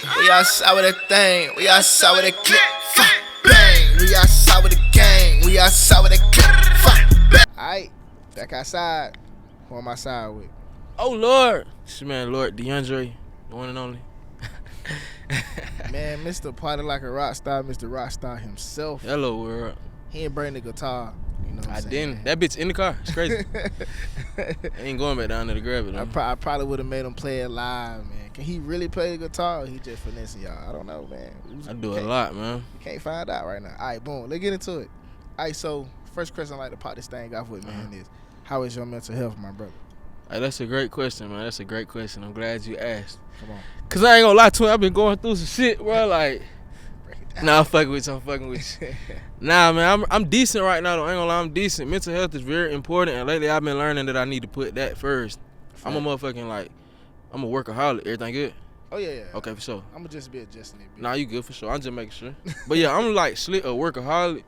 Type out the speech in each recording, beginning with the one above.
We outside with a thing. We outside with a clip. Fuck, bang. We outside with a gang. We outside with a clip. Fuck, bang. Alright, back outside. Who am I side with? Oh, Lord. This man, Lord DeAndre, the one and only. Man, Mr. Party Like a Rockstar, Mr. Rockstar himself. Hello, world. He ain't bring the guitar. You know what I'm saying? didn't. That bitch in the car. It's crazy. I ain't going back down there to grab it. I probably would have made him play it live, man. Can he really play the guitar or he just finessing y'all? I don't know, man. I do a lot, man. You can't find out right now. All right, boom. Let's get into it. All right, so first question I like to pop this thing off with, man, is how is your mental health, my brother? Hey, that's a great question, man. That's a great question. I'm glad you asked. Come on. Cause I ain't gonna lie to you, I've been going through some shit, bro. Like, nah, I'm fucking with you. Nah, man, I'm decent right now, though. I ain't gonna lie, I'm decent. Mental health is very important, and lately I've been learning that I need to put that first. I'm a motherfucking, like, I'm a workaholic. Everything good? Oh, yeah. Okay, for sure. I'm going to just be adjusting it. Nah, you good for sure. I'm just making sure. But yeah, I'm like slick a workaholic,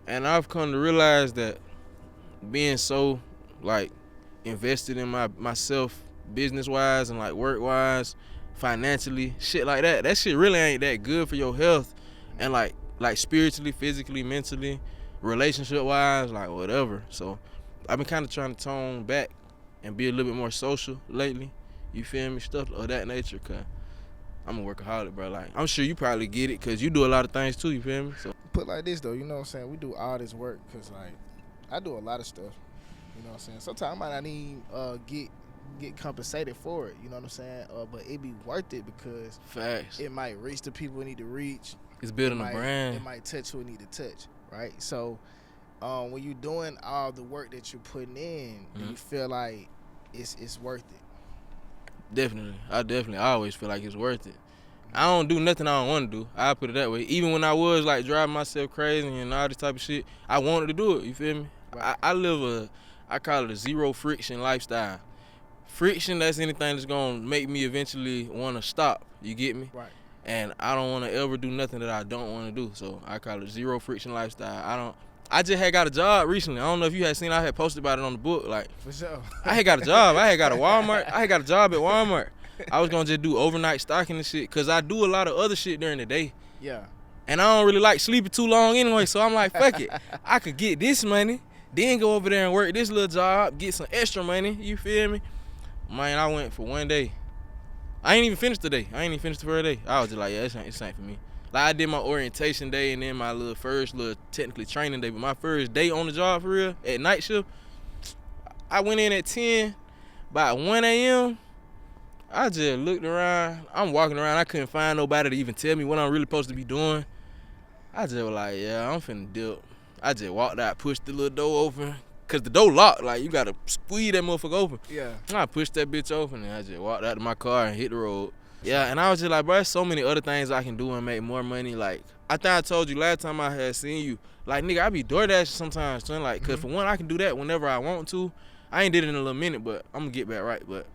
and I've come to realize that being so, like, invested in myself business-wise and, like, work-wise, financially, shit like that, that shit really ain't that good for your health and, like spiritually, physically, mentally, relationship-wise, like, whatever. So I've been kind of trying to tone back and be a little bit more social lately. You feel me? Stuff of that nature, cause I'm a workaholic, bro. Like, I'm sure you probably get it, cause you do a lot of things too. You feel me? So put like this though, you know what I'm saying? We do all this work, cause like I do a lot of stuff. You know what I'm saying? Sometimes I might not even get compensated for it. You know what I'm saying? But it be worth it because facts. It might reach the people it need to reach. It's building a brand. It might touch who it need to touch, right? So when you're doing all the work that you're putting in, do you feel like it's worth it? Definitely. I always feel like it's worth it. I don't do nothing I don't want to do. I put it that way. Even when I was like driving myself crazy and all this type of shit, I wanted to do it. You feel me? Right. I live I call it a zero friction lifestyle. Friction, that's anything that's gonna make me eventually want to stop. You get me? Right. And I don't want to ever do nothing that I don't want to do. So I call it zero friction lifestyle. I just had got a job recently. I don't know if you had seen. I had posted about it on the book. Like, for sure. I had got a job. I had got a Walmart. I had got a job at Walmart. I was gonna just do overnight stocking and shit, cause I do a lot of other shit during the day. Yeah. And I don't really like sleeping too long anyway. So I'm like, fuck it. I could get this money, then go over there and work this little job, get some extra money. You feel me? Man, I went for one day. I ain't even finished the day. I ain't even finished the first day. I was just like, yeah, this ain't for me. Like, I did my orientation day and then my first technically training day. But my first day on the job for real, at night shift, I went in at 10. By 1 a.m., I just looked around. I'm walking around. I couldn't find nobody to even tell me what I'm really supposed to be doing. I just was like, yeah, I'm finna dip. I just walked out, pushed the little door open. Cause the door locked, like you gotta squeeze that motherfucker open. Yeah. I pushed that bitch open and I just walked out to my car and hit the road. Yeah, and I was just like, bro, there's so many other things I can do and make more money. Like, I think I told you last time I had seen you, like, nigga, I be DoorDashing sometimes, son. Like, cause for one, I can do that whenever I want to. I ain't did it in a little minute, but I'm gonna get back right. But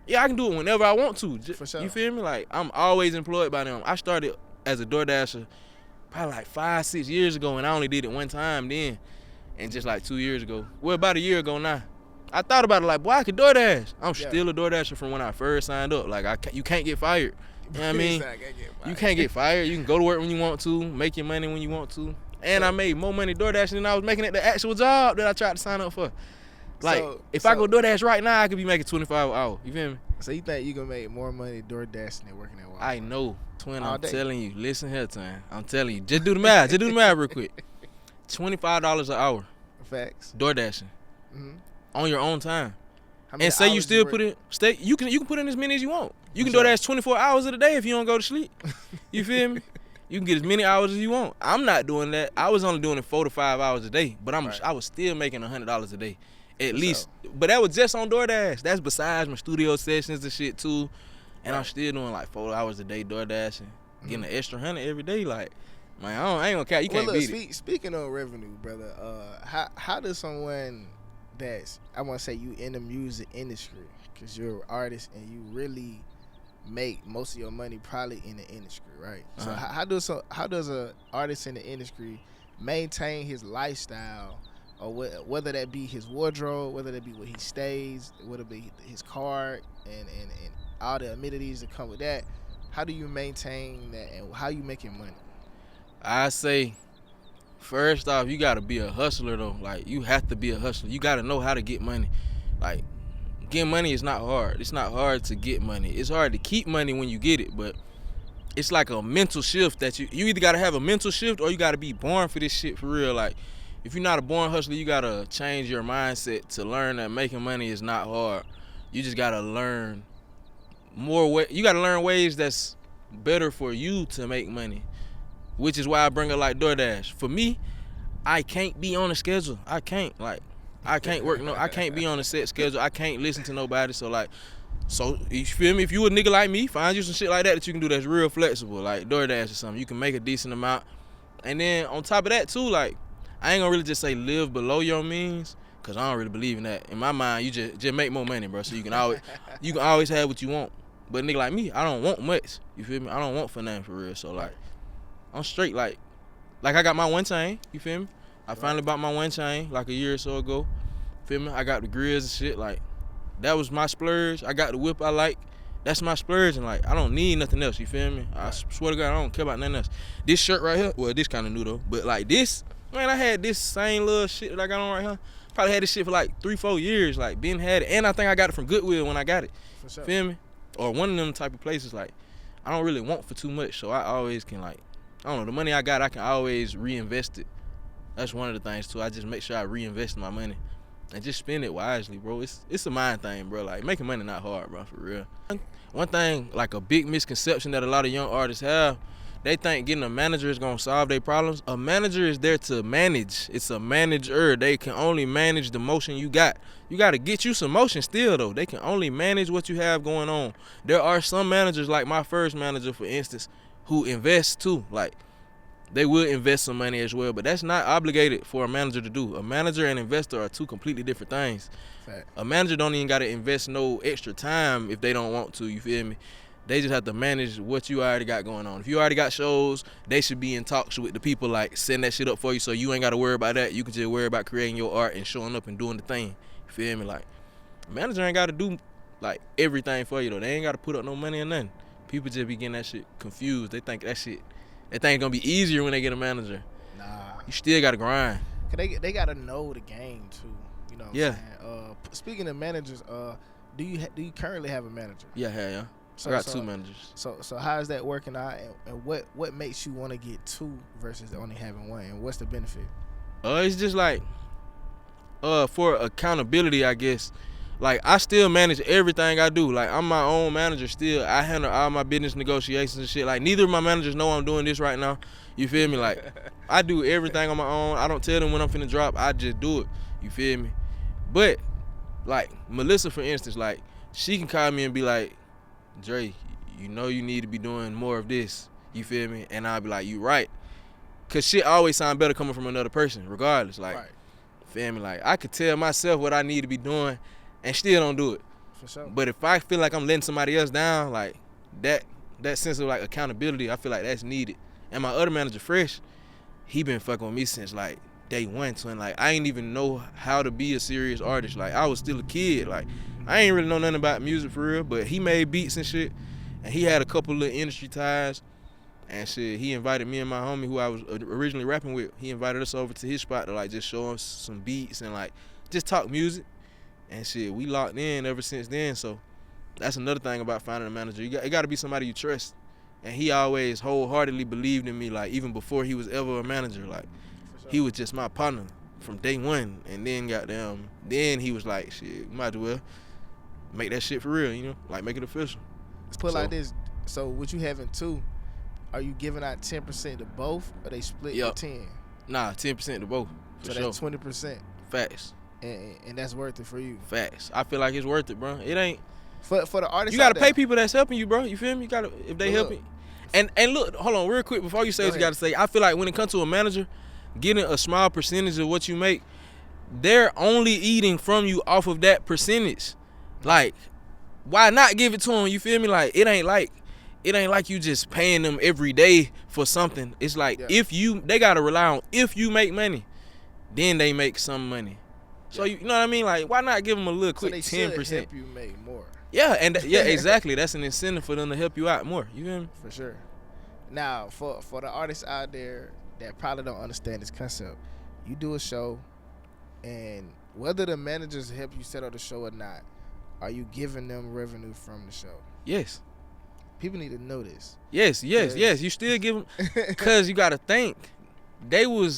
yeah, I can do it whenever I want to. For sure. You feel me? Like, I'm always employed by them. I started as a DoorDasher probably like 5-6 years ago, and I only did it one time then. And just like 2 years ago, well, about a year ago now, I thought about it like, boy, I could DoorDash. I'm still a DoorDasher from when I first signed up. Like, you can't get fired. You know what I mean? You can't get fired. You can go to work when you want to, make your money when you want to. And I made more money DoorDashing than I was making at the actual job that I tried to sign up for. Like, if I go DoorDash right now, I could be making $25 an hour. You feel me? So you think you gonna make more money DoorDashing than working at Walmart? I know. Twin, I'm telling you. Listen here, Twin. I'm telling you. Just do the math. Just do the math real quick. $25 an hour. Facts. DoorDashing. On your own time. And say you still put in you can put in as many as you want. You can DoorDash 24 hours of the day if you don't go to sleep. You feel me? You can get as many hours as you want. I'm not doing that. I was only doing it 4 to 5 hours a day, but I was still making $100 a day. At least. But that was just on DoorDash. That's besides my studio sessions and shit too. And I'm still doing like 4 hours a day DoorDashing. Getting an extra 100 every day. Like, man, I ain't gonna count. You can't beat it. Speaking of revenue, brother, how does someone that's, I want to say you in the music industry, because you're an artist and you really make most of your money probably in the industry, right? So how does a artist in the industry maintain his lifestyle, or whether that be his wardrobe, whether that be where he stays, whether it be his car and all the amenities that come with that? how do you maintain that, and how you making money? I say, first off, you gotta be a hustler though. Like, you have to be a hustler. You gotta know how to get money. Like, getting money is not hard. It's not hard to get money. It's hard to keep money when you get it, but it's like a mental shift that you either gotta have a mental shift or you gotta be born for this shit for real. Like, if you're not a born hustler, you gotta change your mindset to learn that making money is not hard. You just gotta learn you gotta learn ways that's better for you to make money, which is why I bring it like DoorDash. For me, I can't be on a schedule. I can't be on a set schedule. I can't listen to nobody. So you feel me? If you a nigga like me, find you some shit like that you can do that's real flexible, like DoorDash or something. You can make a decent amount. And then on top of that too, like, I ain't gonna really just say live below your means, cause I don't really believe in that. In my mind, you just make more money, bro. So you can always have what you want. But a nigga like me, I don't want much. You feel me? I don't want for nothing for real. So like, I'm straight. Like I got my one chain. You feel me? I finally bought my one chain like a year or so ago. Feel me? I got the grills and shit. Like, that was my splurge. I got the whip I like. That's my splurge, and like, I don't need nothing else. You feel me? I swear to God, I don't care about nothing else. This shirt right here, well, this kind of new though, but like this, man, I had this same little shit that I got on right here. Probably had this shit for like 3-4 years. Like, been had it, and I think I got it from Goodwill when I got it. For sure. Feel me? Or one of them type of places. Like, I don't really want for too much, so I always can, like, I don't know, the money I got, I can always reinvest it. That's one of the things too. I just make sure I reinvest my money and just spend it wisely, bro. It's a mind thing, bro. Like, making money not hard, bro, for real. One thing, like a big misconception that a lot of young artists have, they think getting a manager is gonna solve their problems. A manager is there to manage. It's a manager. They can only manage the motion you got. You gotta get you some motion still though. They can only manage what you have going on. There are some managers, like my first manager, for instance, who invest too. Like, they will invest some money as well, but that's not obligated for a manager to do. A manager and investor are two completely different things. Fact. A manager don't even gotta invest no extra time if they don't want to, you feel me? They just have to manage what you already got going on. If you already got shows, they should be in talks with the people, like, setting that shit up for you, so you ain't gotta worry about that. You can just worry about creating your art and showing up and doing the thing. You feel me? Like, a manager ain't gotta do, like, everything for you though. They ain't gotta put up no money or nothing. People just be getting that shit confused. They think that thing gonna be easier when they get a manager. Nah. You still gotta grind. Cause they gotta know the game too. You know what Yeah. I'm saying? Speaking of managers, do you currently have a manager? Yeah. So, I got two managers. So how is that working out, and what makes you want to get two versus only having one, and what's the benefit? It's just like, for accountability, I guess. Like, I still manage everything I do. Like, I'm my own manager still. I handle all my business negotiations and shit. Like, neither of my managers know I'm doing this right now. You feel me? Like, I do everything on my own. I don't tell them when I'm finna drop. I just do it. You feel me? But, like, Melissa, for instance, like, she can call me and be like, Dre, you know you need to be doing more of this. You feel me? And I'll be like, you right. Cause shit always sound better coming from another person, regardless. Like, Right. Feel me? Like, I could tell myself what I need to be doing and still don't do it. For sure. But if I feel like I'm letting somebody else down, like, that sense of, like, accountability, I feel like that's needed. And my other manager, Fresh, he been fucking with me since, like, day one, twin. Like, I ain't even know how to be a serious artist. Like, I was still a kid. Like, I ain't really know nothing about music for real, but he made beats and shit, and he had a couple of industry ties, and shit, he invited me and my homie, who I was originally rapping with, he invited us over to his spot to, like, just show us some beats and, like, just talk music, and shit, we locked in ever since then. So that's another thing about finding a manager. It got to be somebody you trust, and he always wholeheartedly believed in me, like, even before he was ever a manager. Like, he was just my partner from day one, and then then he was like, shit, we might as well make that shit for real, you know, like, make it official. Let's put it like this. So what you having two, are you giving out 10% to both, or they split Yup. the 10? Nah, 10% to both, for So sure. that's 20%, Facts. and that's worth it for you. Facts. I feel like it's worth it, bro. It ain't. For the artists, You gotta out pay there, people that's helping you, bro. You feel me? You gotta, if they Look. helping. And look, hold on, real quick before you say Go what you ahead. gotta say. I feel like when it comes to a manager, getting a small percentage of what you make, they're only eating from you off of that percentage. Like, why not give it to them? You feel me? Like, it ain't like you just paying them every day for something. It's like, Yeah. they gotta rely on if you make money, then they make some money. So Yeah. you know what I mean? Like, why not give them a little so quick they should 10%? help you make more. Yeah, and yeah, exactly. That's an incentive for them to help you out more. You feel me? For sure. Now, for the artists out there that probably don't understand this concept, you do a show, and whether the managers help you set up the show or not, are you giving them revenue from the show? Yes. People need to know this. Yes. You still give them, cause you gotta think, they were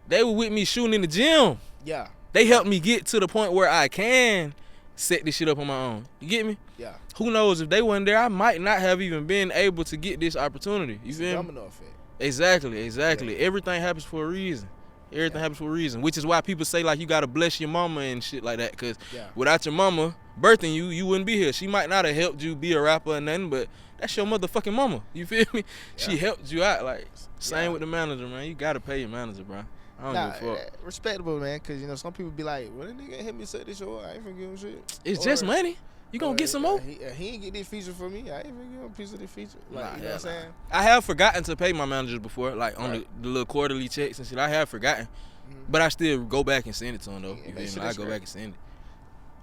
with me shooting in the gym. Yeah. They helped me get to the point where I can set this shit up on my own. You get me? Yeah. Who knows, if they weren't there, I might not have even been able to get this opportunity. You feel me? Domino effect. Exactly. Yeah. Everything happens for a reason. Happens for a reason, which is why people say like you gotta bless your mama and shit like that. Cause without your mama birthing you, you wouldn't be here. She might not have helped you be a rapper or nothing, but that's your motherfucking mama. You feel me? She helped you out. Like same with the manager, man. You gotta pay your manager, bro. I don't give a fuck. Respectable, man, because you know some people be like, "Well, that nigga hit me set this show. I ain't finna give him shit." It's just money. You gonna get some more? He ain't get this feature for me. I ain't finna give him a piece of this feature. Like, you know what I'm saying? I have forgotten to pay my managers before, like on the little quarterly checks and shit. I have forgotten, but I still go back and send it to them though. You feel me? I go back and send it.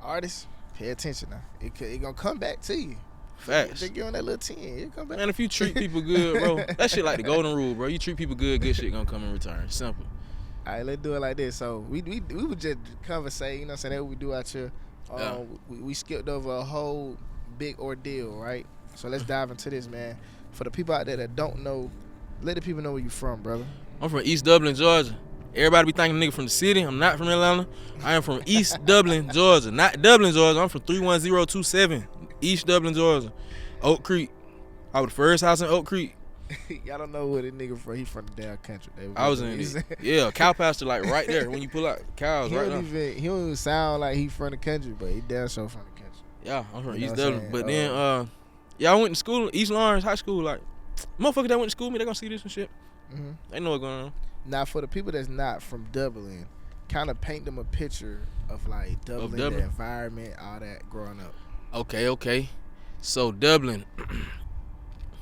Artists, pay attention now. It gonna come back to you. Facts. They give on that little 10. It come back. Man, if you treat people good, bro, that shit like the golden rule, bro. You treat people good, good shit gonna come in return. Simple. All right, let's do it like this. So we would just conversate, you know what I'm saying? That's what we do out here. We skipped over a whole big ordeal, right? So let's dive into this, man. For the people out there that don't know, let the people know where you from, brother. I'm from East Dublin, Georgia. Everybody be thinking nigga from the city. I'm not from Atlanta. I am from East Dublin, Georgia. Not Dublin, Georgia. I'm from 31027, East Dublin, Georgia. Oak Creek. I was the first house in Oak Creek. Y'all don't know where the nigga from. He from the damn country. I was in cow pasture like right there when you pull out cows right now. He don't even sound like he from the country, but he damn sure from the country. Yeah, I'm from East Dublin. But then I went to school, East Lawrence High School. Like motherfuckers that went to school with me, they gonna see this and shit. They know what's going on. Now for the people that's not from Dublin, kind of paint them a picture of like Dublin, the environment, all that growing up. Okay. So Dublin.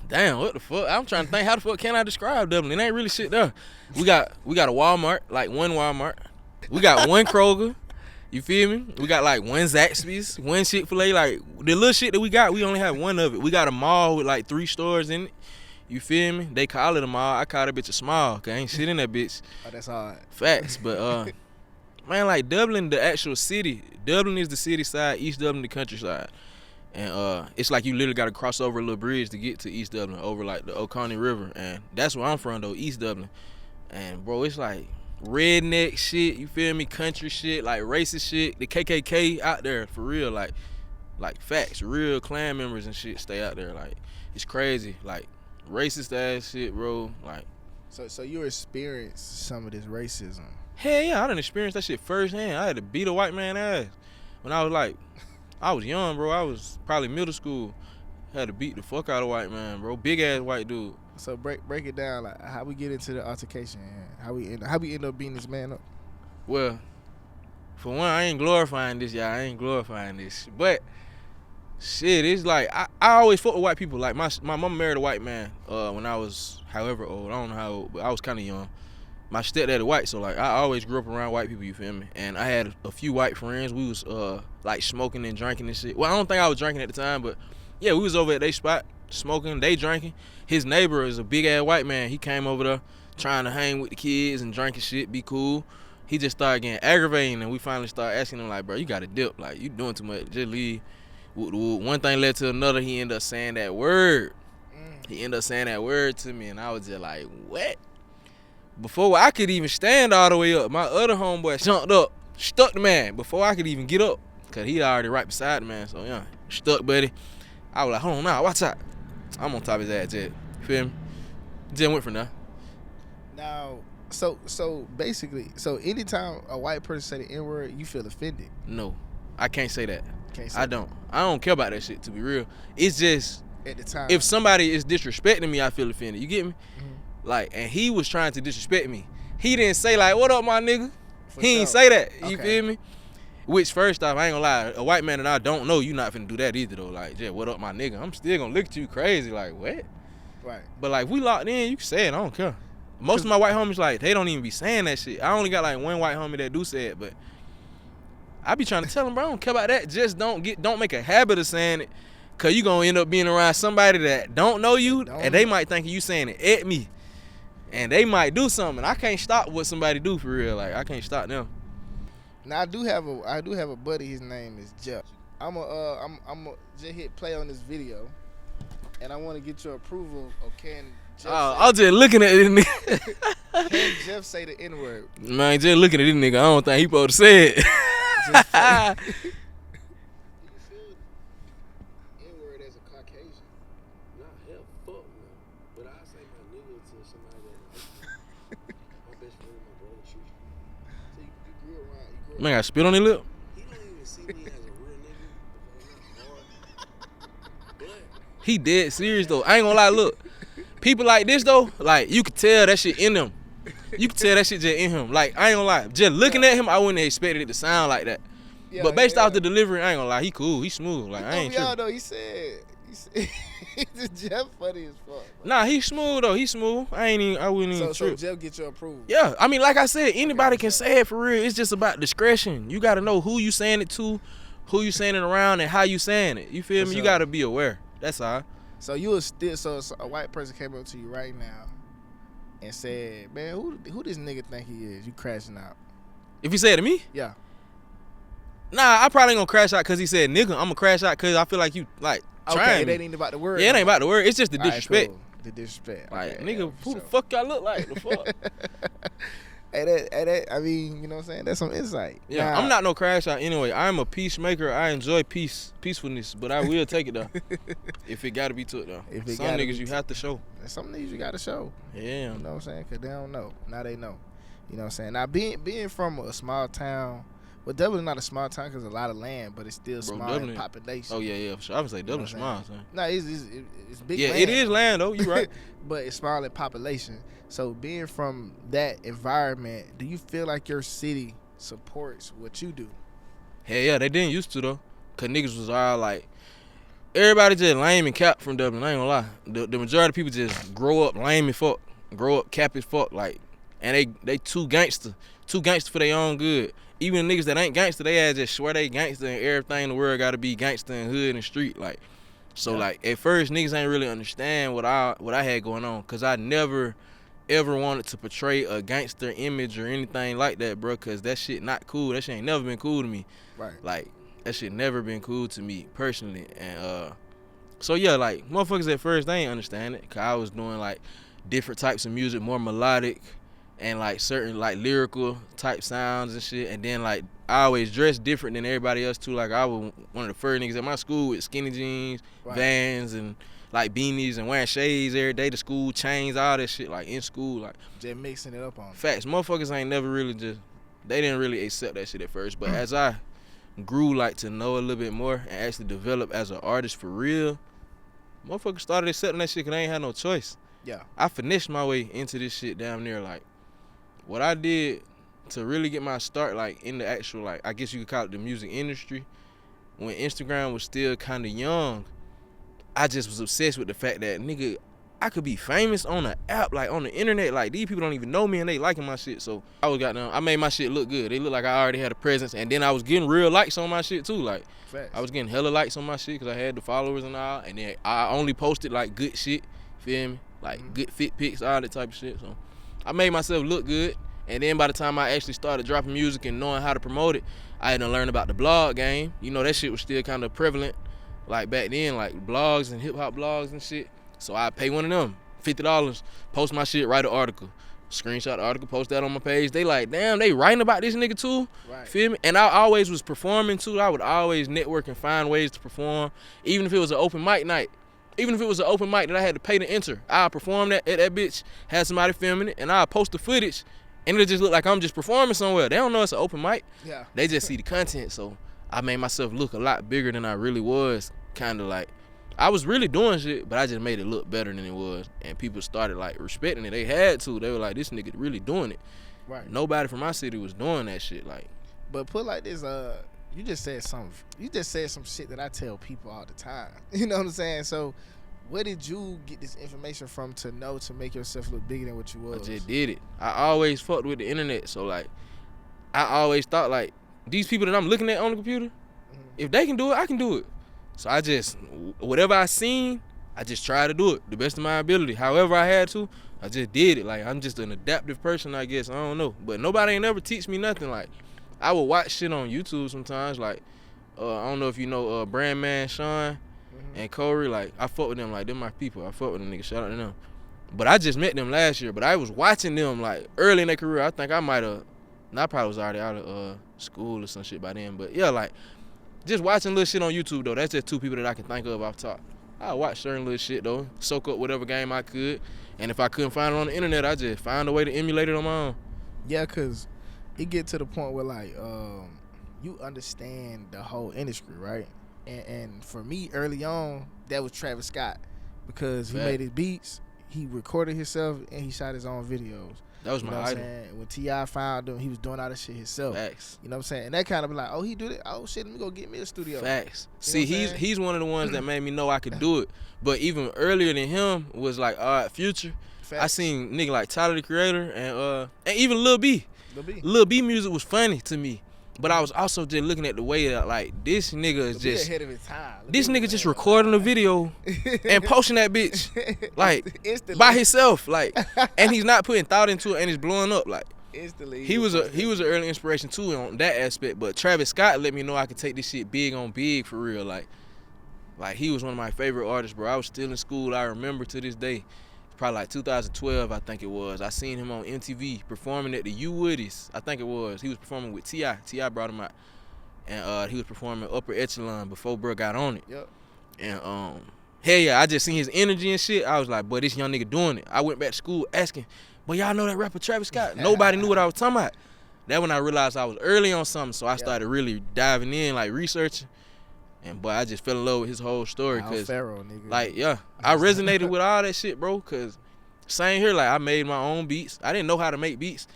Damn, what the fuck? I'm trying to think how the fuck can I describe Dublin? It ain't really shit there. We got a Walmart, like one Walmart. We got one Kroger. You feel me? We got like one Zaxby's, one Chick-fil-A. Like the little shit that we got, we only have one of it. We got a mall with like 3 stores in it. You feel me? They call it a mall. I call that bitch a small, cause ain't shit in that bitch. Oh, that's hard. Facts, but man, like Dublin, the actual city. Dublin is the city side, East Dublin the countryside. And it's like you literally got to cross over a little bridge to get to East Dublin, over like the Oconee River. And that's where I'm from though, East Dublin. And bro, it's like redneck shit, you feel me? Country shit, like racist shit. The KKK out there for real, like facts. Real Klan members and shit stay out there. Like it's crazy, like racist ass shit, bro. Like so you experienced some of this racism. Hell yeah, I done experienced that shit firsthand. I had to beat a white man ass when I was young, bro. I was probably middle school. Had to beat the fuck out of a white man, bro. Big ass white dude. So break it down, like how we get into the altercation, how we end up beating this man up. Well, for one, I ain't glorifying this, y'all. I ain't glorifying this, but shit, it's like I always fuck with white people. Like my mama married a white man when I was however old. I don't know how old, but I was kind of young. My stepdad is white, so like I always grew up around white people, you feel me? And I had a few white friends. We was like smoking and drinking and shit. Well, I don't think I was drinking at the time, but yeah, we was over at their spot smoking, they drinking. His neighbor is a big ass white man. He came over there trying to hang with the kids and drinking shit, be cool. He just started getting aggravating, and we finally started asking him like, bro, you gotta dip. Like, you doing too much. Just leave. One thing led to another. He ended up saying that word. He ended up saying that word to me, and I was just like, what? Before I could even stand all the way up, my other homeboy jumped up, stuck the man before I could even get up, cause he already right beside the man. So yeah, stuck, buddy. I was like, hold on now, watch out. I'm on top of his ass, Jed. You feel me? Jed went from there. Now, so basically, anytime a white person say the N-word, you feel offended? No, I can't say that. I don't care about that shit, to be real. It's just at the time, if somebody is disrespecting me, I feel offended. You get me? Like, and he was trying to disrespect me. He didn't say like, what up, my nigga? He ain't say that. You feel me? Which, first off, I ain't gonna lie, a white man that I don't know, you not finna do that either though. Like, yeah, what up, my nigga? I'm still gonna look at you crazy, like, what? Right. But like, we locked in, you can say it, I don't care. Most of my white homies, like, they don't even be saying that shit. I only got like one white homie that do say it, but I be trying to tell him, bro, I don't care about that. Just don't make a habit of saying it, cause you gonna end up being around somebody that don't know you, and they might think you saying it at me, and they might do something. I can't stop what somebody do for real. Like I can't stop them. Now I do have a buddy. His name is Jeff. I'm just hit play on this video, and I want to get your approval. Or can Jeff? I was just looking at this nigga. Can Jeff say the N-word? Man, just looking at this nigga, I don't think he supposed to say it. Just say N-word as a Caucasian. Nah, hell, fuck no. But I say my nigga to somebody that my best friend, my brother, shoot. So you grew around. Man, I spit on his lip. He don't even see me as a real nigga because I'm not hard. But He dead serious though. I ain't gonna lie, look. People like this though, like you could tell that shit in them. You could tell that shit just in him. Like I ain't gonna lie, just looking at him, I wouldn't have expected it to sound like that. Yeah, But based off the delivery, I ain't gonna lie, he cool, he smooth. Like I ain't y'all sure. though, he said Jeff funny as fuck. Bro. Nah, he smooth though. He smooth. I wouldn't even So trip. Jeff get your approval. Yeah, I mean, like I said, anybody can say it for real. It's just about discretion. You got to know who you saying it to, who you saying it around, and how you saying it. You feel For me? You sure. got to be aware. That's all. So you was still so a white person came up to you right now and said, "Man, who this nigga think he is?" You crashing out. If you say it to me, Yeah. nah, I probably ain't gonna crash out because he said nigga. I'm gonna crash out because I feel like you like Okay, trying it me. ain't even about the word. Yeah, it ain't about the word. It's just the All right, disrespect. cool. The disrespect. Like Okay, nigga, yeah, who for the sure. fuck y'all look like? The fuck? That, I mean, you know what I'm saying? That's some insight. Yeah, Now, I'm not no crash out anyway. I'm a peacemaker. I enjoy peacefulness, but I will take it though. If it gotta be took though. If it Some gotta niggas be you have to show. Some niggas you gotta show. Yeah. You know what I'm saying? Because they don't know. Now they know. You know what I'm saying? Now, being from a small town, well, Dublin not a small town because a lot of land, but it's still Bro, small Dublin- in population. Oh yeah, for sure. I would say You know Dublin what I'm small, son. No, it's big Yeah, land. it is land though. You right. But it's small in population. So being from that environment, do you feel like your city supports what you do? Hell yeah, they didn't used to though. Cause niggas was all like, everybody just lame and cap from Dublin. I ain't gonna lie. The majority of people just grow up lame as fuck, grow up cap as fuck, like, and they too gangster for their own good. Even niggas that ain't gangster, they ass just swear they gangster and everything in the world gotta be gangster and hood and street, like. So like at first niggas ain't really understand what I had going on, cause I never ever wanted to portray a gangster image or anything like that, bro, cause that shit not cool. That shit ain't never been cool to me. Right. Like that shit never been cool to me personally. And so yeah, like motherfuckers at first they ain't understand it, cause I was doing like different types of music, more melodic and like certain like lyrical type sounds and shit. And then like I always dressed different than everybody else too. Like I was one of the first niggas at my school with skinny jeans, Right. Vans, and like beanies and wearing shades every day to school, chains, all that shit, like in school. Like Just mixing it up on. facts, motherfuckers ain't never really they didn't really accept that shit at first. But as I grew like to know a little bit more and actually develop as an artist for real, motherfuckers started accepting that shit because they ain't had no choice. Yeah. I finessed my way into this shit damn near. Like what I did to really get my start like in the actual, like, I guess you could call it the music industry, when Instagram was still kind of young, I just was obsessed with the fact that, nigga, I could be famous on an app, like on the internet. Like these people don't even know me and they liking my shit. So I made my shit look good. They look like I already had a presence, and then I was getting real likes on my shit too. Like Facts. I was getting hella likes on my shit because I had the followers and all. And then I only posted like good shit, feel me? Like good fit pics, all that type of shit. So I made myself look good. And then by the time I actually started dropping music and knowing how to promote it, I had to learn about the blog game. You know, that shit was still kind of prevalent like back then, like blogs and hip hop blogs and shit. So I pay one of them $50, post my shit, write an article, screenshot the article, post that on my page. They like, damn, they writing about this nigga too. Right. Feel me? And I always was performing too. I would always network and find ways to perform, even if it was an open mic night. Even if it was an open mic that I had to pay to enter, I'll perform that at that bitch, have somebody filming it, and I'll post the footage, and it'll just look like I'm just performing somewhere. They don't know it's an open mic. Yeah. They just see the content. So I made myself look a lot bigger than I really was. Kind of like, I was really doing shit, but I just made it look better than it was. And people started like respecting it. They had to. They were like, this nigga really doing it. Right. Nobody from my city was doing that shit. Like, But put like this, you just said some shit that I tell people all the time. You know what I'm saying? So where did you get this information from to know to make yourself look bigger than what you was? I just did it. I always fucked with the internet. So like, I always thought like, these people that I'm looking at on the computer, if they can do it, I can do it. So I just, whatever I seen, I just tried to do it the best of my ability. However I had to, I just did it. Like, I'm just an adaptive person, I guess. I don't know. But nobody ain't ever teach me nothing. Like, I would watch shit on YouTube sometimes. Like, I don't know if you know Brandman Sean and Corey. Like, I fuck with them. Like, they're my people. I fuck with them niggas. Shout out to them. But I just met them last year. But I was watching them, like, early in their career. I think I might have, I probably was already out of school or some shit by then. But, yeah, like, just watching little shit on YouTube, though. That's just two people that I can think of off top. I watch certain little shit, though. Soak up whatever game I could. And if I couldn't find it on the internet, I just find a way to emulate it on my own. Yeah, because it get to the point where, like, you understand the whole industry, right? And for me, early on, that was Travis Scott. Because he made his beats, he recorded himself, and he shot his own videos. That was my idol. When T.I. found him, he was doing all this shit himself. Facts. You know what I'm saying? And that kind of be like, oh, he do it. Oh, shit, let me go get me a studio. Facts. You know See, he's one of the ones that made me know I could do it. But even earlier than him was, like, Future. Facts. I seen nigga like Tyler, the Creator, and even Lil B. Lil B music was funny to me. But I was also just looking at the way that, like, this nigga is just ahead of his time. This nigga just recording a video and posting that bitch, like, Instantly. by himself, like, and he's not putting thought into it, and it's blowing up, like. Instantly. He was an early inspiration too on that aspect. But Travis Scott let me know I could take this shit big on big for real, like he was one of my favorite artists, bro. I was still in school. I remember to this day. Probably like 2012, I think it was. I seen him on MTV performing at the U Woodies. I think it was. He was performing with T.I. T.I. brought him out. And he was performing Upper Echelon before bro got on it. Yep. And hell yeah, I just seen his energy and shit. I was like, boy, this young nigga doing it. I went back to school asking, but y'all know that rapper Travis Scott? Nobody knew what I was talking about. That when I realized I was early on something, so I started really diving in, like researching. And boy, I just fell in love with his whole story. Cause, Pharaoh, nigga. like, yeah, I resonated with all that shit, bro. Cause same here, like I made my own beats. I didn't know how to make beats.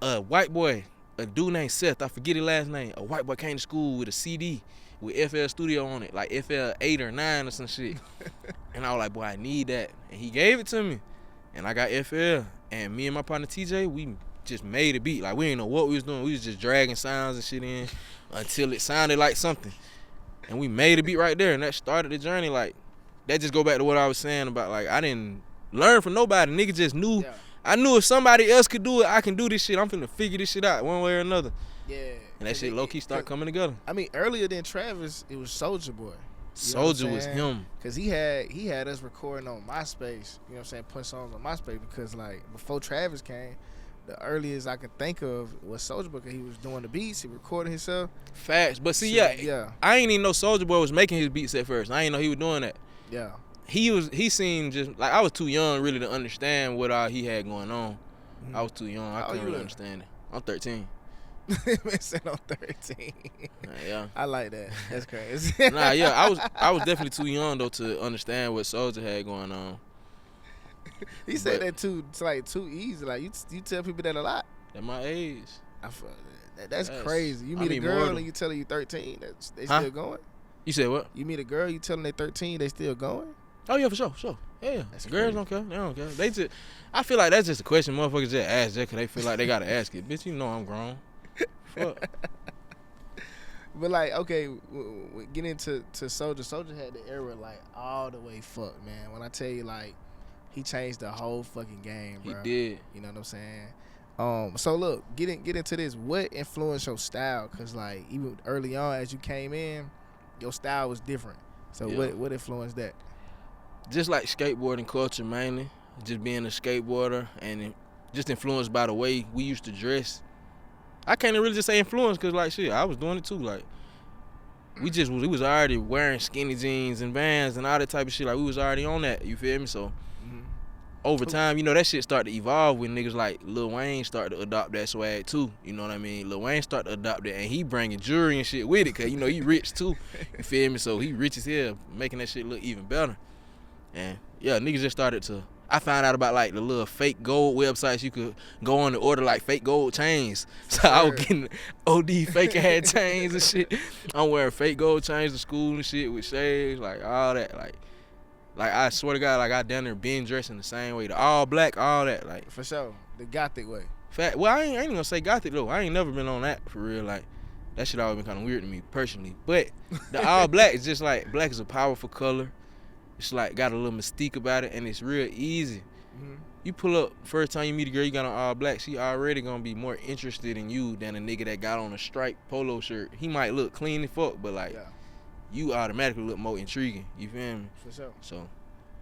A white boy, a dude named Seth, I forget his last name. A white boy came to school with a CD with FL Studio on it, like FL 8 or 9 or some shit. And I was like, boy, I need that. And he gave it to me. And I got FL. And me and my partner TJ, we just made a beat. Like, we didn't know what we was doing. We was just dragging sounds and shit in until it sounded like something. And we made a beat right there, and that started the journey. Like, that just go back to what I was saying about, like, I didn't learn from nobody. Nigga just knew. Yeah. I knew if somebody else could do it, I can do this shit. I'm finna figure this shit out one way or another. Yeah. And that shit low-key start coming together. I mean, earlier than Travis, it was Soulja Boy. Soulja was him. Because he had us recording on MySpace, you know what I'm saying, putting songs on MySpace because, like, before Travis came, the earliest I could think of was Soulja Boy because he was doing the beats, he recorded himself. Facts. But see, yeah, I ain't even know Soulja Boy was making his beats at first. I ain't know he was doing that. Yeah. He seemed just, like, I was too young really to understand what all he had going on. I was too young. I couldn't really understand it. I'm 13. Man said I'm 13. Yeah. I like that. That's crazy. Nah, yeah, I was definitely too young though to understand what Soulja had going on. He said that too. It's like too easy. Like you tell people that a lot. At my age. I feel that's crazy. You meet a girl and you tell her you 13. They still going. You said what? You meet a girl, you tell them they 13. They still going. Oh yeah, for sure. Yeah, girls don't care. They don't care. They just. I feel like that's just a question motherfuckers just ask just because they feel like they gotta ask it. Bitch, you know I'm grown. Fuck. But like, okay, getting into Soulja. Soulja had the era like all the way fucked, man. When I tell you, like, he changed the whole fucking game, bro. He did. You know what I'm saying? So look, get into this. What influenced your style? Cause like even early on, as you came in, your style was different. So what influenced that? Just like skateboarding culture mainly, just being a skateboarder and just influenced by the way we used to dress. I can't really just say influence because, like, shit, I was doing it too. Like, we was already wearing skinny jeans and Vans and all that type of shit. Like, we was already on that, you feel me? So, over time, you know, that shit started to evolve when niggas like Lil Wayne started to adopt that swag too. You know what I mean? Lil Wayne started to adopt it, and he bringing jewelry and shit with it because, you know, he rich too. You feel me? So, he rich as hell, making that shit look even better. And, yeah, niggas just started to... I found out about, like, the little fake gold websites you could go on and order, like, fake gold chains. So I was getting OD fake ass chains and shit. I'm wearing fake gold chains to school and shit with shades, like, all that. Like I swear to God, like, I down there been dressing the same way. The all black, all that, like. For sure. The gothic way. Well, I ain't even gonna say gothic, though. I ain't never been on that, for real. Like, That shit always been kind of weird to me personally. But the all black is just like, black is a powerful color. It's like got a little mystique about it, and it's real easy. You pull up, first time you meet a girl, you got on all black, she already gonna be more interested in you than a nigga that got on a striped polo shirt. He might look clean as fuck, but like, you automatically look more intriguing. You feel me? For sure. So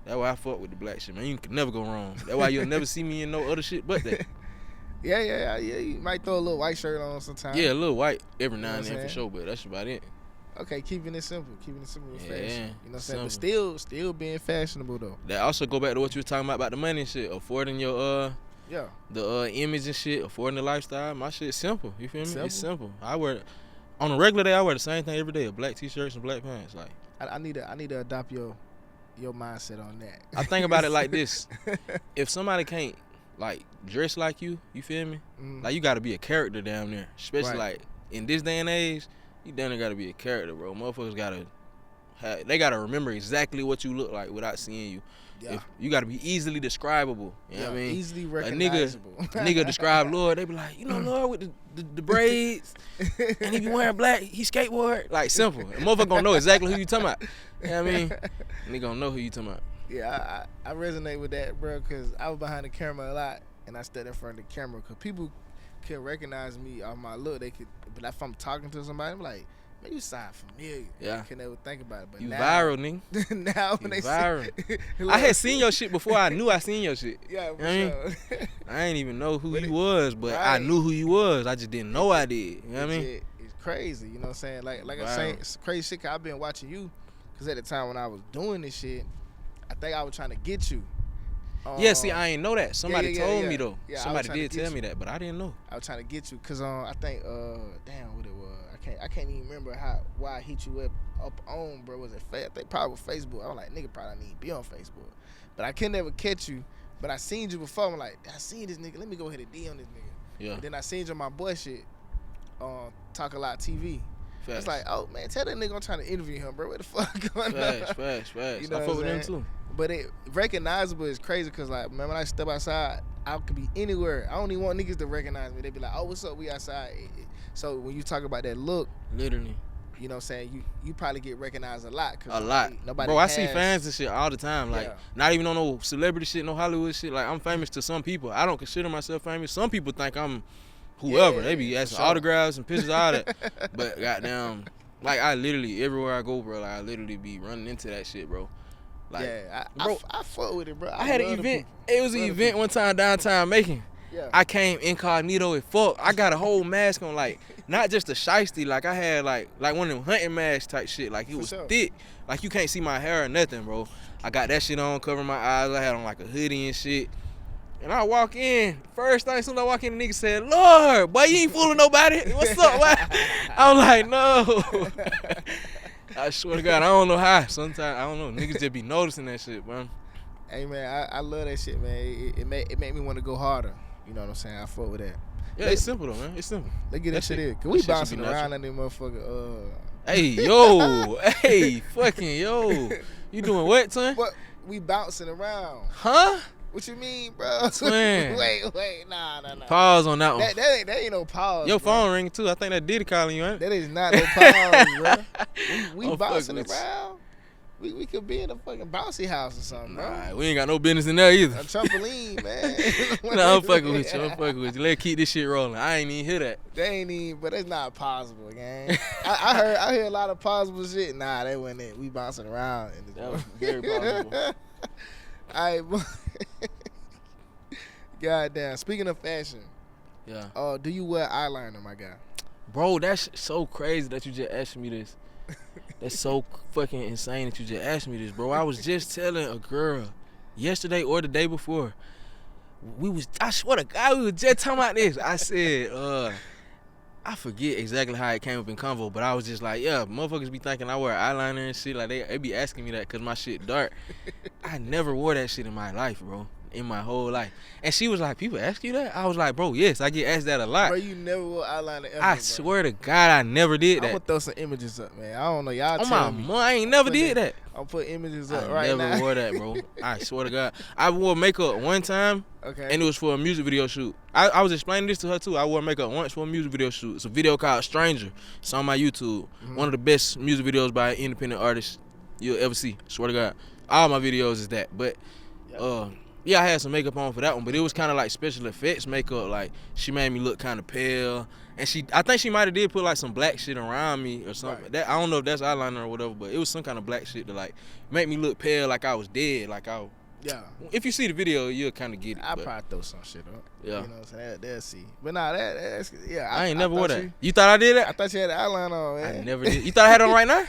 that's why I fuck with the black shit, man. You can never go wrong. That's why you'll never see me in no other shit but that. Yeah. You might throw a little white shirt on sometimes. Yeah, a little white every now and You know what then I'm for sure, but that's about it. Okay, keeping it simple with fashion. Yeah, You know what I'm saying? But simple. still being fashionable though. That also go back to what you were talking about the money and shit, affording your Yeah. the image and shit, affording the lifestyle. My shit's simple. You feel me? Simple? It's simple. I wear on a regular day. I wear the same thing every day: black t-shirts and black pants. Like I need to adopt your mindset on that. I think about it like this: if somebody can't like dress like you feel me? Like you got to be a character down there, especially Right. like in this day and age. You down there got to be a character, bro. Motherfuckers they gotta remember exactly what you look like without seeing you. Yeah. If you gotta be easily describable. You know what I mean? Easily A recognizable. nigga describe Lord, they be like, you know Lord with the braids, and he be wearing black, he skateboard. Like simple. A motherfucker gonna know exactly who you talking about. You know what I mean? Nigga gonna know who you talking about. Yeah, I resonate with that, bro, because I was behind the camera a lot, and I stood in front of the camera, because people can recognize me off my look. They could, but if I'm talking to somebody, I'm like, man, you sound familiar. Yeah. I can never think about it. But You now, viral, nigga. now when You they viral. see, I had seen your shit before I knew I seen your shit. Yeah, You for know what I mean? sure. I ain't even know who But you it- was, but I right. knew who you was. I just didn't know I did. You know what I mean? It's crazy, you know what I'm saying? Like I'm Viral. saying, it's crazy shit, 'cause I've been watching you, because at the time when I was doing this shit, I think I was trying to get you. Yeah, see, I ain't know that. Somebody yeah, told yeah. me though. Yeah, I was Somebody trying to did get tell you. me that, but I didn't know. I was trying to get you, cause I think damn what it was. I can't even remember why I hit you up on, bro. Was it I think probably with Facebook. I was like, nigga probably need to be on Facebook, but I can never catch you. But I seen you before. I'm like, I seen this nigga. Let me go ahead and D on this nigga. Yeah. And then I seen you on my boy shit, Talk A Lot TV. Facts. It's like, oh man, tell that nigga I'm trying to interview him, bro. What the fuck going on? Facts. You know I what fuck I'm with them saying? too. But it recognizable is crazy, cause like, man, when I step outside, I could be anywhere. I don't even want niggas to recognize me. They be like, oh, what's up? We outside. So when you talk about that look, Literally. you know what I'm saying, you probably get recognized a lot. Cause A lot. Nobody Bro, I see has- fans and shit all the time. Like, Yeah. not even on no celebrity shit, no Hollywood shit. Like, I'm famous to some people. I don't consider myself famous. Some people think I'm whoever. Yeah, They be for asking sure. autographs and pictures, all that. But goddamn, like, I literally, everywhere I go, bro, like, I literally be running into that shit, bro. Like, yeah, bro, I fuck with it, bro. I had an love the event. people. It was an Love the event people. one time downtown Macon. Yeah. I came incognito as fuck. I got a whole mask on, like, not just a shiesty. Like, I had, like one of them hunting masks type shit. Like, it For was sure. thick. Like, you can't see my hair or nothing, bro. I got that shit on, covering my eyes. I had on, like, a hoodie and shit. And I walk in. First thing, as soon as I walk in, the nigga said, Lord, boy, you ain't fooling nobody. What's up, boy? I'm like, no. I swear to God, I don't know how. Sometimes, I don't know. Niggas just be noticing that shit, bro. Hey man, I love that shit, man. It made me want to go harder. You know what I'm saying? I fuck with that. Yeah, it's simple, though, man. It's simple. Let's get That that shit shit- in. Cause that we shit should bouncing be around in that motherfucker. Hey, yo. Hey, fucking yo. You doing what, son? What? We bouncing around. Huh? What you mean, bro? Twin. wait, nah. Pause on that one. That ain't no pause. Your bro. phone ringing, too. I think that Diddy calling you, ain't it? That is not no pause, bro. We I'm bouncing fucking with you. around. We could be in a fucking bouncy house or something, bro. Nah, we ain't got no business in there either. A trampoline, man. Nah, I'm fucking with you. I'm fucking with you. Let's keep this shit rolling. I ain't even hear that. They ain't even, but it's not possible, gang. I heard a lot of possible shit. Nah, that wasn't it. We bouncing around. In this That was very possible. All right, goddamn. Speaking of fashion, Yeah. do you wear eyeliner, my guy? Bro, that's so crazy that you just asked me this. That's so fucking insane that you just asked me this, bro. I was just telling a girl yesterday or the day before. I swear to God, we was just talking about this. I said, I forget exactly how it came up in convo, but I was just like, yeah, motherfuckers be thinking I wear eyeliner and shit. Like, they be asking me that because my shit dark. I never wore that shit in my life, bro. in my whole life. And she was like, people ask you that? I was like, bro, yes, I get asked that a lot. Bro, you never will eyeliner ever, I bro. swear to God, I never did I'm that. gonna throw some images up, man. I don't know. Y'all On my tell me. mom, I ain't never Put did that. I'll put images up I right never now. wore that, bro. I swear to God. I wore makeup one time, Okay. and it was for a music video shoot. I was explaining this to her, too. I wore makeup once for a music video shoot. It's a video called Stranger. It's on my YouTube. One of the best music videos by an independent artist you'll ever see. Swear to God. All my videos is that. But, yeah, I had some makeup on for that one, but it was kind of like special effects makeup. Like, she made me look kind of pale. And I think she might have did put like some black shit around me or something. Right. That I don't know if that's eyeliner or whatever, but it was some kind of black shit to like make me look pale, like I was dead. Like Yeah. if you see the video, you'll kind of get it. I'll but probably throw some shit up. Yeah. You know what I'm saying? They'll see. But nah, that's, yeah. I ain't never wore thought that. You thought I did I that? thought you had an eyeliner on, man. I never did. You thought I had it on right now?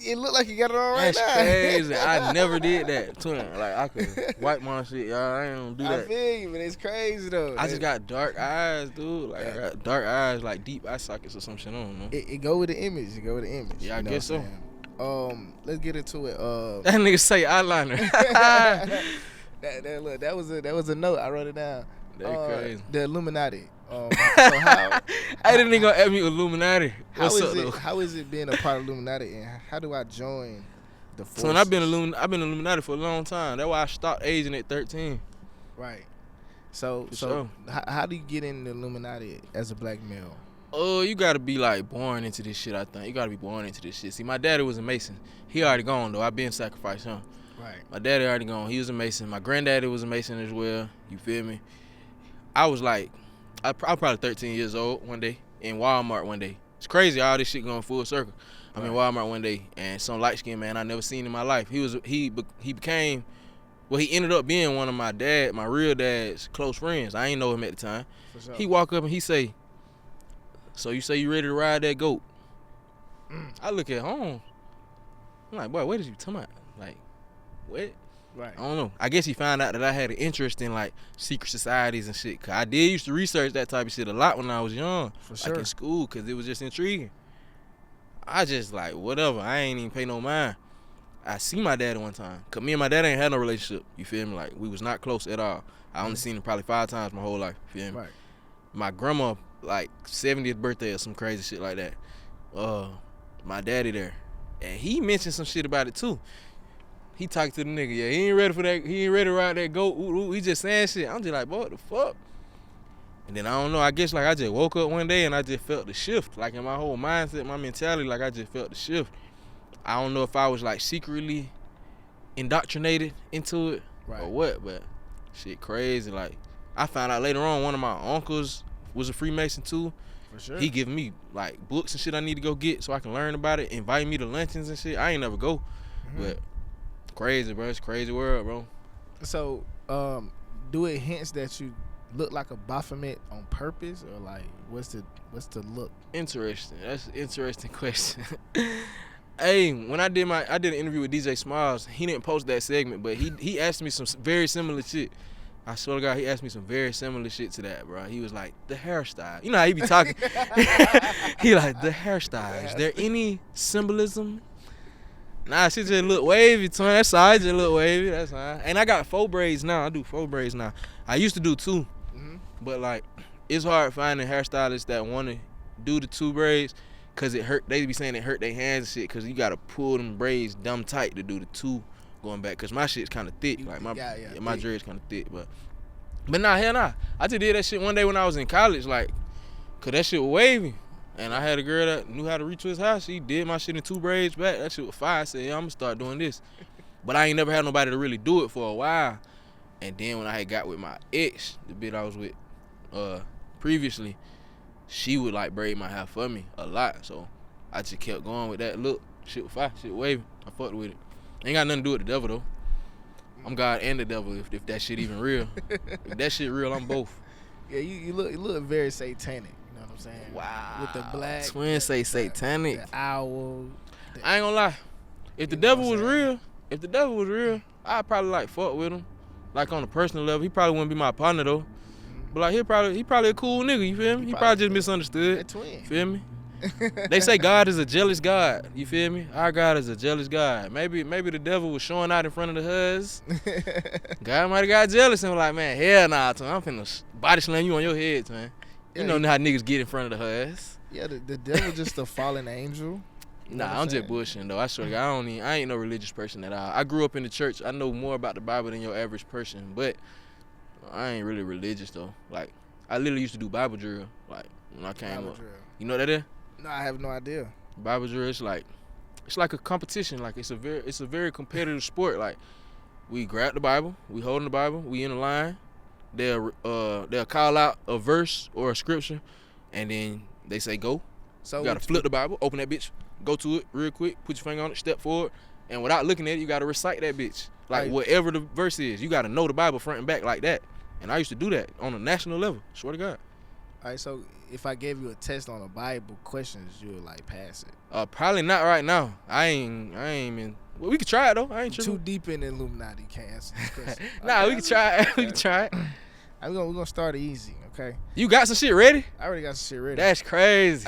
It looked like you got it on right That's now. crazy. I never did that. Twin. Like I could wipe my shit, y'all. I ain't gonna do I that. feel you, but it's crazy though. I just got dark eyes, dude. Like I Yeah. got dark eyes, like deep eye sockets or some shit. I don't know. It go with the image. It go with the image. Yeah, I you know guess what I'm saying? Let's get into it. That nigga say eyeliner. that was a note. I wrote it down. That crazy. The Illuminati. So how I didn't even gonna ask me Illuminati. What's up, though? how is it being a part of Illuminati, and how do I join the forces? So when I've been Illuminati for a long time. That's why I stopped aging at 13. Right. So For sure. how do you get in the Illuminati as a black male? Oh, you gotta be like born into this shit. I think you gotta be born into this shit. See, my daddy was a Mason. He already gone though. I been sacrificed him. Right. My daddy already gone. He was a Mason. My granddaddy was a Mason as well. You feel me? I was like, I was probably 13 years old one day in Walmart one day. It's crazy all this shit going full circle. I'm in Walmart one day and some light skinned man I never seen in my life. He became, well, he ended up being one of my real dad's close friends. I ain't know him at the time. For sure. He walk up and he say, "So you say you ready to ride that goat?" I look at home. I'm like, boy, what is you talking about? Like, what? Right. I don't know. I guess he found out that I had an interest in like secret societies and shit. Cause I did used to research that type of shit a lot when I was young, For like sure. in school, cause it was just intriguing. I just like whatever. I ain't even pay no mind. I see my dad one time, cause me and my dad ain't had no relationship. You feel me? Like we was not close at all. I only seen him probably 5 times my whole life. You feel me? Right. My grandma, like 70th birthday or some crazy shit like that. My daddy there, and he mentioned some shit about it too. He talked to the nigga, yeah, he ain't ready for that. He ain't ready to ride that goat. Ooh, ooh. He just saying shit. I'm just like, boy, what the fuck? And then I don't know. I guess like I just woke up one day and I just felt the shift, like in my whole mindset, my mentality. Like I just felt the shift. I don't know if I was like secretly indoctrinated into it or what, but shit crazy. Like I found out later on, one of my uncles was a Freemason too. For sure. He giving me like books and shit I need to go get so I can learn about it. Invite me to luncheons and shit. I ain't never go, but crazy, bro. It's a crazy world, bro. So, do it hints that you look like a Baphomet on purpose, or like what's the look? Interesting. That's an interesting question. Hey, when I did an interview with DJ Smiles, he didn't post that segment, but he asked me some very similar shit. I swear to God, he asked me some very similar shit to that, bro. He was like, the hairstyle. You know how he be talking? He like, the hairstyle. Is there any symbolism? Nah, she just look wavy, twin. That's all. I just look wavy. That's all. And I got 4 braids now. I do 4 braids now. I used to do 2. But, like, it's hard finding hairstylists that want to do the 2 braids because it hurt. They be saying it hurt their hands and shit because you got to pull them braids dumb tight to do the 2 going back because my shit's kind of thick. Like, my dread's kind of thick. But nah, hell nah. I just did that shit one day when I was in college, like, because that shit was wavy. And I had a girl that knew how to reach to his house. She did my shit in 2 braids back. That shit was fire. I said, yeah, I'm going to start doing this. But I ain't never had nobody to really do it for a while. And then when I had got with my ex, the bitch I was with previously, she would, like, braid my hair for me a lot. So I just kept going with that look. Shit was fire. Shit wavy. I fucked with it. Ain't got nothing to do with the devil, though. I'm God and the devil if that shit even real. If that shit real, I'm both. Yeah, you look very satanic. I'm saying, wow, with the black twins say satanic, the owl. I ain't gonna lie. If the devil was real, I'd probably like fuck with him, like on a personal level. He probably wouldn't be my partner though, but like he probably a cool nigga. You feel me? He probably just misunderstood. That twin. Feel me? They say God is a jealous God. You feel me? Our God is a jealous God. Maybe the devil was showing out in front of the huz. God might have got jealous and was like, man, hell nah, twin. I'm finna body slam you on your head, man. You know how niggas get in front of the huz. Yeah, the devil just a fallen angel. You know what Nah, I'm just bullshitting though. I swear to God, I ain't no religious person at all. I grew up in the church. I know more about the Bible than your average person, but I ain't really religious though. Like, I literally used to do Bible drill. Like when I came Bible up. drill. You know what that is? No, I have no idea. Bible drill, it's like a competition. Like it's a very competitive sport. Like we grab the Bible, we holding the Bible, we in a line. They'll call out a verse or a scripture, and then they say go. So you gotta flip the Bible, open that bitch, go to it real quick, put your finger on it, step forward, and without looking at it, you gotta recite that bitch. Like whatever the verse is, you gotta know the Bible front and back like that. And I used to do that on a national level. Swear to God. All right, so if I gave you a test on the Bible questions, you would like pass it. Probably not right now. I ain't in. Well, we could try it though. I ain't Too tripping. deep in the Illuminati, can't answer this question. Nah, Okay, we can try it. We can try it. we're gonna start easy, okay? You got some shit ready? I already got some shit ready. That's crazy.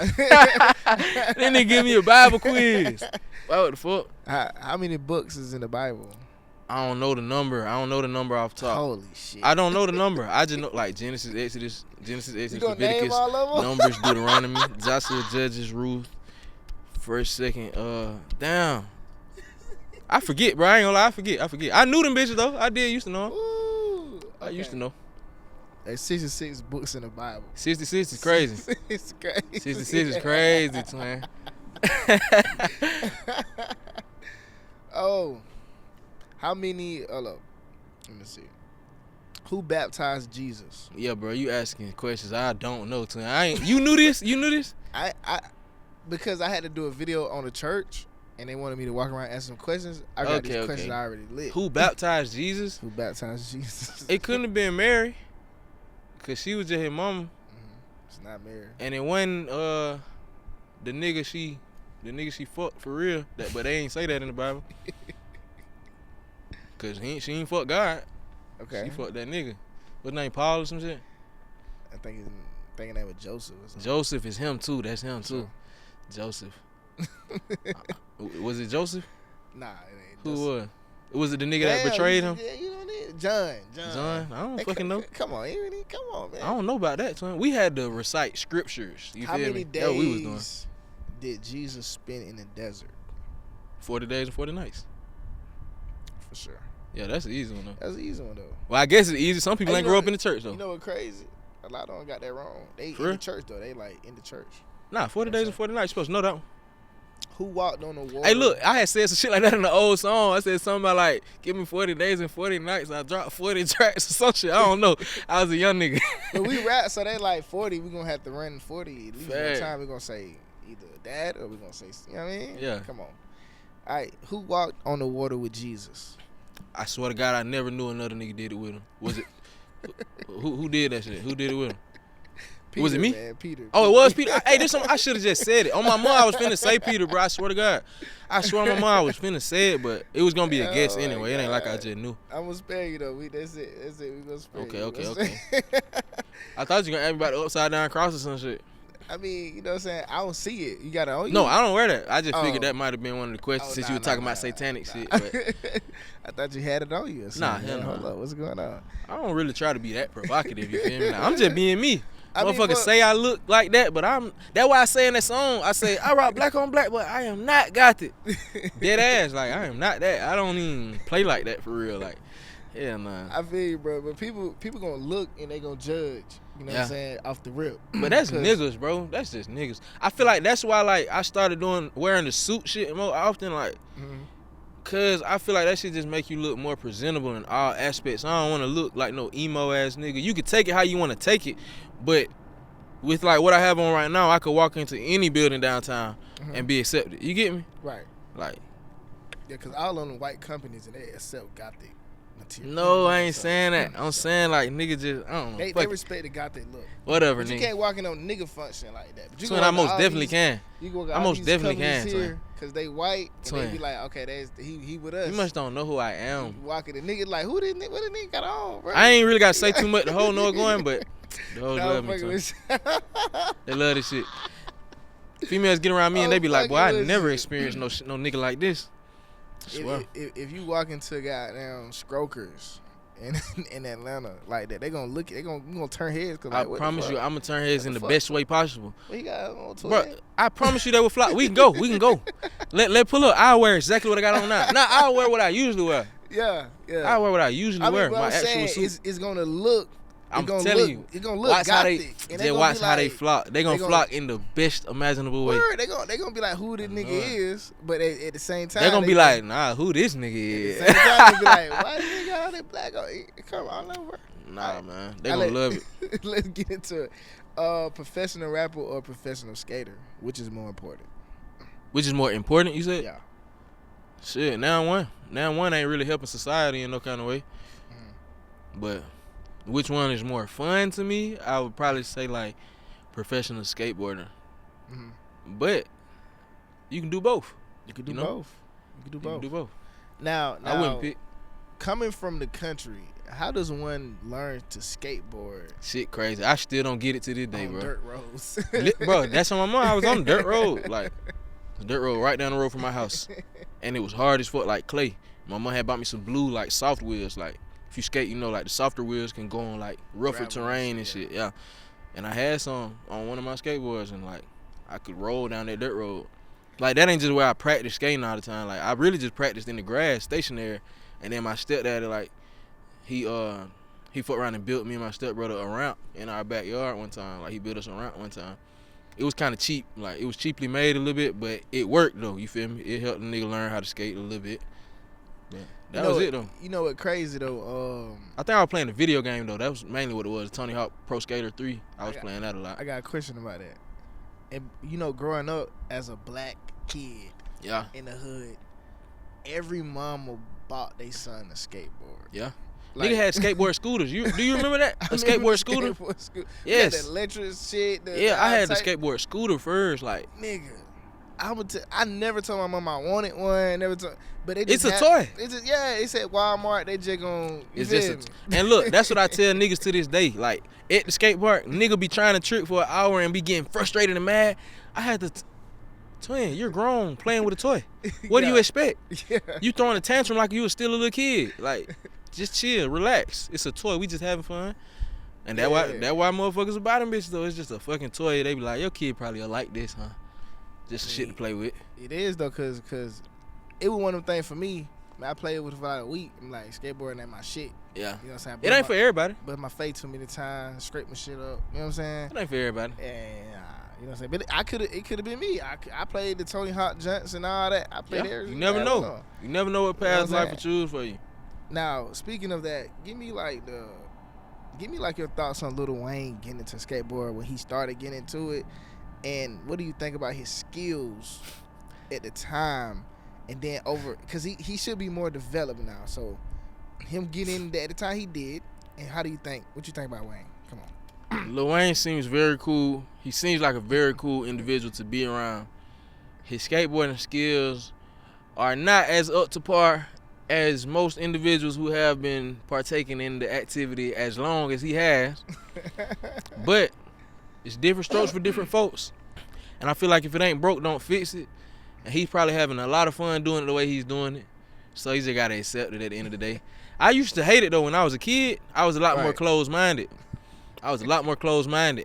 Then they give me a Bible quiz. What the fuck? How many books is in the Bible? I don't know the number. I don't know the number off top. Holy shit! I don't know the number. I just know like Genesis, Exodus, You gonna name Leviticus, all of them? Numbers, Deuteronomy, Joshua, Judges, Ruth, First, Second. Damn. I forget, bro. I ain't gonna lie. I forget. I knew them bitches though. I did used to know 'em. Ooh, I used to know. There's 66 books in the Bible. 66 is crazy. It's crazy. 66 is crazy, twin. Oh, how many? Hold up. Let me see. Who baptized Jesus? Yeah, bro. You asking questions I don't know, twin. I ain't. You knew this? You knew this? I because I had to do a video on the church and they wanted me to walk around and ask some questions. I got these questions I already lit. Who baptized Jesus? Who baptized Jesus? It couldn't have been Mary, cause she was just his mama. It's not Mary. And it wasn't the nigga she fucked for real. But they ain't say that in the Bible. Cause she ain't fuck God. Okay. She fucked that nigga. What's name? Paul or some shit? I think his name was Joseph or something. Joseph is him too. That's him too. Joseph. Was it Joseph? Nah, it ain't. Who Joseph. was? Was it the nigga that betrayed him? Yeah, you know that. John. John? I don't fucking know. Come on, come on, man. I don't know about that, twin. We had to recite scriptures. You How feel many me? days That's what we was doing. did Jesus spend in the desert? 40 days and 40 nights. For sure. Yeah, that's an easy one though. That's an easy one though. Well, I guess it's easy. Some people Hey, ain't you grow know- up in the church though. You know what crazy? A lot of them got that wrong. They in For real? the church though. They like in the church. Nah, 40 days and 40 nights. You supposed to know that one. Who walked on the water? Hey, look, I had said some shit like that in the old song. I said something about like, give me 40 days and 40 nights. I dropped 40 tracks or some shit. I don't know. I was a young nigga. But we rap, so they like 40. We gonna have to run 40 at least one Fact. time. We gonna say either dad or we gonna say, you know what I mean? Yeah. Come on. All right. Who walked on the water with Jesus? I swear to God, I never knew another nigga did it with him. Was it? who did that shit? Who did it with him? Peter, Was it me? Man, Peter. Oh, it was Peter. Hey, this one, I should have just said it. On my mom, I was finna say Peter, bro. I swear to God. I swear on my mom, I was finna say it, but it was gonna be a guess Oh, my anyway. It ain't like I God. just knew. I'm gonna spare you though. That's it. We gonna spare you. Okay. I thought you were gonna ask me about the upside down cross or some shit. I mean, you know what I'm saying? I don't see it. You got it on you? No, I don't wear that. I just Oh. figured that might have been one of the questions since you were talking about satanic shit. But I thought you had it on you or something. hell no. Hold up. What's going on? I don't really try to be that provocative. You feel me? Nah, I'm just being me. I mean, Motherfuckers but- say I look like that, but that's why I say in that song, I say I rock black on black, but I am not got it. Dead ass, like I am not that. I don't even play like that for real. Like, hell nah. I feel you, bro. But people gonna look and they gonna judge. You know what I'm Yeah. saying? Off the rip. But that's 'Cause- niggas, bro. That's just niggas. I feel like that's why like I started wearing the suit shit more often, like, Mhm. cause I feel like that shit just make you look more presentable in all aspects. I don't want to look like no emo ass nigga. You can take it how you want to take it, but with like what I have on right now, I could walk into any building downtown and be accepted. You get me? Right. Like, Yeah, because all of them white companies and they accept gothic material. no, I ain't So, saying that. I'm saying like nigga just I don't know. They Fuck it. respect the gothic look. Whatever, But you nigga. can't walk in on nigga function like that. But you Twin, go I into most all definitely these- can. You go I most definitely can, here twin. because they white and Twin. they be like, okay, he with us. You must don't know who I am. You walking the nigga like, what the nigga got on, bro? I ain't really got to say too much. The whole know it going, but the hoes No, love me fucking too. with you. They love this shit. Females get around me and they be like, boy, I Fucking never listen. experienced no nigga like this. I swear. If you walk into goddamn Strokers in Atlanta like that, they gonna turn heads. Cause I like, what the promise you, fuck? I'm gonna turn heads in the fuck? best way possible. What you got on to Bro, it? I promise you they will fly. We can go. Let pull up. I'll wear exactly what I got on now. Now I'll wear what I usually wear. Yeah. I'll wear what I usually wear. What My I'm actual saying suit. it's gonna look. I'm telling you, it's gonna look watch how they, gothic, and yeah, they gonna watch be how they like- flock. They gonna they flock in the best imaginable way. Word, they gonna be like who this nigga is, but at the same time They gonna be like, nah, who this nigga is? At the same time, they be like, why this nigga got all that black on? Come on, over. Nah, man, they gonna love it. Let's get into it. Professional rapper or professional skater, which is more important? Which is more important? You said? Yeah. Shit, now one ain't really helping society in no kind of way. But which one is more fun to me? I would probably say like professional skateboarder. Mhm. But you can do both. You could do You know? both. You could do You both. can do both. Now, I wouldn't pick. coming from the country, how does one learn to skateboard Shit crazy. I still don't get it to this day, on bro. dirt roads? Bro, that's on my mom. I was on the dirt road, like the dirt road right down the road from my house, and it was hard as fuck, like clay. My mom had bought me some blue, like soft wheels. Like if you skate, you know, like the softer wheels can go on like rougher Gravel terrain and and shit, shit. Yeah, and I had some on one of my skateboards, and like I could roll down that dirt road. Like that ain't just where I practice skating all the time. Like I really just practiced in the grass, stationary, and then my stepdad, like he fucked around and built me and my stepbrother a ramp in our backyard one time. Like he built us a ramp one time. It was kind of cheap. Like it was cheaply made a little bit, but it worked though. You feel me? It helped the nigga learn how to skate a little bit. But that was it though. You know what crazy though? I think I was playing a video game though. That was mainly what it was. Tony Hawk Pro Skater 3. I was I got- playing that a lot. I got a question about that. And you know, growing up as a black kid Yeah. in the hood, every mama bought their son a skateboard. Yeah. Like, Nigga had skateboard scooters. Do you remember that? I A remember skateboard scooter? skateboard scooter. Yes. Yeah, the electric shit. Yeah, I had the type- skateboard scooter first. Like Nigga, I never told my mom I wanted one. Never told, but it It's just a toy. It's just, yeah, it's at Walmart. They just gon' you it's feel just me? and look, that's what I tell niggas to this day. Like at the skate park, nigga be trying to trick for an hour and be getting frustrated and mad. I had to twin, you're grown playing with a toy. What do you Yeah. expect? Yeah. You throwing a tantrum like you was still a little kid. Like just chill, relax. It's a toy. We just having fun. And that why motherfuckers about them bitches though. It's just a fucking toy. They be like, your kid probably will like this, huh? Just shit to play with. It is though, cause it was one of them things for me. Man, I played with it for like a week. I'm like, skateboarding ain't my shit. Yeah. You know what I'm saying? It ain't for everybody. But my face too many times, scrape my shit up. You know what I'm saying? It ain't for everybody. And you know what I'm saying? But it could have been me. I played the Tony Hawk jumps and all that. I played Yeah. everything. You never I know. don't know. You never know what You know path what I'm life will saying? choose for you. Now, speaking of that, give me like your thoughts on Lil Wayne getting into skateboard when he started getting into it, and what do you think about his skills at the time, and then because he should be more developed now. So him getting into that at the time he did, and what you think about Wayne? Come on. Lil Wayne seems very cool. He seems like a very cool individual to be around. His skateboarding skills are not as up to par as most individuals who have been partaking in the activity as long as he has. But it's different strokes for different folks. And I feel like if it ain't broke, don't fix it. And he's probably having a lot of fun doing it the way he's doing it. So he's just got to accept it at the end of the day. I used to hate it though when I was a kid. I was a lot more Right. closed-minded.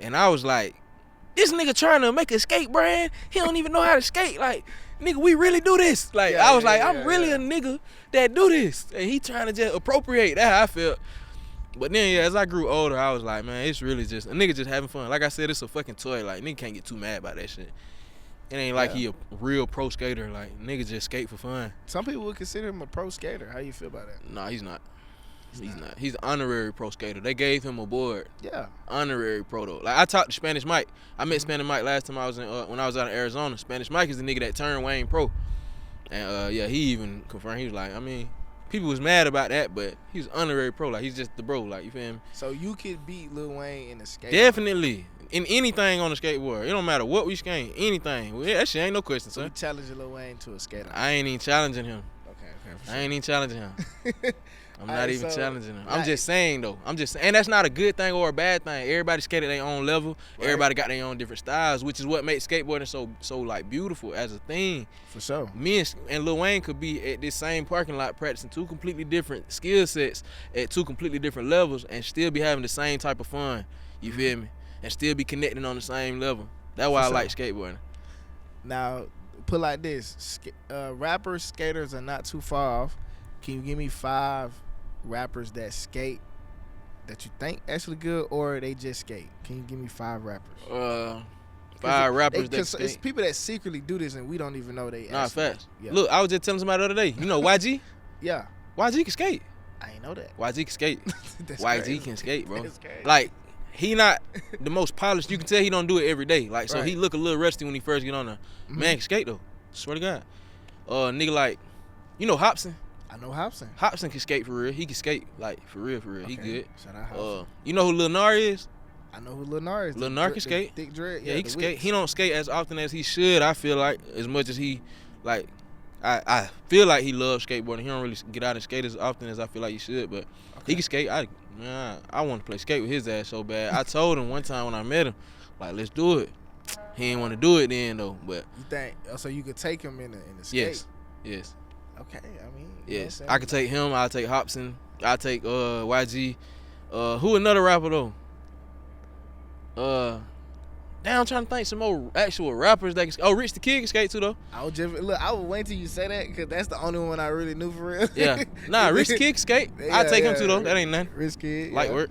And I was like, this nigga trying to make a skate brand, he don't even know how to skate. Like, nigga, we really do this. Like, Yeah, I was yeah, like, yeah, I'm really yeah. a nigga that do this. And he trying to just appropriate. That's how I felt. But then, yeah, as I grew older, I was like, man, it's really just, a nigga just having fun. Like I said, it's a fucking toy. Like, nigga can't get too mad about that shit. It ain't like he a real pro skater. Like, nigga just skate for fun. Some people would consider him a pro skater. How you feel about that? Nah, he's not. He's not. He's an honorary pro skater. They gave him a board. Yeah. Honorary pro though. Like I talked to Spanish Mike. I met Spanish Mike last time I was in when I was out in Arizona. Spanish Mike is the nigga that turned Wayne pro. And yeah, he even confirmed. He was like, I mean, people was mad about that, but he's honorary pro. Like he's just the bro. Like you feel me? So you could beat Lil Wayne in the skate. Definitely. In anything on the skateboard. It don't matter what we skate. Anything. Well, yeah, that shit ain't no question, So you son. challenge Lil Wayne to a skater. I ain't even challenging him. Okay, for I ain't even challenging him. sure. I'm not Alright, even so, challenging him. I'm like- just saying though. And that's not a good thing or a bad thing. Everybody skate at their own level. Right. Everybody got their own different styles, which is what makes skateboarding so like beautiful as a thing. For sure. Me and Lil Wayne could be at this same parking lot practicing two completely different skill sets at two completely different levels and still be having the same type of fun. You feel me? And still be connecting on the same level. That's why I sure. like skateboarding. Now, put like this: rappers, skaters are not too far off. Can you give me 5 rappers that skate that you think actually good, or they just skate? Can you give me 5 rappers? 5 rappers that Because it's skate. people that secretly do this and we don't even know they. Nah, actually, facts. Yeah. Look, I was just telling somebody the other day. You know YG? Yeah, YG can skate. I ain't know that. YG can skate. That's YG crazy. can skate, bro. That's crazy. Like, he not the most polished. You can tell he don't do it every day. Like, so Right. he look a little rusty when he first get on there. Man can skate though. Swear to God. Nigga like, you know Hobson? I know Hobson. Hobson can skate for real. He can skate like for real. He Okay. good. Shout out Hobson. You know who Lil Nar is? I know who Lil Nar is. Lil Nar can skate. Thick dread. Yeah, he the can skate. Wicks. He don't skate as often as he should. I feel like as much as he like. I feel like he loves skateboarding. He don't really get out and skate as often as I feel like he should, but he can skate. I want to play skate with his ass so bad. I told him one time when I met him, like, let's do it. He didn't want to do it then though, but You think so? You could take him in the skate. yes. Okay. I mean. Yes, I could take him. I'll take Hobson. I'll take YG. Who another rapper though? Damn, I'm trying to think some more actual rappers that can. Oh, Rich the Kid can skate too though. I would just look. I would wait till you say that because that's the only one I really knew for real. Yeah, nah, Rich the Kid can skate. I'll take him too though. That ain't nothing. Rich Kid. Light yeah. work.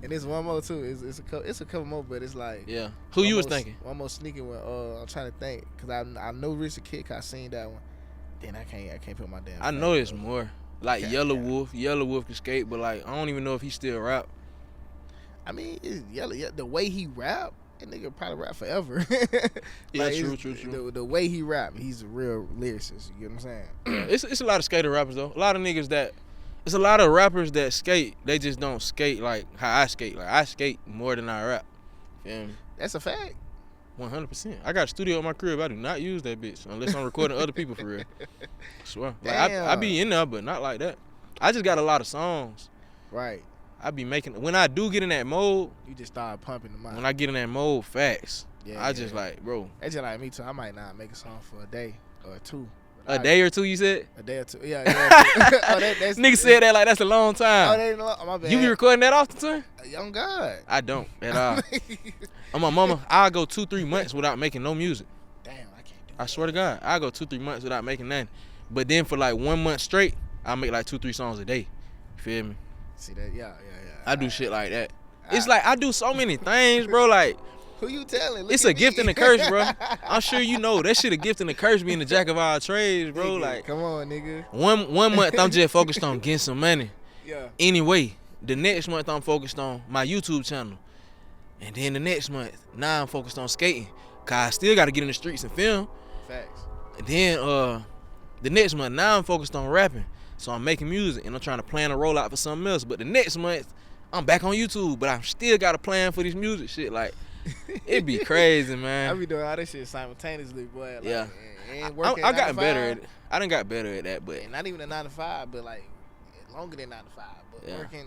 And there's one more too. It's a couple more, but it's like. Yeah. Who you was almost- thinking? One more sneaking one. I'm trying to think because I know Rich the Kid. 'Cause I seen that one. Then I can't put my damn. I know it's more. Like Okay, Yellow yeah. Wolf. Yellow Wolf can skate, but like I don't even know if he still rap. I mean, it's yellow. Yeah, the way he rap, that nigga probably rap forever. Yeah, it's- true. The way he rap, he's a real lyricist. You get what I'm saying? It's a lot of skater rappers though. A lot of niggas that. It's a lot of rappers that skate. They just don't skate like how I skate. Like I skate more than I rap. Feel me? That's a fact. 100%. I got a studio at my crib. I do not use that bitch unless I'm recording other people for real. I swear. Like I be in there, but not like that. I just got a lot of songs. Right. I be making when I do get in that mode. You just start pumping them out. When I get in that mode, facts. Yeah, I just like, bro. That's just like me too. I might not make a song for a day or two. A day or two, you said? A day or two. Yeah. Oh, that's Nigga said that like that's a long Oh, time. they know. My bad. You be recording that often, son? Young God. I don't at all. I'm my mama. I'll go 2-3 months without making no music. Damn, I can't do I swear to God, I'll go 2-3 months without making nothing. But then for like 1 month straight, I make like 2-3 songs a day. You feel me? See that? Yeah. I do shit like that. It's like I do so many things, bro. Like Who you telling? Look it's at a gift me. and a curse, bro. I'm sure you know that shit a gift and a curse being the jack of all trades, bro. Nigga, Like come on, nigga. one month I'm just focused on getting some money. Yeah. Anyway, the next month I'm focused on my YouTube channel. And then the next month, now I'm focused on skating. Cause I still gotta get in the streets and film. Facts. And then the next month, now I'm focused on rapping. So I'm making music and I'm trying to plan a rollout for something else. But the next month, I'm back on YouTube, but I still got a plan for this music shit. Like, it'd be crazy, I man. be doing all this shit simultaneously, boy. Like, Yeah. it ain't working I 9 got to better 5, at it. I done got better at that, but and not even a 9 to 5, but like longer than 9 to 5. But Yeah. working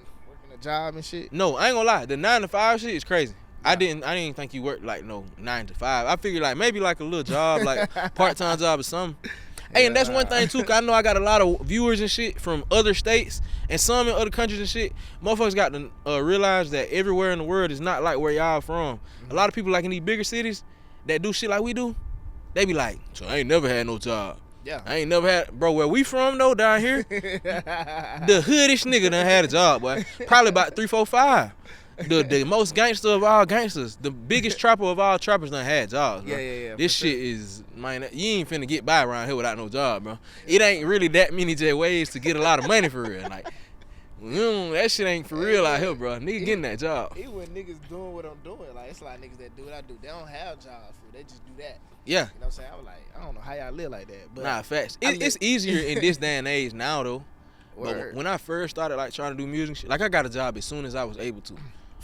a job and shit. no, I ain't gonna lie. The 9 to 5 shit is crazy. I Yeah. didn't think you worked like no 9 to 5. I figured like maybe like a little job, like part-time job or something. Hey, and that's one thing too, 'cause I know I got a lot of viewers and shit from other states and some in other countries and shit. Motherfuckers got to realize that everywhere in the world is not like where y'all from. A lot of people like in these bigger cities that do shit like we do, they be like, so I ain't never had no job. Yeah. I ain't never had, bro, where we from though, down here, the hoodish nigga done had a job, boy. Probably about 3, 4, 5. The most gangster of all gangsters, the biggest trapper of all trappers done had jobs, bro. Yeah, This for shit is, man, you ain't finna get by around here without no job, bro. It ain't really that many just ways to get a lot of money for real. Like, that shit ain't for real out here, bro. Nigga getting that job. Even when niggas doing what I'm doing, like it's a lot of niggas that do what I do. They don't have jobs for it. They just do that. Yeah. You know what I'm saying? I was like, I don't know how y'all live like that. But Nah, facts. I It's easier in this day and age now, though. Word. But when I first started, like, trying to do music, shit, like, I got a job as soon as I was able to.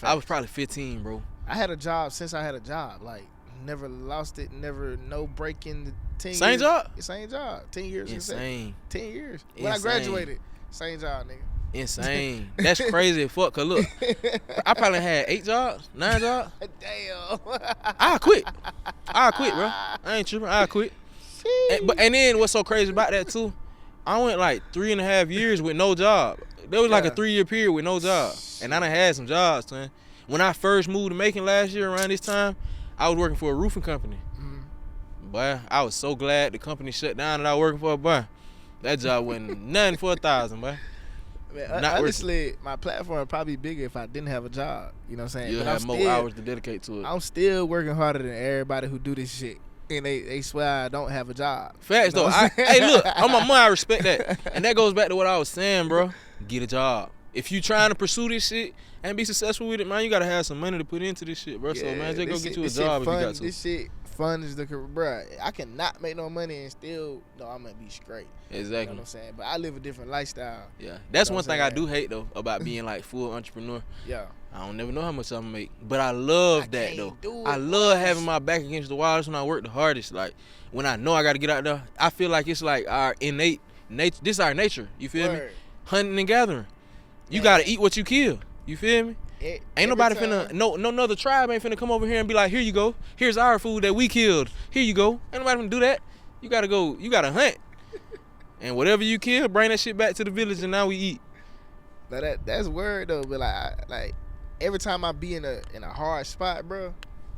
I was probably 15, bro. I had a job since I had a job. Like, never lost it, never no break in the 10 Same years. job? Same job. 10 years. Insane. 10 years. When I Insane. graduated. Same job, nigga. Insane. That's crazy as fuck. Cause look, I probably had 8 jobs, 9 jobs. Damn. I quit, bro. I ain't tripping. I quit. And then what's so crazy about that too? I went like 3.5 years with no job. There was like a 3-year period with no job, and I done had some jobs, man. When I first moved to Macon last year around this time, I was working for a roofing company. Boy, I was so glad the company shut down that I was working for. Boy, that job wasn't nothing for 1,000, boy. Man, honestly, my platform would probably be bigger if I didn't have a job. You know what I'm saying? You'll But have more hours to dedicate to it. I'm still working harder than everybody who do this shit. And they swear I don't have a job. Facts, You know though. what I'm saying? Hey, look, on my mind, I respect that. And that goes back to what I was saying, bro. Get a job. If you trying to pursue this shit and be successful with it, man, you got to have some money to put into this shit, bro. So, man, just go get you a job if you got to. This shit fun is the, bro. I cannot make no money and still, no, I'm going to be straight. Exactly. You know what I'm saying? But I live a different lifestyle. Yeah. That's You know one what I'm thing I saying? do hate, though, about being, like, full entrepreneur. Yeah. I don't never know how much I'm going to make. But I love that, though. I love having my back against the wall. That's when I work the hardest. Like, when I know I got to get out there, I feel like it's like our innate nature. This is our nature. You feel me? Hunting and gathering. You got to eat what you kill. You feel me? Ain't nobody finna, no other tribe ain't finna come over here and be like, here you go. Here's our food that we killed. Here you go. Ain't nobody finna do that. You gotta go, you gotta hunt. And whatever you kill, bring that shit back to the village and now we eat. Now that's word though, but like every time I be in a hard spot, bro,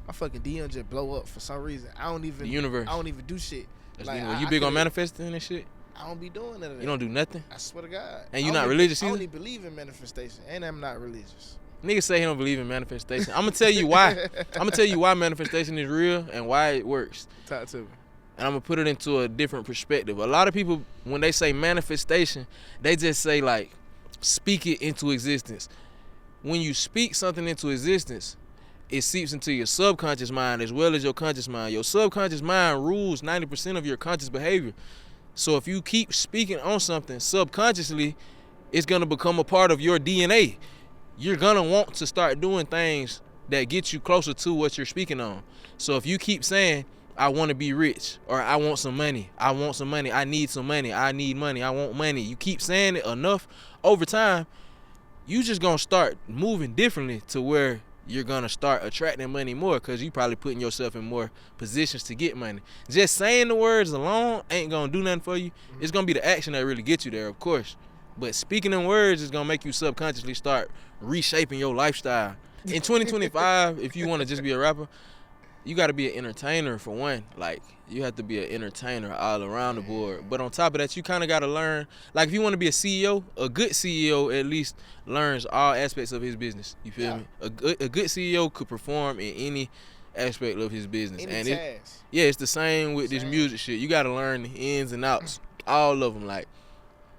my fucking DM just blow up for some reason. I don't even The universe. I don't even do shit. That's Like, the universe. You big on manifesting and shit? I don't be doing none of that. You don't do nothing? I swear to God. And you not religious I either? only believe in manifestation, and I'm not religious. Niggas say he don't believe in manifestation. I'm gonna tell you why. I'm gonna tell you why manifestation is real and why it works. Talk to me. And I'm gonna put it into a different perspective. A lot of people, when they say manifestation, they just say like, speak it into existence. When you speak something into existence, it seeps into your subconscious mind as well as your conscious mind. Your subconscious mind rules 90% of your conscious behavior. So if you keep speaking on something subconsciously, it's gonna become a part of your DNA. You're gonna want to start doing things that get you closer to what you're speaking on. So if you keep saying, I want to be rich, or I want some money, I want some money, I need some money, I need money, I want money. You keep saying it enough over time, you just gonna start moving differently to where you're gonna start attracting money more because you probably putting yourself in more positions to get money. Just saying the words alone ain't gonna do nothing for you. It's gonna be the action that really gets you there, of course. But speaking in words is gonna make you subconsciously start reshaping your lifestyle. In 2025, if you wanna just be a rapper, you gotta be an entertainer for one. Like, you have to be an entertainer all around the board. But on top of that, you kinda gotta learn, like if you wanna be a CEO, a good CEO at least learns all aspects of his business. You feel me? A good CEO could perform in any aspect of his business. Any task. It's the same with this music shit. You gotta learn the ins and outs, all of them. Like,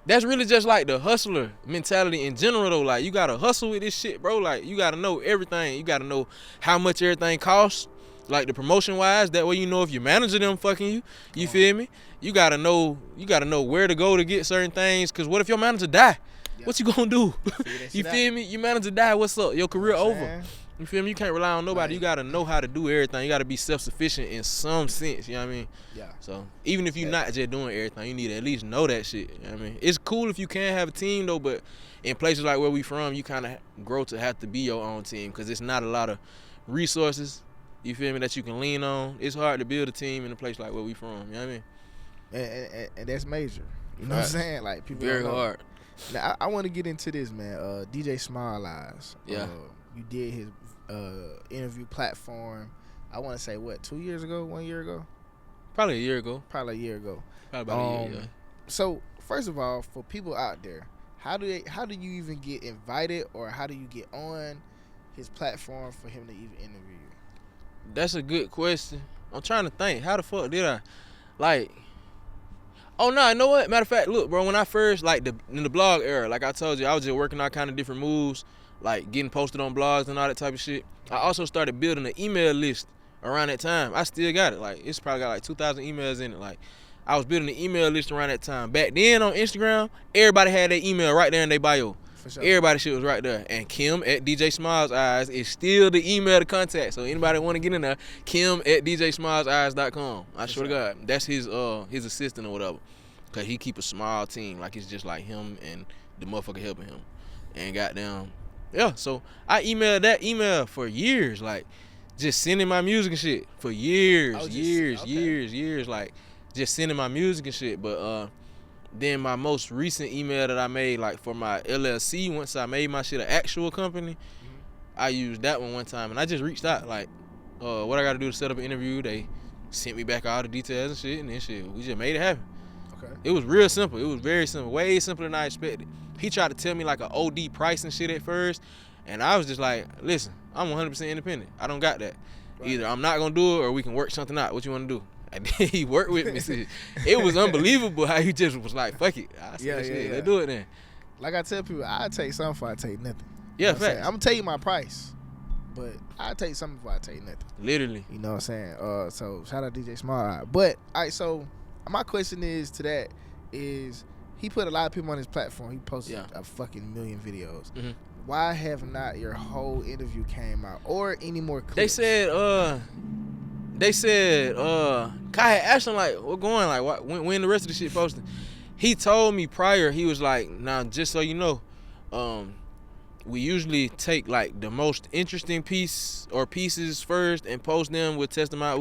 that's really just like the hustler mentality in general though. Like, you gotta hustle with this shit, bro. Like, you gotta know everything. You gotta know how much everything costs. Like the promotion wise, that way you know if your manager them fucking you. You feel me? You gotta know where to go to get certain things. Cause what if your manager die? What you gonna do? You feel me? Your manager die, what's up? Your career over. You feel me? You can't rely on nobody. You gotta know how to do everything. You gotta be self-sufficient in some sense, you know what I mean? Yeah. So even if you're not just doing everything, you need to at least know that shit. You know what I mean? It's cool if you can have a team though, but in places like where we from, you kinda grow to have to be your own team because it's not a lot of resources, you feel me, that you can lean on. It's hard to build a team in a place like where we from, you know what I mean? And that's major. You know what I'm saying? Like, people very don't know. hard. Now, I want to get into this, man. DJ Small Eyes. Yeah. You did his interview platform, I want to say, what, 2 years ago, 1 year ago? Probably a year ago. Probably a year ago. Probably about a year, yeah. So, first of all, for people out there, how do you even get invited, or how do you get on his platform for him to even interview you? That's a good question. I'm trying to think. How the fuck did I? Like, oh, no, you know what? Matter of fact, look, bro, when I first, like, in the blog era, like I told you, I was just working on kind of different moves, like getting posted on blogs and all that type of shit. I also started building an email list around that time. I still got it. Like, it's probably got like 2,000 emails in it. Like, I was building an email list around that time. Back then on Instagram, everybody had their email right there in their bio. For sure. Everybody's shit was right there. And Kim at DJ Smiles Eyes is still the email to contact. So anybody want to get in there, Kim at DJSmilesEyes.com. I swear to God, that's his assistant or whatever. Cause he keep a small team, like it's just like him and the motherfucker helping him. And goddamn, yeah. So I emailed that email for years, like just sending my music and shit for years, years, like just sending my music and shit. But then my most recent email that I made, like for my LLC, once I made my shit an actual company, I used that one time, and I just reached out like, what I got to do to set up an interview. They sent me back all the details and shit, and then shit, we just made it happen. Okay. It was real simple. It was very simple, way simpler than I expected. He tried to tell me like an OD price and shit at first, and I was just like, listen, I'm 100% independent. I don't got that. Right. Either I'm not gonna do it or we can work something out. What you want to do? And then he worked with me. See, it was unbelievable how he just was like, fuck it. I said, shit, let's do it then. Like I tell people, I take something before I take nothing. Yeah, fact. I'm gonna tell you my price, but I take something before I take nothing. Literally. You know what I'm saying? So shout out DJ Small. But all right, so my question is to that is he put a lot of people on his platform. He posted a fucking million videos. Mm-hmm. Why have not your whole interview came out or any more clips? They said Kai had asked him like, what going, like when the rest of the shit posted. He told me prior, he was like, now just so you know, we usually take like the most interesting pieces first and post them, we'll test them out,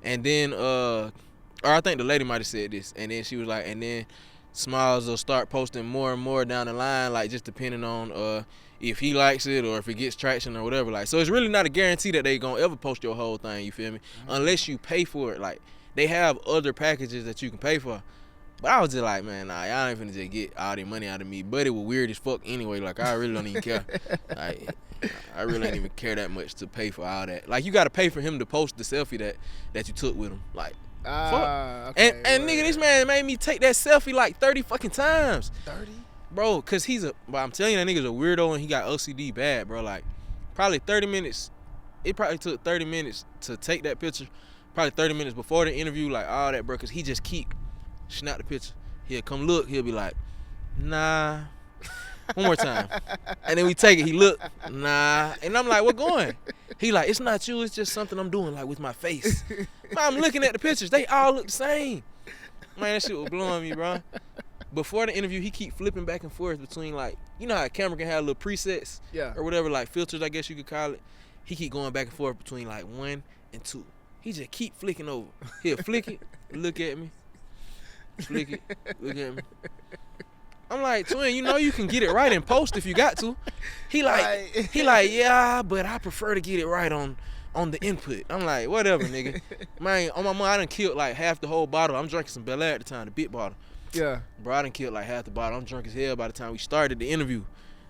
and then or I think the lady might have said this, and then she was like, and then Smiles will start posting more and more down the line, like just depending on if he likes it or if it gets traction or whatever. Like, so it's really not a guarantee that they gonna ever post your whole thing, you feel me? Mm-hmm. Unless you pay for it. Like, they have other packages that you can pay for. But I was just like, man, nah, y'all ain't finna just get all the money out of me. But it was weird as fuck anyway. Like, I really don't even care. Like, I really ain't even care that much to pay for all that. Like, you gotta pay for him to post the selfie that you took with him. Like, fuck. Okay, and nigga, this man made me take that selfie like 30 fucking times. 30? Bro, cause but I'm telling you, that nigga's a weirdo and he got OCD bad, bro. Like, probably 30 minutes. It probably took 30 minutes to take that picture. Probably 30 minutes before the interview, like all that, bro. Cause he just keep snap the picture. He'll come look. He'll be like, nah. One more time. And then we take it. He look, nah. And I'm like, what going? He like, it's not you. It's just something I'm doing, like with my face. Man, I'm looking at the pictures. They all look the same. Man, that shit was blowing me, bro. Before the interview, he keep flipping back and forth between, like, you know how a camera can have little presets? Yeah. Or whatever, like filters, I guess you could call it. He keep going back and forth between, like, 1 and 2. He just keep flicking over. He'll flick it, look at me. Flick it, look at me. I'm like, twin, you know you can get it right in post if you got to. He like, yeah, but I prefer to get it right on the input. I'm like, whatever, nigga. Man, on my mind, I done killed like half the whole bottle. I'm drinking some Bel Air at the time, the big bottle. Yeah. Bro, I done killed like half the bottle. I'm drunk as hell by the time we started the interview.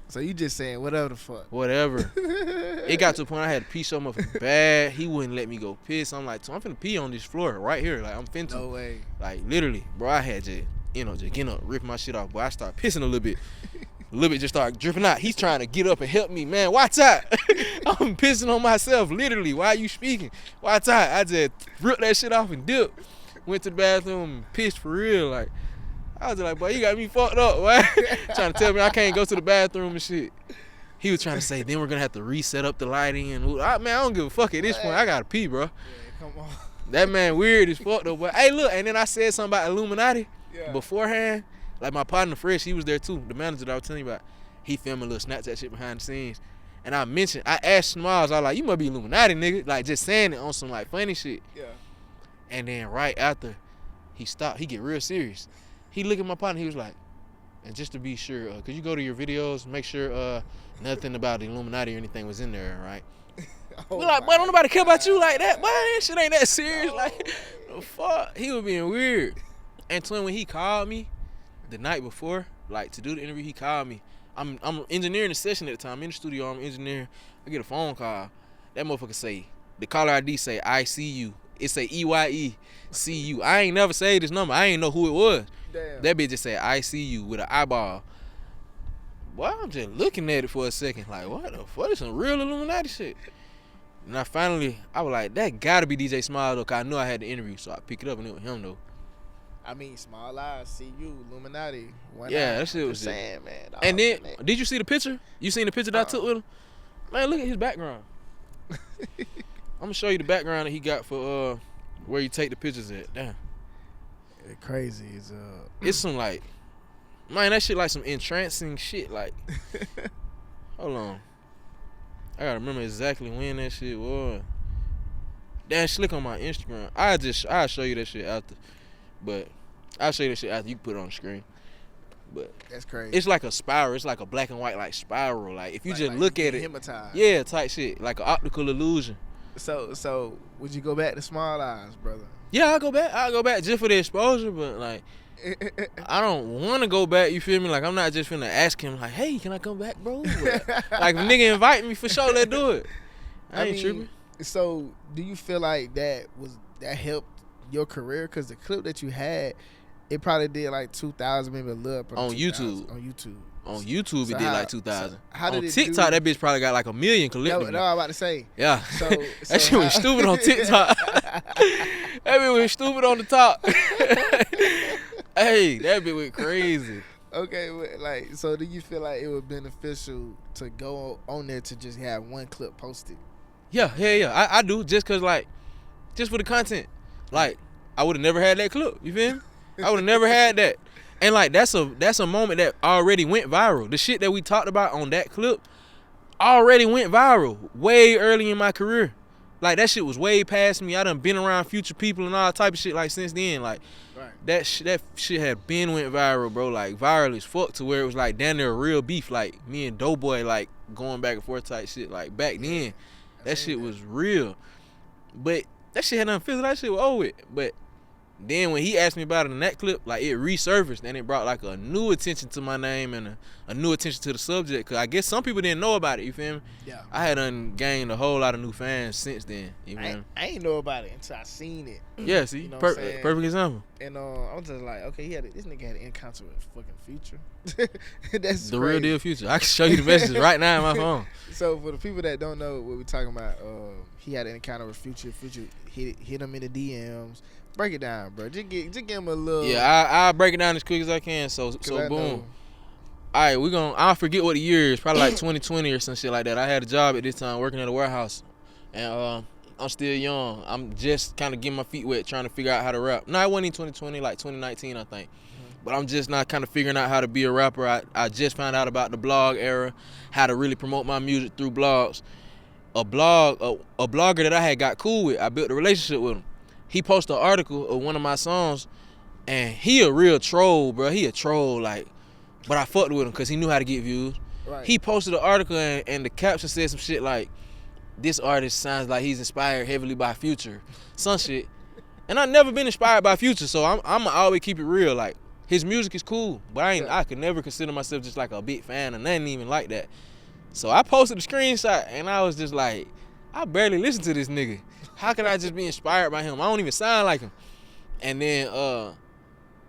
So you just saying whatever the fuck. Whatever. It got to a point I had to pee so much bad. He wouldn't let me go piss. I'm like, so I'm finna pee on this floor right here. Like, I'm finna. No way. Like, literally, bro, I had just getting up, ripping my shit off. Boy, I started pissing a little bit. A little bit just started dripping out. He's trying to get up and help me. Man, watch out. I'm pissing on myself, literally. Why are you speaking? Watch out. I just ripped that shit off and dipped. Went to the bathroom and pissed for real. Like, I was like, boy, you got me fucked up, boy. Trying to tell me I can't go to the bathroom and shit. He was trying to say, then we're going to have to reset up the lighting. And man, I don't give a fuck at this point. I got to pee, bro. Yeah, come on. That man weird as fuck, though. But, hey, look, and then I said something about Illuminati beforehand. Like, my partner, Fresh, he was there, too. The manager that I was telling you about. He filmed a little Snapchat shit behind the scenes. And I asked Smiles, I was like, you must be Illuminati, nigga. Like, just saying it on some, like, funny shit. Yeah. And then right after, he stopped. He get real serious. He looked at my partner. He was like, and just to be sure, could you go to your videos, make sure nothing about the Illuminati or anything was in there, right? We're like, boy, don't nobody care about you like that, boy. That shit ain't that serious. Like, the fuck? He was being weird. And twin, when he called me the night before, like, to do the interview, he called me. I'm engineering the session at the time. I'm in the studio. I'm engineering. I get a phone call. That motherfucker say, the caller ID say, I see you. It say EYE-CU. I ain't never saved this number. I ain't know who it was. Damn. That bitch just said, I see you with an eyeball. Boy, I'm just looking at it for a second. Like, what the fuck? This some real Illuminati shit. And I was like, that gotta be DJ Smile, though, because I knew I had the interview. So I pick it up and it was him, though. I mean, Small Eyes, see you, Illuminati. Yeah, that shit was saying, man. And then, did you see the picture? You seen the picture that I took with him? Man, look at his background. I'm gonna show you the background that he got for where you take the pictures at. Damn. It's crazy. It's some like, man, that shit like some entrancing shit. Like, hold on, I gotta remember exactly when that shit was. Damn, slick on my Instagram. I'll show you that shit after, but I'll show you that shit after. You can put it on the screen. But that's crazy. it's like a spiral. It's like a black and white like spiral. Like if you just like look you at it, hypnotized. yeah, type shit, like an optical illusion. So would you go back to Small Eyes, brother? Yeah, I'll go back just for the exposure, but like I don't want to go back, you feel me? Like I'm not just finna ask him like, hey, can I come back, bro? But, like if a nigga invite me, for sure, let's do it. I ain't tripping. So do you feel like that helped your career? Cause the clip that you had, it probably did like 2,000, maybe a little up on YouTube. On YouTube, it did like 2,000. So how did on it TikTok, that bitch probably got like 1 million collectively. No, I'm about to say. Yeah. So that shit was stupid on TikTok. That bitch was stupid on the top. Hey, that bitch went crazy. Okay, like, so do you feel like it was beneficial to go on there to just have one clip posted? Yeah. I do, just cause like, just for the content. Like, I would have never had that clip. You feel me? I would have never had that. And like that's a moment that already went viral. The shit that we talked about on that clip already went viral way early in my career. Like that shit was way past me. I done been around Future people and all type of shit like since then. Like that shit had been went viral, bro. Like viral as fuck to where it was like damn near real beef. Like me and Doughboy like going back and forth type shit. Like back then, that shit was real. But that shit had nothing physical. That shit was over with. But then when he asked me about it in that clip, like it resurfaced and it brought like a new attention to my name and a new attention to the subject. Cause I guess some people didn't know about it. You feel me? Yeah. I had gained a whole lot of new fans since then. You feel me? I ain't know about it until I seen it. Yeah. See, you know perfect example. And I'm just like, okay, this nigga had an encounter with fucking Future. That's the crazy. real deal Future. I can show you the messages right now in my phone. So for the people that don't know what we're talking about, he had an encounter with Future. Future hit him in the DMs. Break it down, bro. Just give him a little. Yeah, I'll break it down as quick as I can. So boom. All right, I'll forget what the year is. Probably like 2020 or some shit like that. I had a job at this time working at a warehouse. And I'm still young. I'm just kind of getting my feet wet trying to figure out how to rap. No, it wasn't in 2020, like 2019, I think. But I'm just not kind of figuring out how to be a rapper. I just found out about the blog era, how to really promote my music through blogs. A blogger that I had got cool with, I built a relationship with him. He posted an article of one of my songs, and he a real troll, bro. He a troll, like, but I fucked with him because he knew how to get views. Right. He posted an article, and the caption said some shit like, this artist sounds like he's inspired heavily by Future, some shit. And I never been inspired by Future, so I'm always keep it real. Like, his music is cool, but I could never consider myself just like a big fan or nothing even like that. So I posted a screenshot, and I was just like, I barely listen to this nigga. How can I just be inspired by him? I don't even sound like him. And then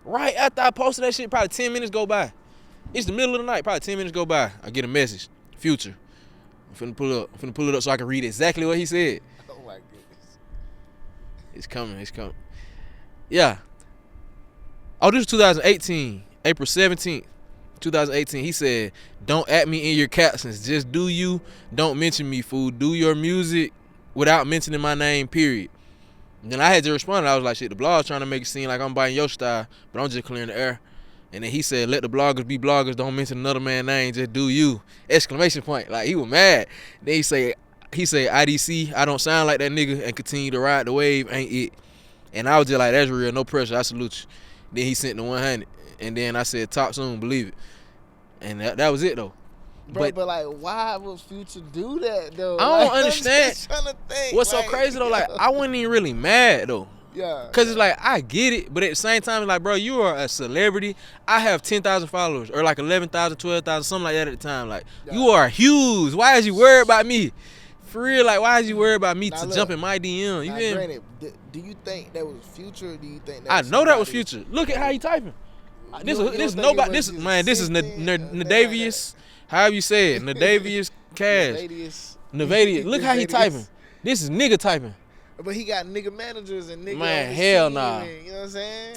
right after I posted that shit, probably 10 minutes go by. It's the middle of the night, probably 10 minutes go by. I get a message, Future. I'm finna pull it up so I can read exactly what he said. Oh my goodness. It's coming. Yeah. Oh, this was 2018, April 17th, 2018. He said, don't at me in your captions. Just do you. Don't mention me, fool. Do your music without mentioning my name, period. And then I had to respond. I was like, shit, the blog's trying to make it seem like I'm biting your style, but I'm just clearing the air. And then he said, let the bloggers be bloggers. Don't mention another man's name. Just do you. Exclamation point. Like, he was mad. Then he said, IDC, I don't sound like that nigga and continue to ride the wave, ain't it? And I was just like, that's real. No pressure. I salute you. Then he sent the 100. And then I said, talk soon, believe it. And that was it, though. Bro, but like, why would Future do that, though? I don't understand. I'm just trying to think, what's so crazy, though? Like, I wasn't even really mad, though. Yeah. Because it's like, I get it, but at the same time, it's like, bro, you are a celebrity. I have 10,000 followers, or like 11,000, 12,000, something like that at the time. Like, you are huge. Why is you worried about me? For real, like, why is you worried about me jump in my DM? You feel me? Do you think that was Future, or do you think that I know that was Future. Look at how he typing. This is Nadavius. However you say it, Nadavius Cash. Nadavius. Look how he typing. This is nigga typing. But he got nigga managers and nigga. Man, hell nah. You know what I'm saying?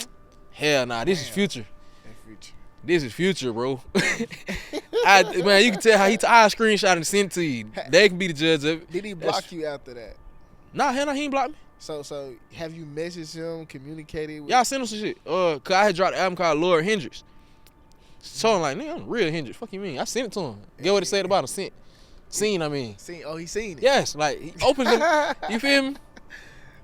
Hell nah. This is Future. That's Future. This is Future, bro. Man, you can tell how I screenshot and send it to you. They can be the judge of it. Did he block you after that? Nah, hell no, he ain't blocked me. So have you messaged him, communicated with? Yeah, I sent him some shit. Cause I had dropped an album called Lord Hendrix. So I'm like, nigga, I'm real Hendrix. Fuck you mean? I sent it to him. Get what it said about him. Seen, I mean. He seen it. Yes, like he opened it. You feel me?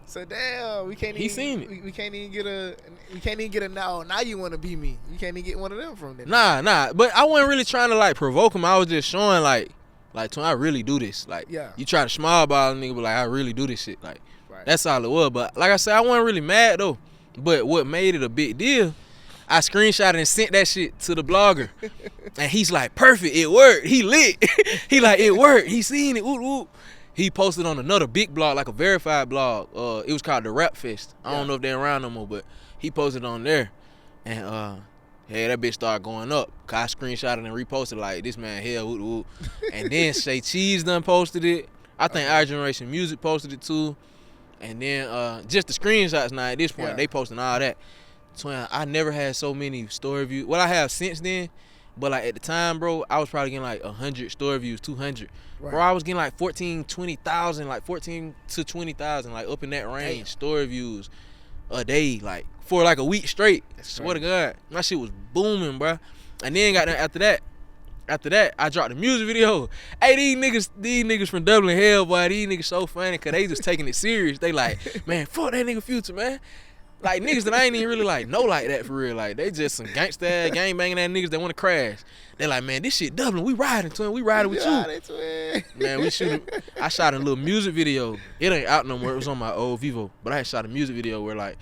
So damn, we can't. He even, seen it. We can't even get a. We can't even get a now. Now you want to be me? You can't even get one of them from them. Nah. But I wasn't really trying to like provoke him. I was just showing like, I really do this. Like, Yeah. You try to small ball a nigga, but like I really do this shit. Like, Right. that's all it was. But like I said, I wasn't really mad though. But what made it a big deal, I screenshotted and sent that shit to the blogger, and he's like, perfect, it worked. He lit. He like, it worked. He seen it. Whoop, whoop. He posted on another big blog, like a verified blog. It was called the Rap Fest. I don't know if they're around no more, but he posted on there, and that bitch started going up. Cause I screenshotted and reposted like, this man here, whoop, whoop. And then Shay Cheese done posted it. I think Our Generation Music posted it too. And then just the screenshots now at this point, they posting all that. Twin, I never had so many story views. Well, I have since then, but like at the time, bro, I was probably getting like 100 story views, 200. Right. Bro, I was getting like 14, 20,000, like 14 to 20,000, like up in that range, story views a day, like for like a week straight. Swear to God, my shit was booming, bro. And then got after that, I dropped a music video. Hey, these niggas from Dublin hell, boy, these niggas so funny, cause they just taking it serious. They like, man, fuck that nigga Future, man. Like niggas that I ain't even really like know like that for real. Like they just some gangsta gang banging ass niggas that want to crash. They like, man, this shit Dublin. We riding, twin. We riding with you. Man, we shooting. I shot a little music video. It ain't out no more. It was on my old Vivo, but I had shot a music video where like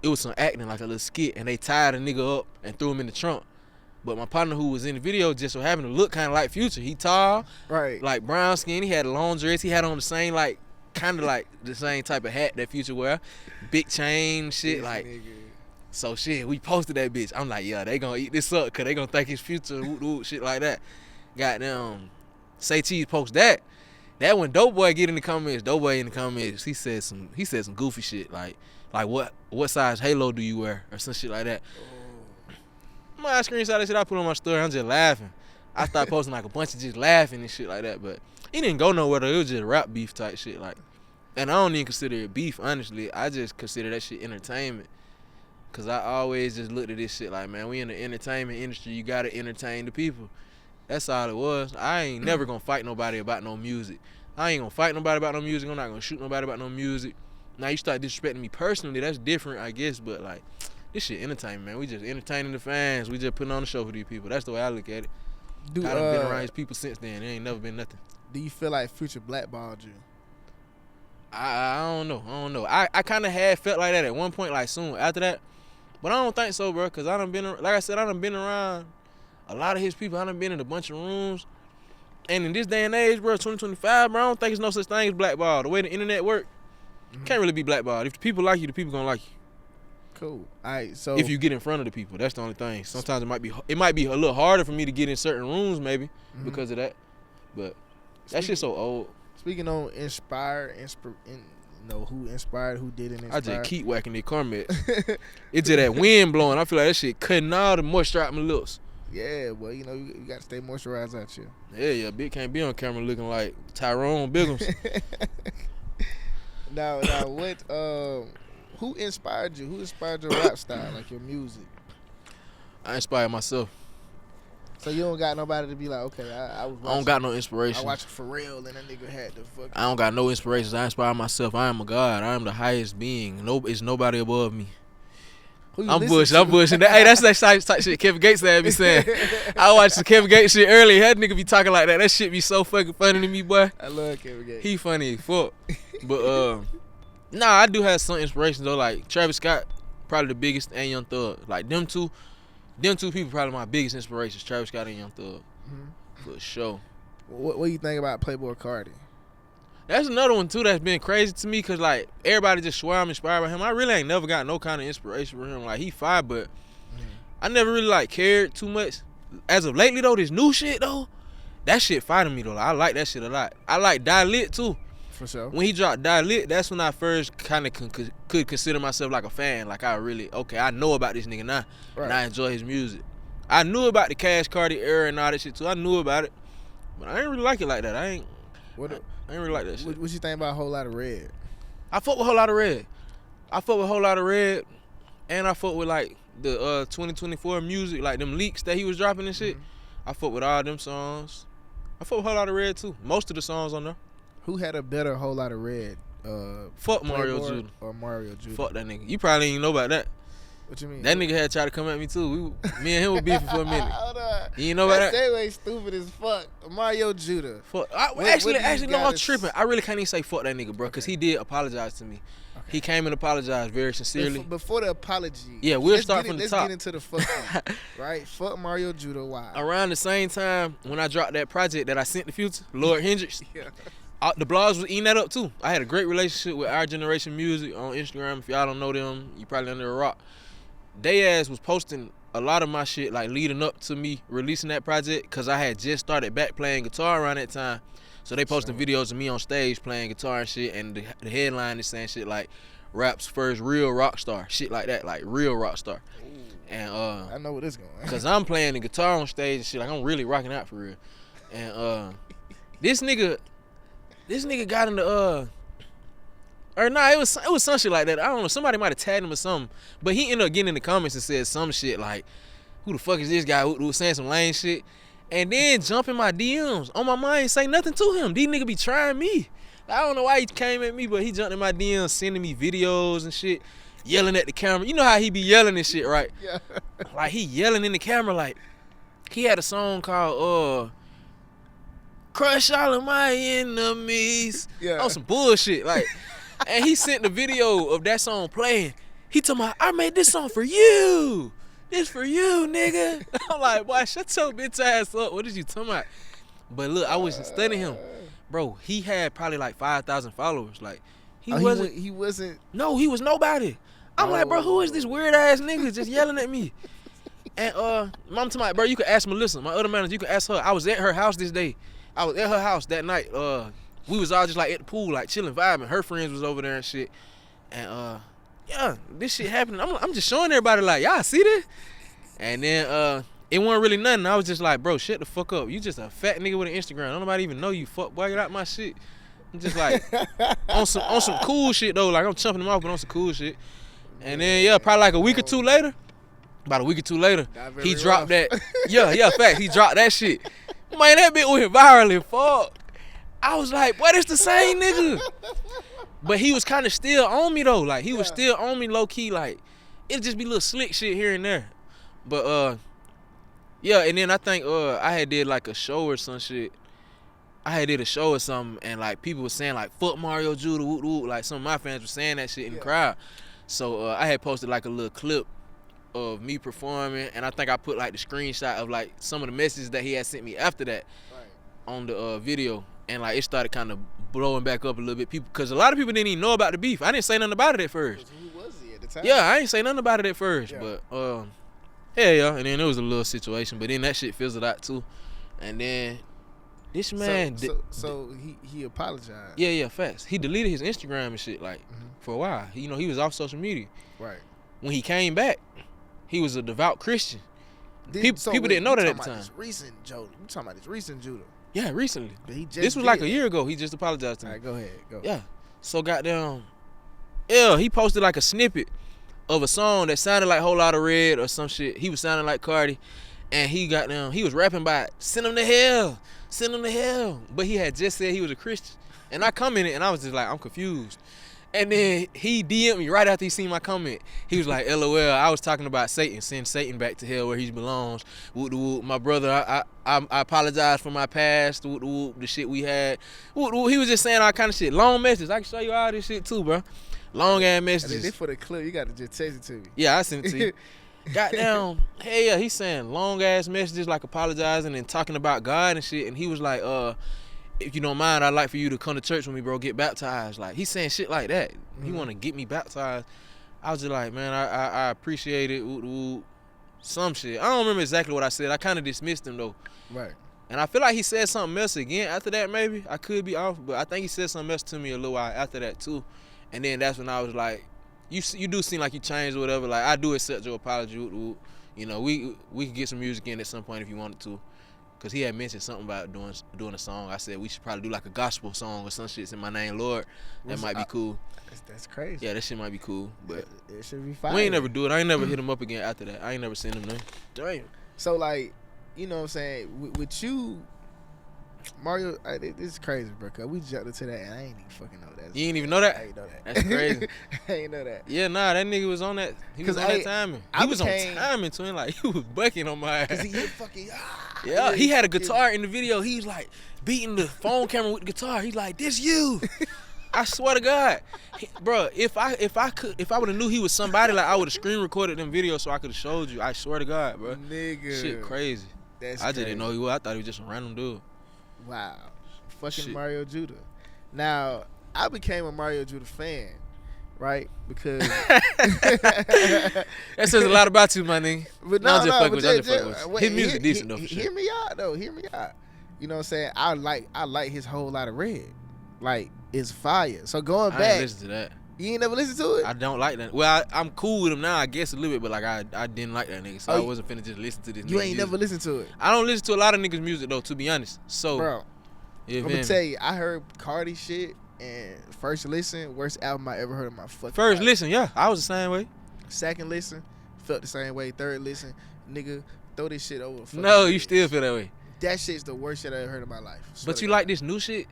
it was some acting, like a little skit, and they tied a nigga up and threw him in the trunk. But my partner who was in the video just so happened to look kind of like Future. He tall, right? Like brown skin. He had a long dress. He had on the same like. Kind of like the same type of hat that Future wear, big chain, shit, like. Nigga. So shit, we posted that bitch. I'm like, yeah, they gonna eat this up, cause they gonna think it's Future, shit like that. Goddamn, Say Cheese post that. That when Dope Boy get in the comments, he said some goofy shit like what size halo do you wear or some shit like that. My screenshot that shit I put on my story. I'm just laughing. I started posting like a bunch of just laughing and shit like that, but. It didn't go nowhere though. It was just rap beef type shit, like, and I don't even consider it beef. Honestly, I just consider that shit entertainment. Cause I always just looked at this shit like, man, we in the entertainment industry. You gotta entertain the people. That's all it was. I ain't never gonna fight nobody about no music. I ain't gonna fight nobody about no music. I'm not gonna shoot nobody about no music. Now you start disrespecting me personally, that's different, I guess. But like, this shit entertainment, man. We just entertaining the fans. We just putting on the show for these people. That's the way I look at it. I done been around these people since then. There ain't never been nothing. Do you feel like Future blackballed you? I don't know. I kind of had felt like that at one point, like soon after that. But I don't think so, bro, because I done been around a lot of his people. I done been in a bunch of rooms. And in this day and age, bro, 2025, bro, I don't think there's no such thing as blackball. The way the internet work, can't really be blackballed. If the people like you, the people gonna like you. Cool. All right, so if you get in front of the people, that's the only thing. Sometimes it might be a little harder for me to get in certain rooms, maybe, because of that. But that shit's so old. Speaking on who inspired, who didn't inspire. I just keep whacking the comment. It's just that wind blowing. I feel like that shit cutting all the moisture out my lips. Yeah, well, you got to stay moisturized out here. Yeah, Big can't be on camera looking like Tyrone Biggums. Now, what? Who inspired you? Who inspired your rap style, like your music? I inspired myself. So you don't got nobody to be like, okay, I don't got no inspiration. I watched Pharrell and that nigga had the fuck. I don't got no inspirations. I inspire myself. I am a god. I am the highest being. It's nobody above me. I'm bullshit. Hey, that's that type shit Kevin Gates had be saying. I watched the Kevin Gates shit earlier. That nigga be talking like that. That shit be so fucking funny to me, boy. I love Kevin Gates. He funny as fuck. But nah, I do have some inspirations though. Like Travis Scott, probably the biggest, and Young Thug. Like them two people probably my biggest inspirations. Travis Scott and Young Thug, for sure. What do you think about Playboi Carti? That's another one too that's been crazy to me, cause like everybody just swear I'm inspired by him. I really ain't never got no kind of inspiration from him. Like he fire, but I never really like cared too much. As of lately though, this new shit though, that shit fire to me though. Like, I like that shit a lot. I like Die Lit too. For sure. When he dropped Die Lit, that's when I first kind of could consider myself like a fan. Like I know about this nigga now, and I enjoy his music. I knew about the Cash Carti era and all that shit too. I knew about it, but I ain't really like it like that. I ain't really like that shit. What you think about A Whole Lot of Red? I fuck with a whole lot of Red. I fuck with a whole lot of Red, and I fuck with like the 2024 music, like them leaks that he was dropping and shit. I fuck with all them songs. I fuck with a whole lot of Red too. Most of the songs on there. Who had a better whole lot of Red? Fuck Mario Playboy Judah. or Mario Judah? Fuck that nigga. You probably ain't know about that. What you mean? That nigga had tried to come at me too. Me and him were beefing for a minute. Hold on. You ain't know about that? That way stupid as fuck. Mario Judah. Fuck. What Actually, these no, I'm guys- tripping. I really can't even say fuck that nigga, bro, because he did apologize to me. Okay. He came and apologized very sincerely. Before the apology. Yeah, we'll let's start get from the let's top. get into the fuck right? Fuck Mario Judah. Why? Around the same time when I dropped that project that I sent the Future, Lord Hendricks, Yeah. the blogs was eating that up too. I had a great relationship with Our Generation Music on Instagram. If y'all don't know them, you probably under a rock. They ass was posting a lot of my shit like leading up to me releasing that project because I had just started back playing guitar around that time. So they posting videos of me on stage playing guitar and shit, and the headline is saying shit like rap's first real rock star, shit like that, like real rock star. And I know where this going. cause I'm playing the guitar on stage and shit, like I'm really rocking out for real. And this nigga got in the or nah, it was some shit like that. I don't know. Somebody might have tagged him or something. But he ended up getting in the comments and said some shit like, "Who the fuck is this guy who was saying some lame shit?" And then jump in my DMs on my mind, say nothing to him. These niggas be trying me. I don't know why he came at me, but he jumped in my DMs, sending me videos and shit, yelling at the camera. You know how he be yelling and shit, right? Yeah. Like he yelling in the camera. Like he had a song called "Crush All of My Enemies." Yeah. On some bullshit, like. And he sent the video of that song playing. He told me, "I made this song for you. This for you, nigga." I'm like, boy, shut your bitch ass up. What is you talking about? But look, I was studying him. Bro, he had probably like 5,000 followers. Like, he wasn't. He wasn't. No, he was nobody. I'm like, bro, who is this weird ass nigga just yelling at me? And mom told me, bro, you can ask Melissa, my other manager, you can ask her. I was at her house this day. I was at her house that night. We was all just like at the pool, like chilling, vibing. Her friends was over there and shit. And yeah, this shit happening. I'm just showing everybody like, y'all see this? And then it wasn't really nothing. I was just like, bro, shut the fuck up. You just a fat nigga with an Instagram. Don't nobody even know you. Fuck, boy, get out my shit. I'm just like on some cool shit though. Like I'm chumping him off, but on some cool shit. And then yeah, probably like a week or two later. About a week or two later, he dropped that. Yeah, fact. He dropped that shit. Man, that bitch went viral and fuck. I was like, boy, it's the same nigga. But he was kind of still on me though. Like he was still on me low key. Like it'd just be little slick shit here and there. But yeah, and then I think I had did like a show or some shit. I had did a show or something, and like people were saying like fuck Mario Judah, woot woot. Like some of my fans were saying that shit in the crowd. So I had posted like a little clip of me performing, and I think I put like the screenshot of like some of the messages that he had sent me after that on the video. And like it started kind of blowing back up a little bit, because a lot of people didn't even know about the beef. I didn't say nothing about it at first. Who was he at the time? Yeah, I ain't say nothing about it at first, Yeah. but yeah, and then it was a little situation, but then that shit fizzled out too, and then this man, So he apologized. yeah, facts. He deleted his Instagram and shit like for a while. He was off social media. Right. When he came back, he was a devout Christian. People wait, didn't know you that at talking the about time. This recent Judah. You talking about this recent Judah? Yeah, recently. But he just This was like did a that. year ago. He just apologized to me. All right, go ahead. Go. Yeah. So goddamn, yeah, he posted like a snippet of a song that sounded like Whole Lotta Red or some shit. He was sounding like Cardi, and he was rapping by send him to hell, send him to hell. But he had just said he was a Christian, and I commented, and I was just like, I'm confused. And then he DM'd me right after he seen my comment. He was like, LOL, I was talking about Satan. Send Satan back to hell where he belongs. Woot woot. My brother, I apologize for my past. Woot woot. The shit we had. Woot woot. He was just saying all kind of shit. Long messages. I can show you all this shit too, bro. Long ass messages. This for the clip. You got to just text it to me. Yeah, I sent it to you. Goddamn. Hey, yeah, he's saying long ass messages like apologizing and talking about God and shit. And he was like, if you don't mind, I'd like for you to come to church with me, bro. Get baptized. Like, he's saying shit like that. He want to get me baptized. I was just like, man, I appreciate it. Woot, woot. Some shit. I don't remember exactly what I said. I kind of dismissed him, though. Right. And I feel like he said something else again after that, maybe. I could be off, but I think he said something else to me a little while after that, too. And then that's when I was like, you do seem like you changed or whatever. Like, I do accept your apology. Woot, woot. You know, we could get some music in at some point if you wanted to. cause he had mentioned something about doing a song. I said we should probably do like a gospel song or some shit's in my name, Lord. That might be cool. That's crazy. Yeah, that shit might be cool, but it should be fine. we ain't never do it. I ain't never hit him up again after that. I ain't never seen him nothing. Damn. So like, you know what I'm saying? With you, Mario, this is crazy, bro. Cause we jumped into that and I ain't even fucking know that. You ain't even know that? I ain't know that. That's crazy. I ain't know that. Yeah, nah, that nigga was on that. He was on that timing. He was on timing, twin. Like, he was bucking on my ass. Cause he fucking yeah, he had a guitar in the video. He was like beating the phone camera with the guitar. He's like, "This you." I swear to God, bro. If I would have knew he was somebody, like I would have screen recorded them videos so I could have showed you. I swear to God, bro. Nigga, shit crazy. That's I just didn't know he was. I thought he was just a random dude. Wow, fucking Shit. Mario Judah. Now I became a Mario Judah fan, right? Because that says a lot about you, my nigga. But no, no, just fuck but with you. I just fuck with you. His music decent though, for sure. Hear me out though. Hear me out. You know what I'm saying? I like his whole lot of red. Like it's fire. So going I back, ain't listen to that. You ain't never listened to it? I don't like that. Well, I'm cool with him now, I guess a little bit, but like I didn't like that nigga, so I Oh, wasn't finna just listen to this. You nigga ain't music. never listened to it, I don't listen to a lot of niggas' music though, to be honest. So, bro. you I'm feel gonna me? tell you, I heard Cardi shit and first listen, worst album I ever heard in my fucking First life. listen, yeah, I was the same way. Second listen, felt the same way. Third listen, nigga, throw this shit over. No, you still feel that way. That shit's the worst shit I ever heard in my life. Swear But to you God. like this new shit?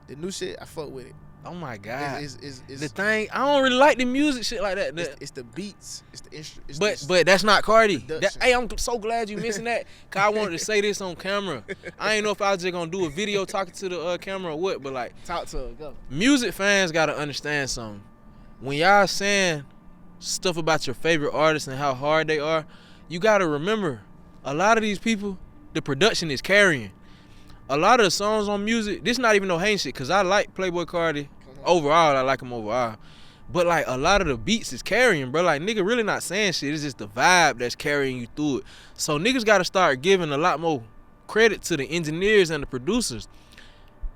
The new shit? I fuck with it. Oh my god. It's The thing, I don't really like the music shit like that. it's the beats. It's the instrument. But that's not Cardi. Production. Hey, I'm so glad you mentioned that, cause I wanted to say this on camera. I ain't know if I was just gonna do a video talking to the camera or what, but like, talk to her. Go. music fans gotta understand something. When y'all saying stuff about your favorite artists and how hard they are, you gotta remember, a lot of these people, the production is carrying. A lot of the songs on music, this not even no hate shit, cause I like Playboi Carti. Overall, I like him overall. But like a lot of the beats is carrying, bro. Like nigga really not saying shit. It's just the vibe that's carrying you through it. So niggas gotta start giving a lot more credit to the engineers and the producers.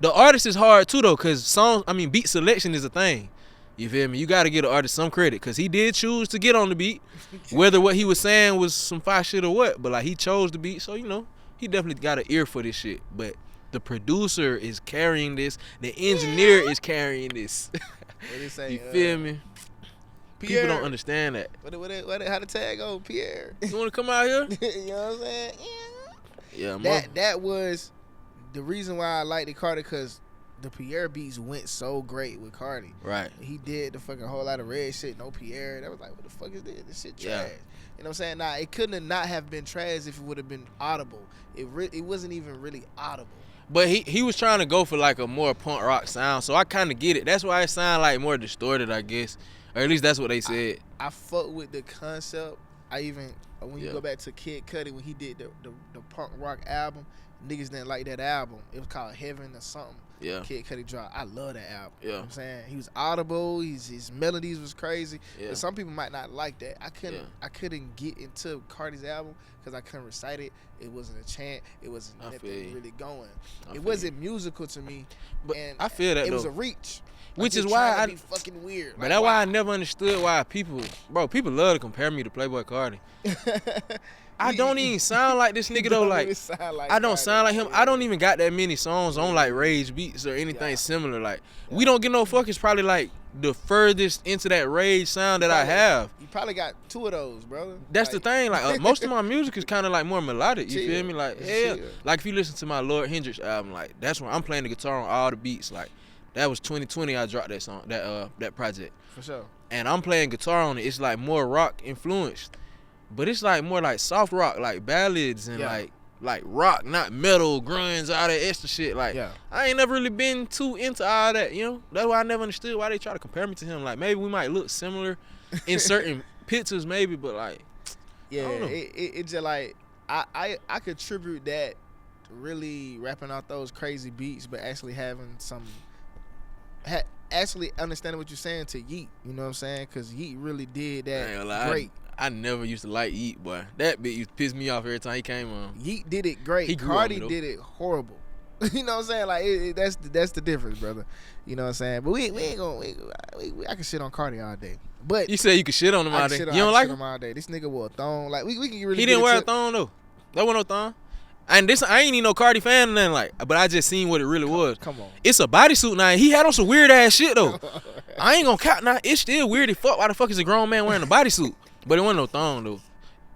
The artist is hard too though, cause beat selection is a thing. You feel me? You gotta give the artist some credit, cause he did choose to get on the beat, whether what he was saying was some fire shit or what. But like he chose the beat, so you know he definitely got an ear for this shit. But the producer is carrying this. The engineer is carrying this. What they say? You feel me? Pierre. People don't understand that. How the tag go, Pierre? You want to come out here? You know what I'm saying? Yeah, That was the reason why I liked the Cardi, because the Pierre beats went so great with Cardi. Right. He did the fucking whole lot of red shit, no Pierre. That was like, what the fuck is this? This shit trash. Yeah. You know what I'm saying? Nah, it couldn't not have been trash if it would have been audible. It wasn't even really audible. But he was trying to go for like a more punk rock sound, so I kind of get it. That's why it sound like more distorted, I guess, or at least that's what they said. I fuck with the concept. When you go back to Kid Cudi when he did the punk rock album, niggas didn't like that album. It was called Heaven or something. Yeah. Kid Cudi dropped. I love that album. Yeah. You know what I'm saying? He was audible. His melodies was crazy. Yeah. But some people might not like that. I couldn't get into Cardi's album because I couldn't recite it. It wasn't a chant. It wasn't nothing really going. It wasn't musical to me. But and I feel that it though. was a reach. Which Like, is why trying to be fucking weird. But that's why I never understood why people love to compare me to Playboi Carti. I don't even sound like this nigga though. Like I don't sound like him. I don't even got that many songs on like Rage beats or anything similar. Like We Don't Get No Fuck is probably like the furthest into that Rage sound that I have. You probably got 2 of those, brother. That's the thing. Like most of my music is kind of like more melodic. You feel me? Like Chill. like if you listen to my Lord Hendrix album, like that's when I'm playing the guitar on all the beats. Like that was 2020. I dropped that song, that project. For sure. And I'm playing guitar on it. It's like more rock influenced, but it's like more like soft rock, like ballads and like rock, not metal, grunge, all that extra shit. Like I ain't never really been too into all that. You know, that's why I never understood why they try to compare me to him. Like maybe we might look similar in certain pictures, maybe, but like I don't know. It just like I contribute that to really rapping out those crazy beats, but actually having some. Actually understanding what you're saying to Yeet, you know what I'm saying? Because Yeet really did that great. I never used to like Yeet, boy. That bit used to piss me off every time he came on. Yeet did it great. Cardi did it horrible. You know what I'm saying? Like that's the difference, brother. You know what I'm saying? But we ain't gonna. I can shit on Cardi all day. But you said you could shit on him all day. You don't like him all day. This nigga wore a thong. Like we can really. He didn't wear a thong though. That wasn't no thong. And this, I ain't even no Cardi fan or nothing like, but I just seen what it really was. Come on. It's a bodysuit now. He had on some weird ass shit though. I ain't gonna count now. It's still weird as fuck. Why the fuck is a grown man wearing a bodysuit? But it wasn't no thong though.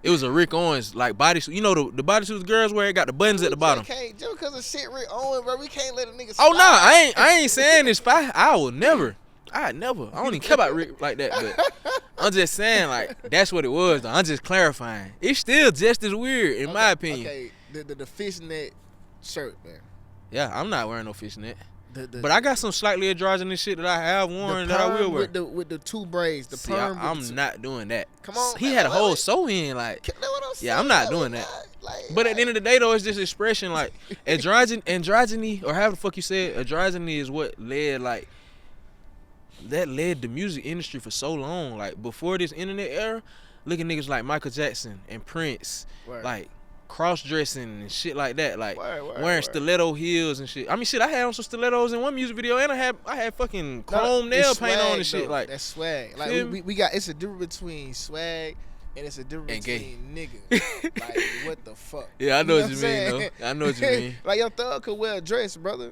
It was a Rick Owens like bodysuit. You know the bodysuits girls wear, it got the buttons at the bottom. Just because of shit Rick Owens, bro, we can't let a nigga. Oh slide. nah, I ain't saying this. I will never. I don't even care about Rick like that. But I'm just saying like that's what it was. Though. I'm just clarifying. It's still just as weird in my opinion. Okay, the fishnet shirt, man. Yeah, I'm not wearing no fishnet. But I got some slightly androgynous shit that I have worn that I will wear. With the two braids, the See, perm. I'm not doing that. Come on, he man, had a whole sew in like. Yeah, I'm not doing that. But at the end of the day, though, it's just expression like androgyny, or however the fuck you say it, androgyny is what led the music industry for so long. Like before this internet era, look at niggas like Michael Jackson and Prince, like cross-dressing and shit like that, like wearing stiletto heels and shit. I mean, shit, I had on some stilettos in one music video, and I had fucking chrome nail paint on and shit. Though. Like that's swag. Like we got, it's a difference between swag and it's a difference between nigga. Like what the fuck? Yeah, I know what you mean though. I know what you mean. Like your thug could wear a dress, brother.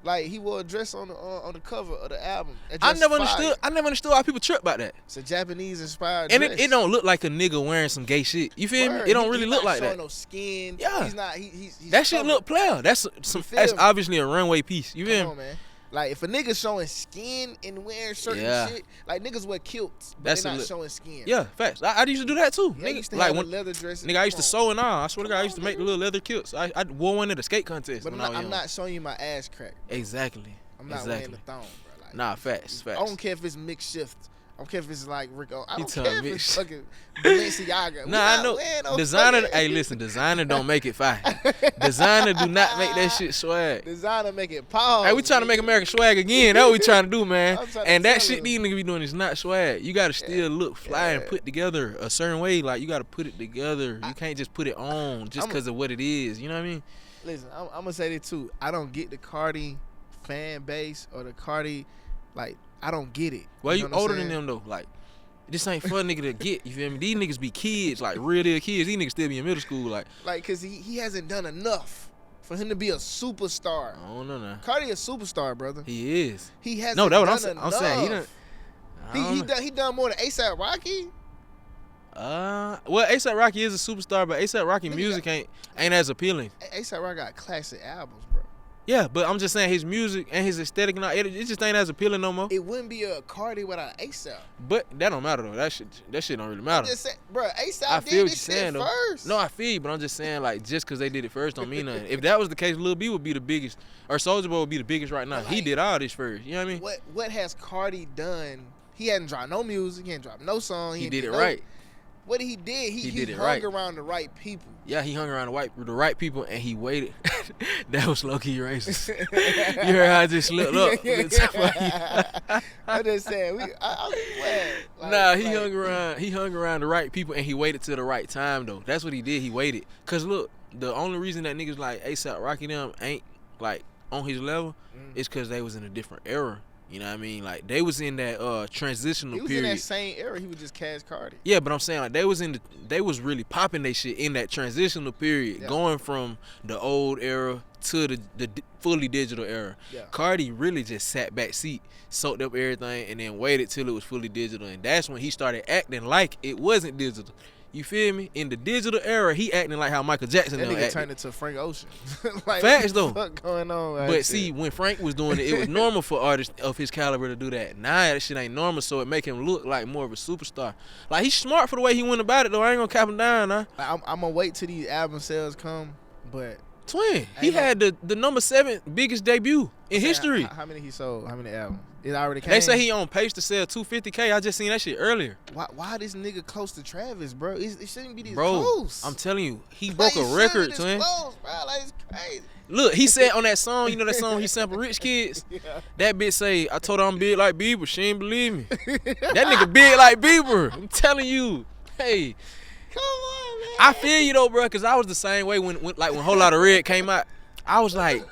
Like he wore a dress on the cover of the album. I never understood why people trip about that. It's a Japanese inspired and dress. it don't look like a nigga wearing some gay shit. You feel me? It don't really look like that. No skin. Yeah, he's not. He's that shit look player. That's obviously a runway piece. You feel me? Come on, man. Like if a nigga showing skin and wearing certain shit, like niggas wear kilts, but they not showing skin. Yeah, facts. I used to do that too. Yeah, nigga, used to like have leather dresses. Nigga, I used to sew and all. I swear to God, I used to make the little leather kilts. I wore one at the skate contest. But I'm not showing you my ass crack. Exactly. I'm not wearing the thong, bro. Like, nah, facts. I don't care if it's mixed shift. I don't care if it's like Rick Owens. I don't You care if it's fucking Balenciaga. Nah, I know. Designer, hey, listen, designer don't make it fire. Designer do not make that shit swag. Designer make it pause. Hey, we trying to make American swag again. That's what we trying to do, man. And that shit these niggas be doing is not swag. You gotta still look fly and put together a certain way. Like you gotta put it together. You can't just put it on just because of what it is. You know what I mean? Listen, I'm gonna say this too. I don't get the Cardi fan base or the Cardi, like I don't get it. Well, you older than them though. Like this ain't for a nigga to get. You feel me? These niggas be kids, like real kids. These niggas still be in middle school, like cause he hasn't done enough for him to be a superstar. I don't know now. Cardi a superstar, brother. He is. He hasn't. No, that's what I'm saying. He done more than ASAP Rocky. Well, ASAP Rocky is a superstar, but ASAP Rocky music ain't as appealing. ASAP Rocky got classic albums, bro. Yeah, but I'm just saying his music and his aesthetic and all, it just ain't as appealing no more. It wouldn't be a Cardi without ASAP. But that don't matter though. That shit don't really matter. I'm just saying, bro, ASAP did this shit first. No, I feel you, but I'm just saying like just because they did it first don't mean nothing. If that was the case, Lil B would be the biggest, or Soulja Boy would be the biggest right now. Like, he did all this first. You know what I mean? What has Cardi done? He hadn't dropped no music. He hadn't dropped no song. He did it right. What he did, he did it hung right. around the right people. Yeah, he hung around the right people, and he waited. That was low-key racist. You heard how I just slipped up? I'm just saying. I'm glad. Nah, he hung around the right people, and he waited till the right time, though. That's what he did. He waited. Because, look, the only reason that niggas like A$AP Rocky them ain't, like, on his level is because they was in a different era. You know what I mean? Like they was in that transitional period. He was in that same era. He was just Cash Cardi. Yeah, but I'm saying like they was really popping they shit in that transitional period, going from the old era to the fully digital era. Yeah. Cardi really just sat back seat, soaked up everything, and then waited till it was fully digital, and that's when he started acting like it wasn't digital. You feel me? In the digital era, he acting like how Michael Jackson that nigga acted. turned into Frank Ocean. Like, facts though. What the fuck going on? But see, when Frank was doing it, it was normal for artists of his caliber to do that. Now that shit ain't normal, so it make him look like more of a superstar. Like he's smart for the way he went about it though. I ain't gonna cap him down, nah. Like, I'm gonna wait till these album sales come, but Twin, he had the number 7 biggest debut in history. How many he sold? How many albums? It already came. They say he on pace to sell 250K. I just seen that shit earlier. Why this nigga close to Travis, bro? It shouldn't be this bro, close. I'm telling you, he broke a record, twin. Close, bro. Like, it's crazy. Look, he said on that song, you know that song he sampled Rich Kids? Yeah. That bitch say, I told her I'm big like Bieber. She ain't believe me. That nigga big like Bieber. I'm telling you. Hey. Come on, man. I feel you though, bro, because I was the same way when Whole Lotta Red came out. I was like,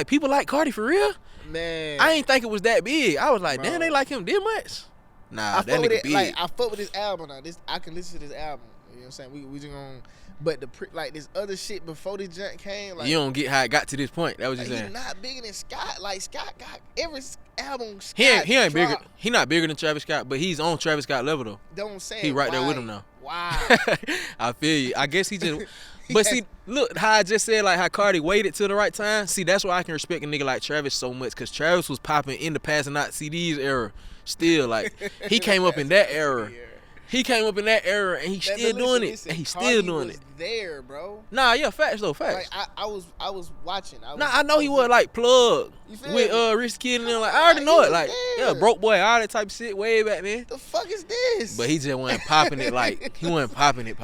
people like Cardi for real? Man, I ain't think it was that big. I was like, damn, they like him this much? Nah, that nigga big. Like, I fuck with this album now. I can listen to this album. You know what I'm saying? We just gonna, but like this other shit before the junk came, like You don't get how it got to this point. That was you he's saying. not bigger than Scott. Like Scott got every album. Scott He ain't bigger. dropped. He not bigger than Travis Scott, but he's on Travis Scott level though. Don't say He right there with him now. Why? I feel you. I guess he just. But see, look how I just said like how Cardi waited till the right time. See, that's why I can respect a nigga like Travis so much, cause Travis was popping in the passing out CDs era. Still, like he came up in that era. He came up in that era and he's still doing it. And he's still doing it. There, bro. Nah, yeah, facts though, facts. Like I was watching. I know he was like plug with Rich Kid and them. Like I already know it. Like yeah, broke boy, all that type of shit way back then. The fuck is this? But he just wasn't popping it like he wasn't popping it.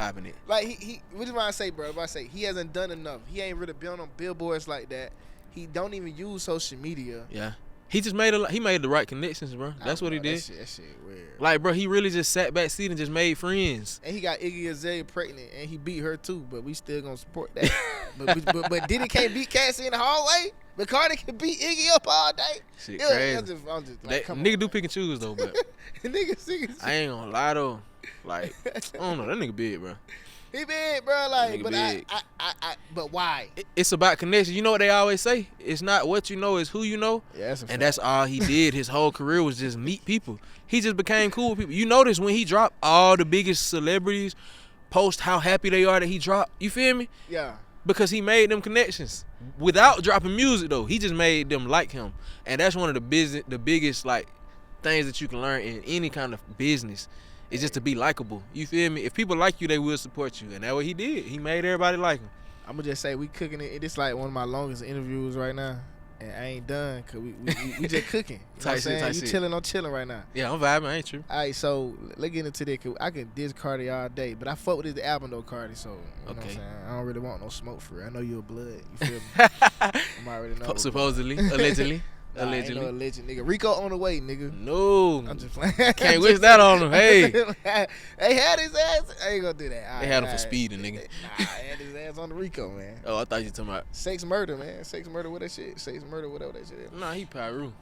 Like he what do I say, bro? If I say he hasn't done enough, he ain't really been on billboards like that. He don't even use social media. Yeah. He just made he made the right connections, bro. That's what he did. That shit weird. Like, bro, he really just sat back seat and just made friends. And he got Iggy Azalea pregnant, and he beat her too. But we still gonna support that. but Diddy can't beat Cassie in the hallway. But Cardi can beat Iggy up all day. Shit, Yeah, crazy. I'm just like, come nigga on, do pick and choose though, but nigga singing. I ain't gonna lie though. Like, I don't know, that nigga big, bro. He big, bro. Like, Nigga but big. but why? It's about connection. You know what they always say? It's not what you know, it's who you know. Yeah, that's a fact. And that's all he did. His whole career was just meet people. He just became cool with people. You notice when he dropped, all the biggest celebrities post how happy they are that he dropped. You feel me? Yeah. Because he made them connections without dropping music though. He just made them like him, and that's one of the biggest like things that you can learn in any kind of business. Is just to be likable. You feel me? If people like you, they will support you, and that's what he did. He made everybody like him. I'm gonna just say we cooking it. It's like one of my longest interviews right now, and I ain't done because we just cooking. You know what I'm saying? You chilling, I'm chilling right now. Yeah, I'm vibing. I ain't true. All right, so let's get into that. Cause I can diss Cardi all day, but I fuck with his album though, Cardi. So you know what I'm saying? I don't really want no smoke for it. I know you're a blood. You feel me? I'm already know. Supposedly, allegedly. Nah, Allegedly. ain't no alleged nigga. Rico on the way, nigga. No. I'm just playing. Can't wish that on him. Hey. They had his ass. I ain't gonna do that. They had him for speeding, nigga. Nah, I had his ass on the Rico, man. Oh, I thought you were talking about. Sex murder, man. Sex murder with that shit. Sex murder, whatever that shit is. Nah, he Pyru.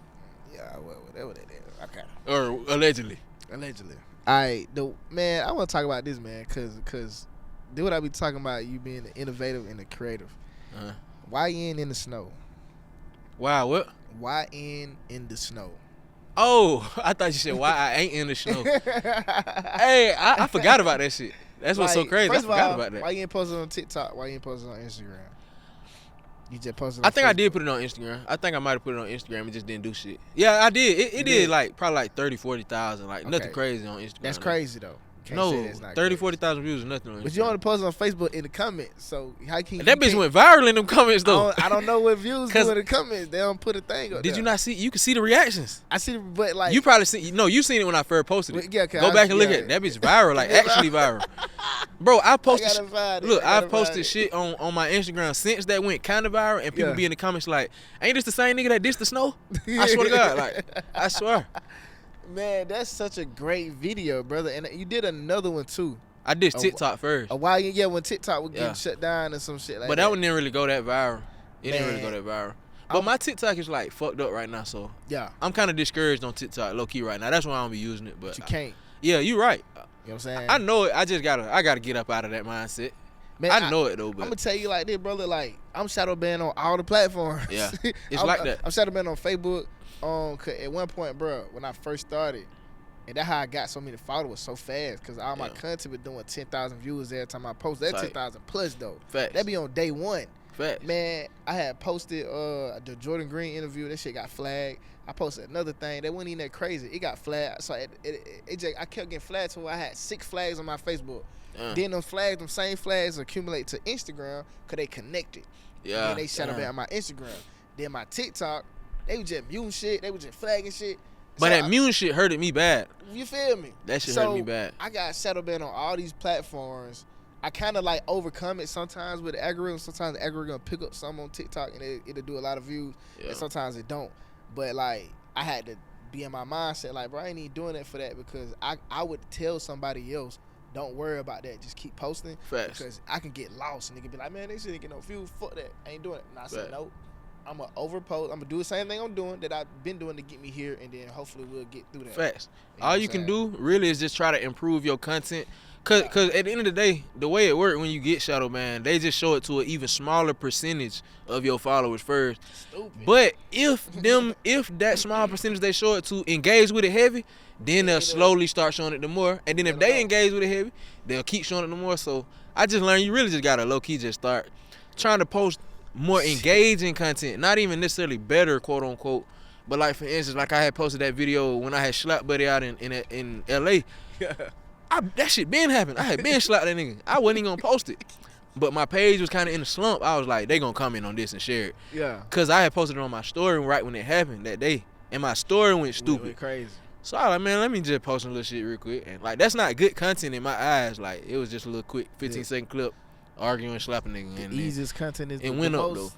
Yeah, whatever that is. Okay. Or allegedly. Allegedly. Alright, man, I want to talk about this, man, cause do what I be talking about, you being the innovative and the creative. Uh-huh. Why you ain't in the snow? Wow, what? Why in the snow? Oh, I thought you said why I ain't in the snow. Hey, I forgot about that shit. That's what's so crazy. I First of forgot all, about that. why you ain't posted on TikTok? Why you ain't posted on Instagram? You just posted on I think I Facebook. did put it on Instagram. I think I might have put it on Instagram and just didn't do shit. Yeah, I did. It did like probably like 30, 40,000. Like nothing Okay. crazy on Instagram. That's though. crazy, though. Can't No, say that's not 30, crazy. 40,000 views is nothing on Instagram. But you only post on Facebook in the comments, so how can you? That bitch went viral in them comments though. I don't know what views do 'Cause- in the comments. They don't put a thing up Did there. you not see? You can see the reactions. I see, but like You probably see. No, you seen it when I first posted it. Yeah, 'cause Go I- back and look yeah. at it. That bitch viral, like actually viral. Bro, I posted. gotta find it. Look, I gotta I've posted find it. shit on my Instagram since that went kind of viral, and people Yeah. be in the comments like, "Ain't this the same nigga that dissed the snow?" I swear to God, like I swear. Man, that's such a great video, brother. And you did another one too. I did Oh, TikTok first, A while, yeah, when TikTok was getting Yeah. shut down and some shit like but that one didn't really go that viral. It didn't really Man. go that viral. But my TikTok is like fucked up right now, so Yeah, I'm kind of discouraged on TikTok, low key right now. That's why I don't be using it. But you can't. yeah, you right. You know what I'm saying? I know it. I just gotta get up out of that mindset. Man, I know it though, I'm but gonna tell you like this, brother. Like I'm shadow banned on all the platforms. Yeah, it's I'm, like that. I'm shadow banned on Facebook. 'Cause at one point, bro, when I first started, and that's how I got so many followers so fast. Cause all my Yeah. content was doing 10,000 views every time I post. That Tight. 10,000 plus though. Facts. That be on day one. Facts. Man, I had posted the Jordan Green interview. That shit got flagged. I posted another thing. That wasn't even that crazy. It got flagged. So it just, I kept getting flagged to where I had 6 flags on my Facebook. Then them same flags accumulate to Instagram because they connected. Yeah. Then they shadow ban my Instagram. Then my TikTok, they was just muting shit. They was just flagging shit. But So that mute shit hurted me bad. you feel me? That shit So hurt me bad. I got shadow banned on all these platforms. I kind of like overcome it sometimes with the algorithm. Sometimes the algorithm pick up some on TikTok and it'll do a lot of views. Yeah. And sometimes it don't. But like I had to be in my mindset like, bro, I ain't even doing that for that because I would tell somebody else, don't worry about that. Just keep posting. Facts. Because I can get lost and they can be like, man, they shouldn't get no views. Fuck that. I ain't doing it. And I said, Facts. nope. I'm going to overpost. I'm going to do the same thing I'm doing that I've been doing to get me here. And then hopefully we'll get through that. Facts. You know All what you I'm can saying? do really is just try to improve your content Cause at the end of the day, the way it works when you get shadow banned, they just show it to an even smaller percentage of your followers first. Stupid. But if that small percentage they show it to engage with it heavy, then they'll slowly start showing it the more. And then if they engage with it heavy, they'll keep showing it the more. So I just learned you really just gotta low key just start trying to post more engaging content, not even necessarily better, quote unquote. But like for instance, like I had posted that video when I had slapped Buddy out in LA. That shit been happened. I had been slapped that nigga. I wasn't even gonna post it. But my page was kind of in a slump. I was like, they gonna comment on this and share it. Yeah. Cause I had posted it on my story right when it happened that day. And my story went stupid. Went crazy. So I was like, man, let me just post a little shit real quick. And like that's not good content in my eyes. Like it was just a little quick 15-second clip arguing, slapping nigga. The And easiest content is it went up though.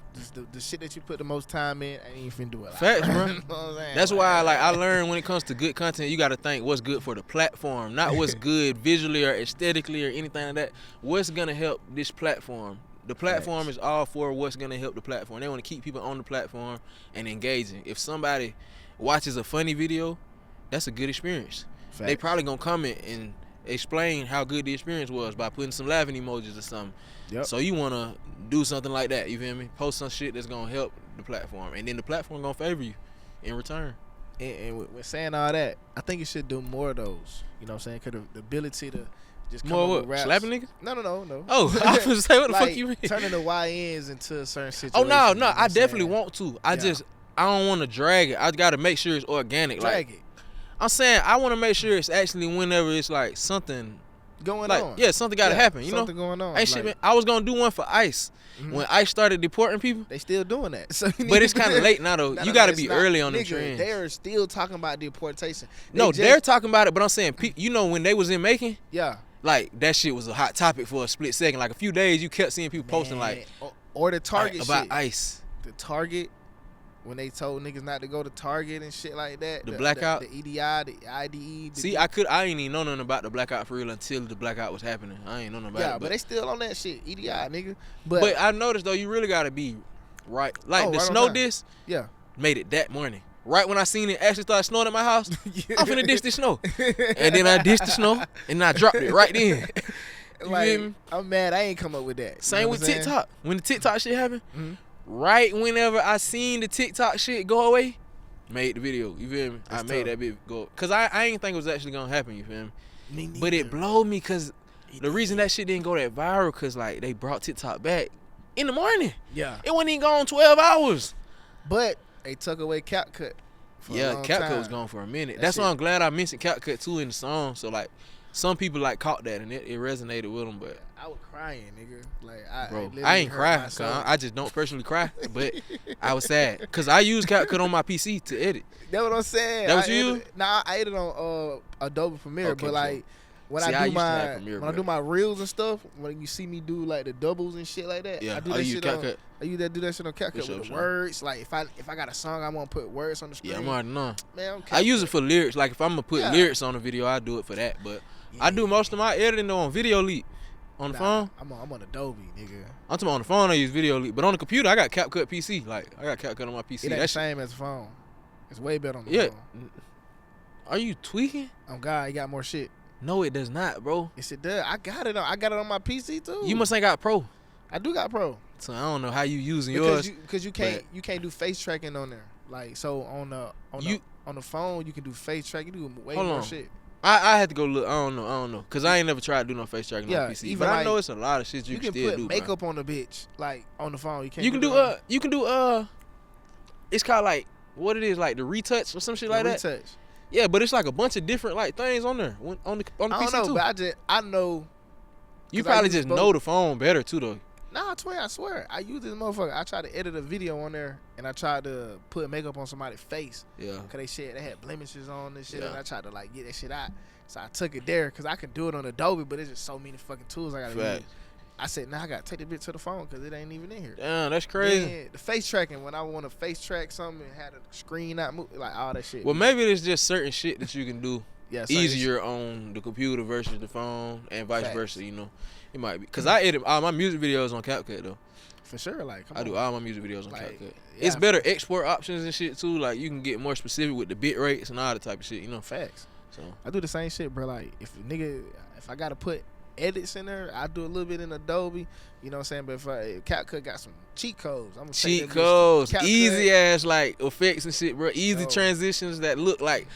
The shit that you put the most time in, I ain't even finna do it. Facts, bro. You know what I'm saying? That's why like I learned when it comes to good content, you gotta think what's good for the platform, not what's good visually or aesthetically or anything like that. What's gonna help this platform? The platform is all for what's gonna help the platform. They want to keep people on the platform and engaging. If somebody watches a funny video, that's a good experience. Facts. They probably gonna comment and explain how good the experience was by putting some laughing emojis or something. Yep. So you wanna do something like that, you feel me? Post some shit that's gonna help the platform, and then the platform gonna favor you in return. And with saying all that, I think you should do more of those. You know what I'm saying? Cause the ability to just come More up what? with raps. Slapping niggas? No. Oh, I was gonna say what the like, fuck you mean? turning the YNs into certain Oh situations. no, you know what I I'm definitely saying? want to. I don't want to drag it. I gotta make sure it's organic. Drag Like it. I'm saying, I want to make sure it's actually whenever it's like something Going like on. something gotta happen. You know, something going on. ain't shit. Like, Man, I was gonna do one for ICE when ICE started deporting people. they still doing that. So you But need it's to- kind of late now though. No, You no, gotta it's be not. early on the Nigga, trends. they are still talking about deportation. No, They they're just- talking about it, but I'm saying, you know, when they was in Macon, yeah. like that shit was a hot topic for a split second. Like a few days, you kept seeing people posting Man, like or the Target about shit. ICE. The Target, when they told niggas not to go to Target and shit like that. The blackout? the EDI, the IDE. See, I ain't even know nothing about the blackout for real until the blackout was happening. I ain't know nothing about yeah, it. but they still on that shit. EDI, nigga. But But I noticed though, you really gotta be right. Like the right on snow time. disc yeah. made it that morning. Right when I seen it actually start snowing at my house, I'm finna dish the snow. And then I dished the snow and I dropped it right then. You feel me? Like, I'm mad I ain't come up with that. You Same know with what I'm saying? TikTok. When the TikTok shit happened, Mhm. right whenever I seen the TikTok shit go away, made the video. You feel me? That's I made tough. that bit go. Cause I ain't think it was actually gonna happen. You feel me? Me neither. But it blowed me cause the reason that shit didn't go that viral cause like they brought TikTok back in the morning. Yeah. It wasn't even gone 12 hours. But they took away CapCut. For a Yeah, long CapCut time. was gone for a minute. That That's why shit- I'm glad I mentioned CapCut too in the song. So like, some people like caught that and it resonated with them. But I was crying, nigga. Like bro, literally I ain't hurt cry. my Cause soul. I just don't personally cry. But I was sad cause I use CapCut on my PC to edit. That's what I'm saying. That what I you edit- use? Nah, I edit on Adobe Premiere, Okay, but so- like when See, I I do used to have my Premiere, when I but- do my reels and stuff, when you see me do like the doubles and shit like that, Yeah, I do I that use shit on. CapCut. I use that do that shit on CapCut sure, with the sure. words. Like if I got a song, I want to put words on the screen. Yeah, I'm already knowing. Man, I'm I use it for lyrics. Like if I'm gonna put Yeah. lyrics on a video, I do it for that. But I do most of my editing though on Video Leap on the phone. I'm on Adobe, nigga. I'm talking about on the phone. I use Video Leap, but on the computer, I got CapCut PC. Like I got CapCut on my PC. It ain't the That shit. same as the phone. It's way better on the Yeah. phone. Are you tweaking? Oh God, you got more shit. No, it does not, bro. Yes, it does. I got it on my PC too. You must ain't got Pro. I do got Pro. So I don't know how you using Because yours. you can't do face tracking on there. Like so on the phone you can do face tracking. You do way Hold more on. shit. I had to go look. I don't know. Cause I ain't never tried to do no face tracking Yeah, on PC. even But I like- know it's a lot of shit you, You can still put do. bro. makeup on the bitch like on the phone. You can't. You can do that it's called like what it is like the retouch or some shit on like the that. retouch. Yeah, but it's like a bunch of different like things on there on the I PC don't know, too. but I know. You 'cause I probably use just both. know the phone better too though. Nah, I swear, I use this motherfucker. I tried to edit a video on there, and I tried to put makeup on somebody's face. Yeah. Cause they had blemishes on this shit, Yeah. and I tried to like get that shit out. So I took it there, cause I can do it on Adobe, but it's just so many fucking tools I gotta use. Facts. I said, nah, I gotta take the bit to the phone, cause it ain't even in here. Damn, that's crazy. Then the face tracking, when I want to face track something and had a screen not move, like all that shit. Well, maybe it's just certain shit that you can do yeah, certain easier on the computer versus the phone, and vice Facts. versa. You know, it might be because I edit all my music videos on CapCut though. for sure. Like, come I do on. all my music videos on Like, CapCut. yeah, It's better export options and shit too. Like you can get more specific with the bit rates and all that type of shit. You know, Facts. so I do the same shit, bro. Like, if I gotta put edits in there. I do a little bit in Adobe. You know what I'm saying? But if CapCut got some cheat codes, I'm gonna Cheat take that bitch to codes, CapCut. easy ass like effects and shit, bro. Easy Yo. transitions that look like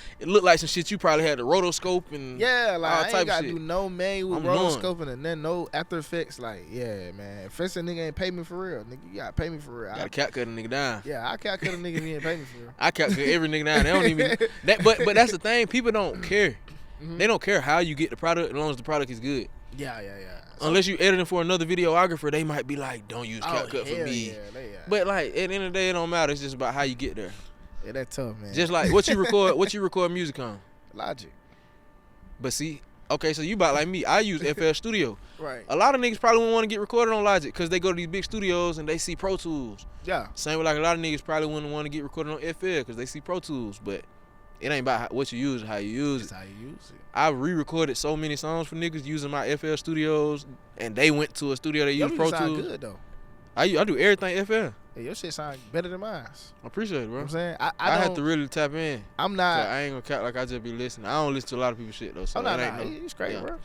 some shit you probably had to rotoscope and Yeah, like all I type ain't of gotta shit. do no manual I'm knowing. rotoscoping and then no After Effects. Like, yeah, man. First, a nigga ain't pay me for real. Nigga, you gotta pay me for real. Gotta CapCut a nigga down. Yeah, I CapCut a nigga if he ain't pay me for real. I CapCut every nigga down. They don't even that, but that's the thing. People don't care. Mhm. They don't care how you get the product as long as the product is good. Yeah. Unless you editing for another videographer, they might be like, "Don't use CapCut for hell me." Yeah, But like at the end of the day, it don't matter. It's just about how you get there. yeah, that's tough, man. Just like what you record music on. Logic. But see, okay, so you about like me. I use FL Studio. Right. A lot of niggas probably won't want to get recorded on Logic because they go to these big studios and they see Pro Tools. Yeah. Same with like a lot of niggas probably wouldn't want to get recorded on FL because they see Pro Tools. But it ain't about what you use, how you use That's it. how you use it. I re-recorded so many songs for niggas using my FL Studios, and they went to a studio that Your used Pro music sound Tools. good though. I do everything FL. Yeah, your shit sound better than mine. I appreciate it, You know bro. what I'm saying? I don't, have to really tap in. I'm 'Cause not. I ain't gonna cap like I just be listening. I don't listen to a lot of people's shit though. So Oh, no, it ain't no. no, It's great, yeah. bro.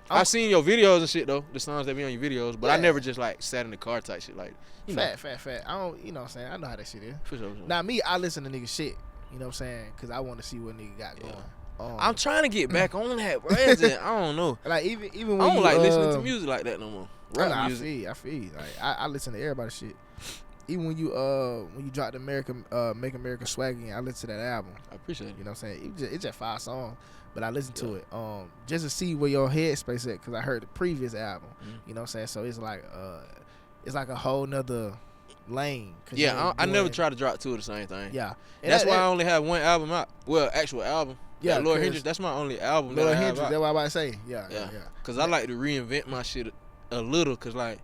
I seen your videos and shit though, the songs that be on your videos, but I Yeah. never just like sat in the car type shit like. You know, Fat. I don't, you know what I'm saying? I know how that shit is. for sure. Now, me, I listen to nigga shit. You know what I'm saying? Because I want to see what nigga got going. I'm trying to get back on that, bro. I don't know. Like, even when I don't you, like listening to music like that no more. Rap I music. feel you. Like, I listen to everybody's shit. Even when you drop the Make America Swag Again, I listen to that album. I appreciate it. You know what I'm saying? It's just 5 songs, but I listen to it just to see where your headspace at, because I heard the previous album. You know what I'm saying? So it's like a whole nother lane. 'Cause Yeah, I never doing- try to drop two of the same thing. Yeah, and That's why I only have one album out. Well, actual album. Yeah, Lord 'cause Hendrix. That's my only album. Lord that I have Hendrix. out. That's what I'm about to say. Yeah. Cause I like to reinvent my shit a little, cause like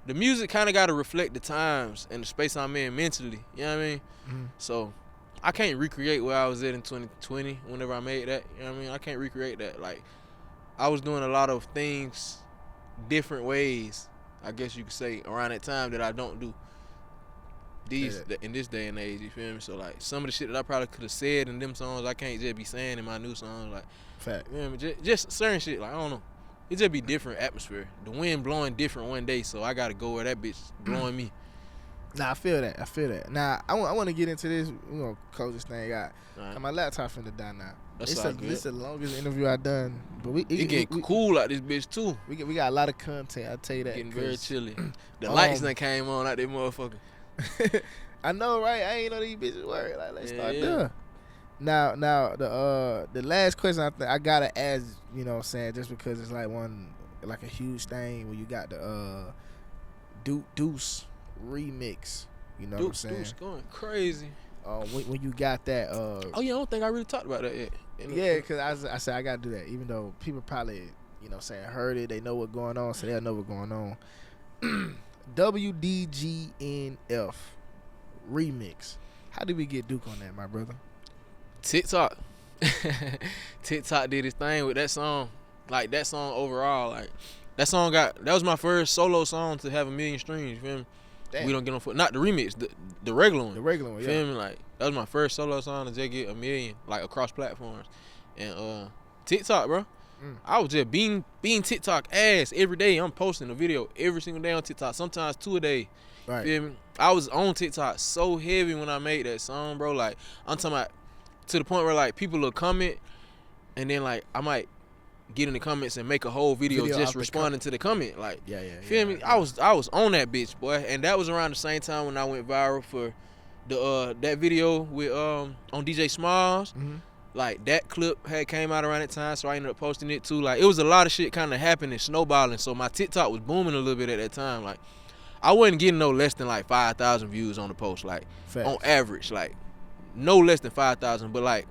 the music kind of got to reflect the times and the space I'm in mentally. You know what I mean? Mhm. So I can't recreate where I was at in 2020 whenever I made that. You know what I mean? I can't recreate that. Like I was doing a lot of things different ways, I guess you could say, around that time that I don't do in this day and age. You feel me? So like some of the shit that I probably could have said in them songs, I can't just be saying in my new songs. Like, Fact. you know what I mean? Just certain shit. Like I don't know. It just be different atmosphere. The wind blowing different one day, so I gotta go where that bitch blowing me. Nah, I feel that. Now, I want to get into this. We're going to close this thing out. Right. My laptop finna die now. That's This all good. is the longest interview I've done. But It getting cool out this bitch too. we got a lot of content, I'll tell you that. Getting very 'cause chilly. The lights done came on out there, motherfucker. I know, right? I ain't know these bitches work. Like, let's start Yeah. there. Now, the last question I gotta ask, you know what I'm saying, just because it's like a huge thing when you got the Deuce remix. You know what I'm saying? Deuce going crazy. When you got that. Oh yeah, I don't think I really talked about that yet. Yeah, because I said I gotta do that, even though people probably, you know what I'm saying, heard it, they know what's going on, so they'll know what's going on. WDGNF remix. How did we get Duke on that, my brother? TikTok. TikTok did his thing with that song. Like that song overall, like that was my first solo song to have 1 million streams. You feel me? Damn. We don't get on foot. Not the remix, the regular one. The regular one, You yeah. feel me? Like that was my first solo song to just get 1 million, like across platforms. And TikTok, bro. I was just being TikTok ass every day. I'm posting a video every single day on TikTok, sometimes 2 a day. Right. Feel me? I was on TikTok so heavy when I made that song, bro. Like I'm talking about to the point where like people will comment, and then like I might get in the comments and make a whole video Video just off the responding to the comment. Like, Yeah. feel me? I was on that bitch, boy, and that was around the same time when I went viral for the that video with on DJ Smalls. Mhm. Like that clip had came out around that time, so I ended up posting it too. Like it was a lot of shit kind of happening, snowballing. So my TikTok was booming a little bit at that time. Like I wasn't getting no less than like 5,000 views on the post, like Facts. on average, like no less than 5,000. But like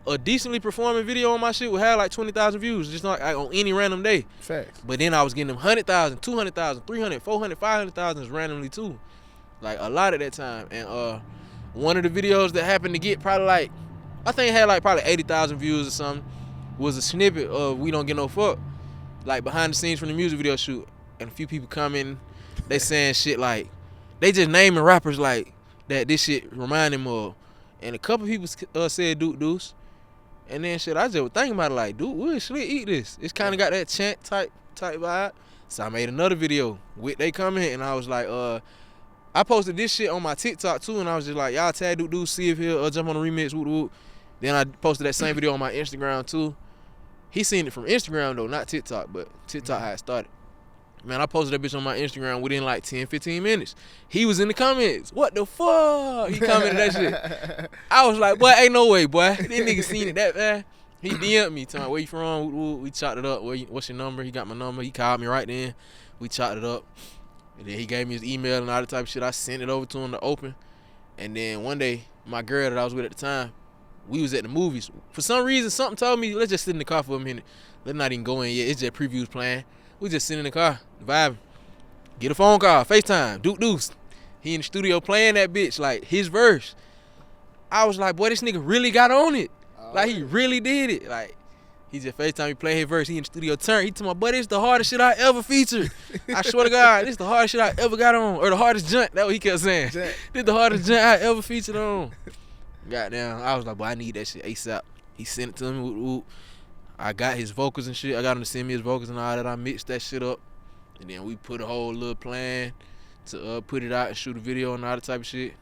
a decently performing video on my shit would have like 20,000 views, just like on any random day. Facts. But then I was getting them 100,000, 200,000, 300, 400, 500,000 randomly too, like a lot at that time. And one of the videos that happened to get probably like, I think it had like probably 80,000 views or something, was a snippet of We Don't Get No Fuck, like behind the scenes from the music video shoot. And a few people coming, they saying shit like, they just naming rappers like that this shit remind him of. And a couple people said Deuce. And then shit, I just was thinking about it like, dude, would Slick eat this? It's kind of got that chant type type vibe. So I made another video with they comment, and I was like, I posted this shit on my TikTok too, and I was just like, y'all tag Deuce, see if he'll jump on the remix, whoop whoop. Then I posted that same video on my Instagram too. He seen it from Instagram though, not TikTok, but TikTok how it started. Man, I posted that bitch on my Instagram within like 10, 15 minutes. He was in the comments. What the fuck? He commented that shit. I was like, boy, ain't no way, boy. This nigga seen it that bad. He DM'd me, telling me, where you from? We chopped it up. What's your number? He got my number. He called me right then. We chopped it up. And then he gave me his email and all that type of shit. I sent it over to him to open. And then one day, my girl that I was with at the time, we was at the movies. For some reason, something told me, let's just sit in the car for a minute. Let's not even go in yet. It's just previews playing. We just sit in the car, vibing. Get a phone call, FaceTime, Deuce. He in the studio playing that bitch, like his verse. I was like, boy, this nigga really got on it. Like he really did it. Like he just FaceTime me playing his verse. He in the studio turn. He told my buddy, it's the hardest shit I ever featured. I swear to God, this the hardest shit I ever got on. Or the hardest junk. That's what he kept saying. This the hardest junk I ever featured on. Goddamn. I was like, boy, I need that shit ASAP. He sent it to me. I got his vocals and shit. I got him to send me his vocals and all that. I mixed that shit up. And then we put a whole little plan to put it out and shoot a video and all that type of shit.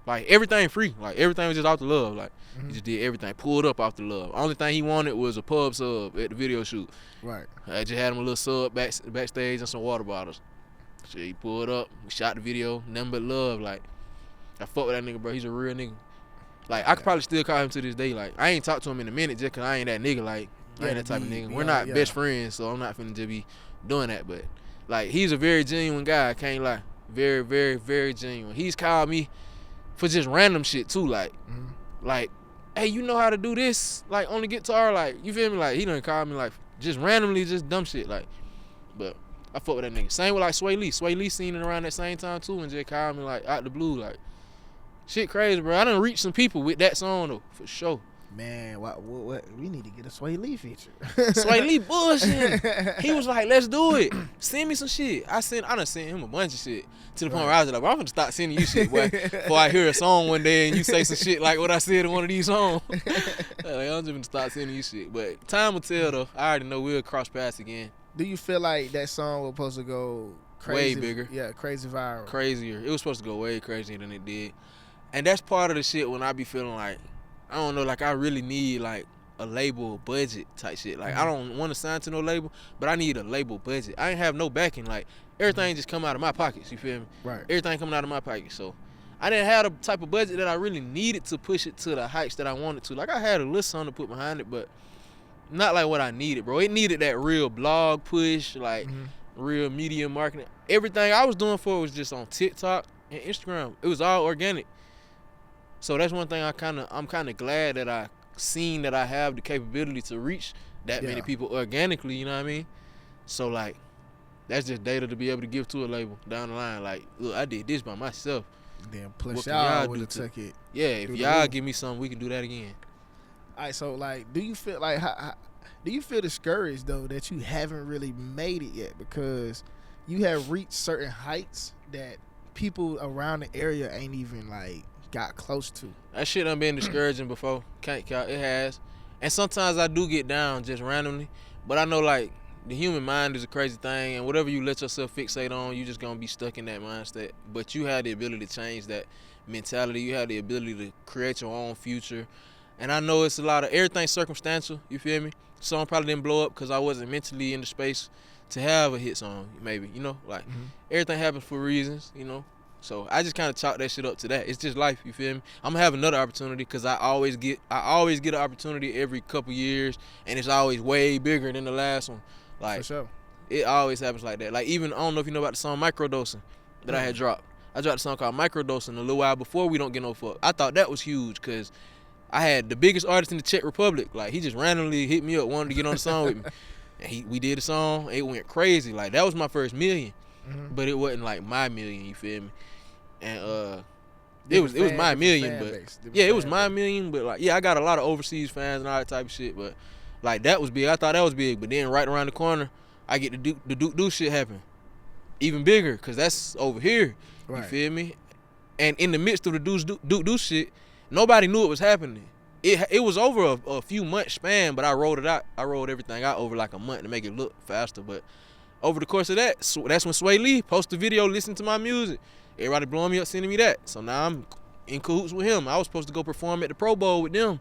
Like, everything free. Like, everything was just off the love. Like, he just did everything. Pulled up off the love. Only thing he wanted was a pub sub at the video shoot. Right. I just had him a little sub backstage and some water bottles. So he pulled up. We shot the video. Nothing but love. Like, I fuck with that nigga, bro. He's a real nigga. Like, I could probably still call him to this day. Like, I ain't talked to him in a minute just because I ain't that nigga. Like, I ain't that type of nigga. We're not best friends, so I'm not finna just be doing that. But, like, he's a very genuine guy. I can't lie. Very, very, very genuine. He's called me for just random shit, too. Like, hey, you know how to do this? Like, on the guitar? Like, you feel me? Like, he done called me, like, just randomly, just dumb shit. Like, but I fuck with that nigga. Same with, like, Sway Lee. Sway Lee seen it around that same time, too, and just called me, like, out the blue. Like, shit crazy, bro. I done reached some people with that song, though, for sure. Man, what? We need to get a Sway Lee feature. Sway Lee bullshit. He was like, let's do it. Send me some shit. I done sent him a bunch of shit to the point where I was like, bro, I'm gonna start sending you shit, boy. Before I hear a song one day and you say some shit like what I said in one of these songs. Like, I'm just gonna start sending you shit. But time will tell, though. I already know we'll cross paths again. Do you feel like that song was supposed to go crazy? Way bigger. Yeah, crazy viral. Crazier. It was supposed to go way crazier than it did. And that's part of the shit when I be feeling like, I don't know, like I really need like a label budget type shit. Like I don't want to sign to no label, but I need a label budget. I ain't have no backing. Like everything just come out of my pockets. You feel me? Right. Everything coming out of my pocket. So I didn't have the type of budget that I really needed to push it to the heights that I wanted to. Like I had a little something to put behind it, but not like what I needed, bro. It needed that real blog push, like real media marketing. Everything I was doing for it was just on TikTok and Instagram. It was all organic. So that's one thing I'm kind of glad that I seen that I have the capability to reach that many people organically, you know what I mean? So like that's just data to be able to give to a label down the line. Like, look, I did this by myself. Then plus What y'all do would have took it. Yeah, if y'all give me something, we can do that again. All right, so like, do you feel like do you feel discouraged though that you haven't really made it yet because you have reached certain heights that people around the area ain't even like got close to? That shit done been discouraging before. Can't count. It has. And sometimes I do get down just randomly. But I know like the human mind is a crazy thing, and whatever you let yourself fixate on, you just gonna be stuck in that mindset. But you have the ability to change that mentality. You have the ability to create your own future. And I know it's a lot of everything circumstantial, you feel me? Song probably didn't blow up because I wasn't mentally in the space to have a hit song, maybe, you know? Like, everything happens for reasons, you know? So I just kind of chalk that shit up to that. It's just life, you feel me? I'm gonna have another opportunity because I always get an opportunity every couple years, and it's always way bigger than the last one. Like, For sure. It always happens like that. Like, even, I don't know if you know about the song Microdosing that I had dropped. I dropped a song called Microdosing a little while before We Don't Get No Fuck. I thought that was huge because I had the biggest artist in the Czech Republic. Like, he just randomly hit me up, wanted to get on the song with me. And we did the song. It went crazy. Like, that was my first million. But it wasn't like my million, you feel me? And it was my million, but it was my million, but like, yeah, I got a lot of overseas fans and all that type of shit, but like, that was big. I thought that was big, but then right around the corner, I get the Deuce shit happen. Even bigger, because that's over here. You feel me? And in the midst of the Deuce shit, nobody knew it was happening. It was over a few months span, but I rolled it out. I rolled everything out over like a month to make it look faster, but over the course of that, that's when Sway Lee posted a video, listening to my music. Everybody blowing me up, sending me that. So now I'm in cahoots with him. I was supposed to go perform at the Pro Bowl with them.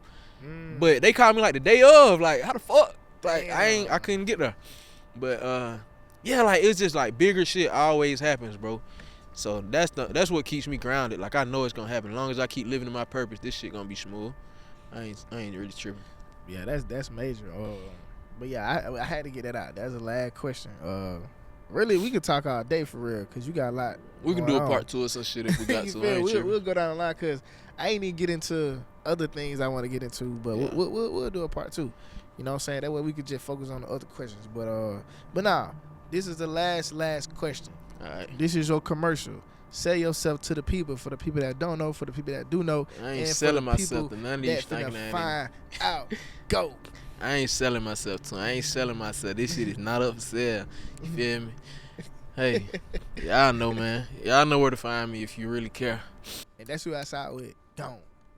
But they called me like the day of. Like, how the fuck? Like, I couldn't get there. But yeah, like it's just like bigger shit always happens, bro. So that's what keeps me grounded. Like, I know it's gonna happen. As long as I keep living to my purpose, this shit gonna be smooth. I ain't really tripping. Yeah, that's major. But yeah, I had to get that out. That's the last question. Really, we could talk all day for real, cause you got a lot. We can do a part 2 or some shit if we got to. We'll go down the line, cause I ain't even get into other things I want to get into, but yeah. we'll do a part 2. You know what I'm saying? That way we could just focus on the other questions. But nah, this is the last question. All right. This is your commercial. Sell yourself to the people, for the people that don't know, for the people that do know. I ain't selling myself to none of these that stinking find out. Go. I ain't selling myself to them. I ain't selling myself. This shit is not up for sale. You feel me? Hey, y'all know, man. Y'all know where to find me if you really care. And that's who I side with. Gone.